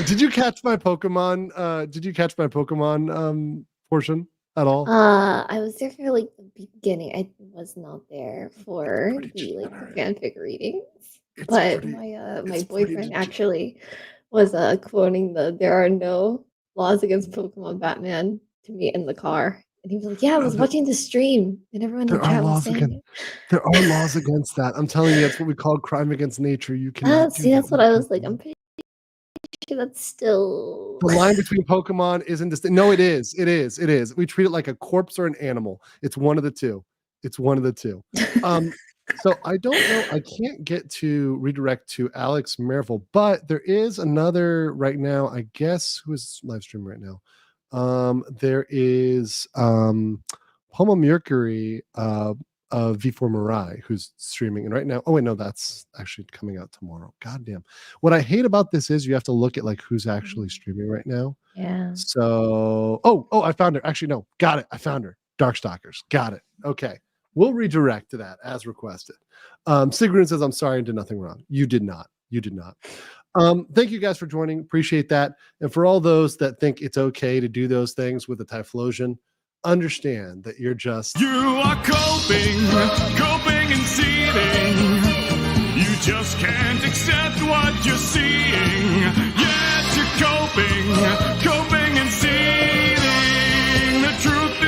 did you catch my Pokemon? Did you catch my Pokemon portion at all? I was there for like the beginning. I was not there for the fanfic readings, but my boyfriend actually was quoting there are no laws against Pokemon Batman to me in the car. And he was like, yeah, I was watching the stream and everyone in the chat was saying it. There are laws against that. I'm telling you, that's what we call crime against nature. You cannot see, that's what I was like. I'm pretty sure that's still the line between Pokemon isn't distinct. No, it is. It is. We treat it like a corpse or an animal. It's one of the two. It's one of the two. So I don't know. I can't get to redirect to Alex Marvel, but there is another right now. I guess who is live streaming right now? There is Homo Mercury of V4 Mirai who's streaming, and right now, oh wait, no, that's actually coming out tomorrow. God damn. What I hate about this is you have to look at like who's actually streaming right now. Yeah. So I found her. Actually, no, got it. I found her. Darkstalkers. Got it. Okay. We'll redirect to that as requested. Sigrun says, I'm sorry, I did nothing wrong. You did not. You did not. Thank you guys for joining. Appreciate that. And for all those that think it's okay to do those things with a Typhlosion, understand that you're just... You are coping and seething. You just can't accept what you're seeing.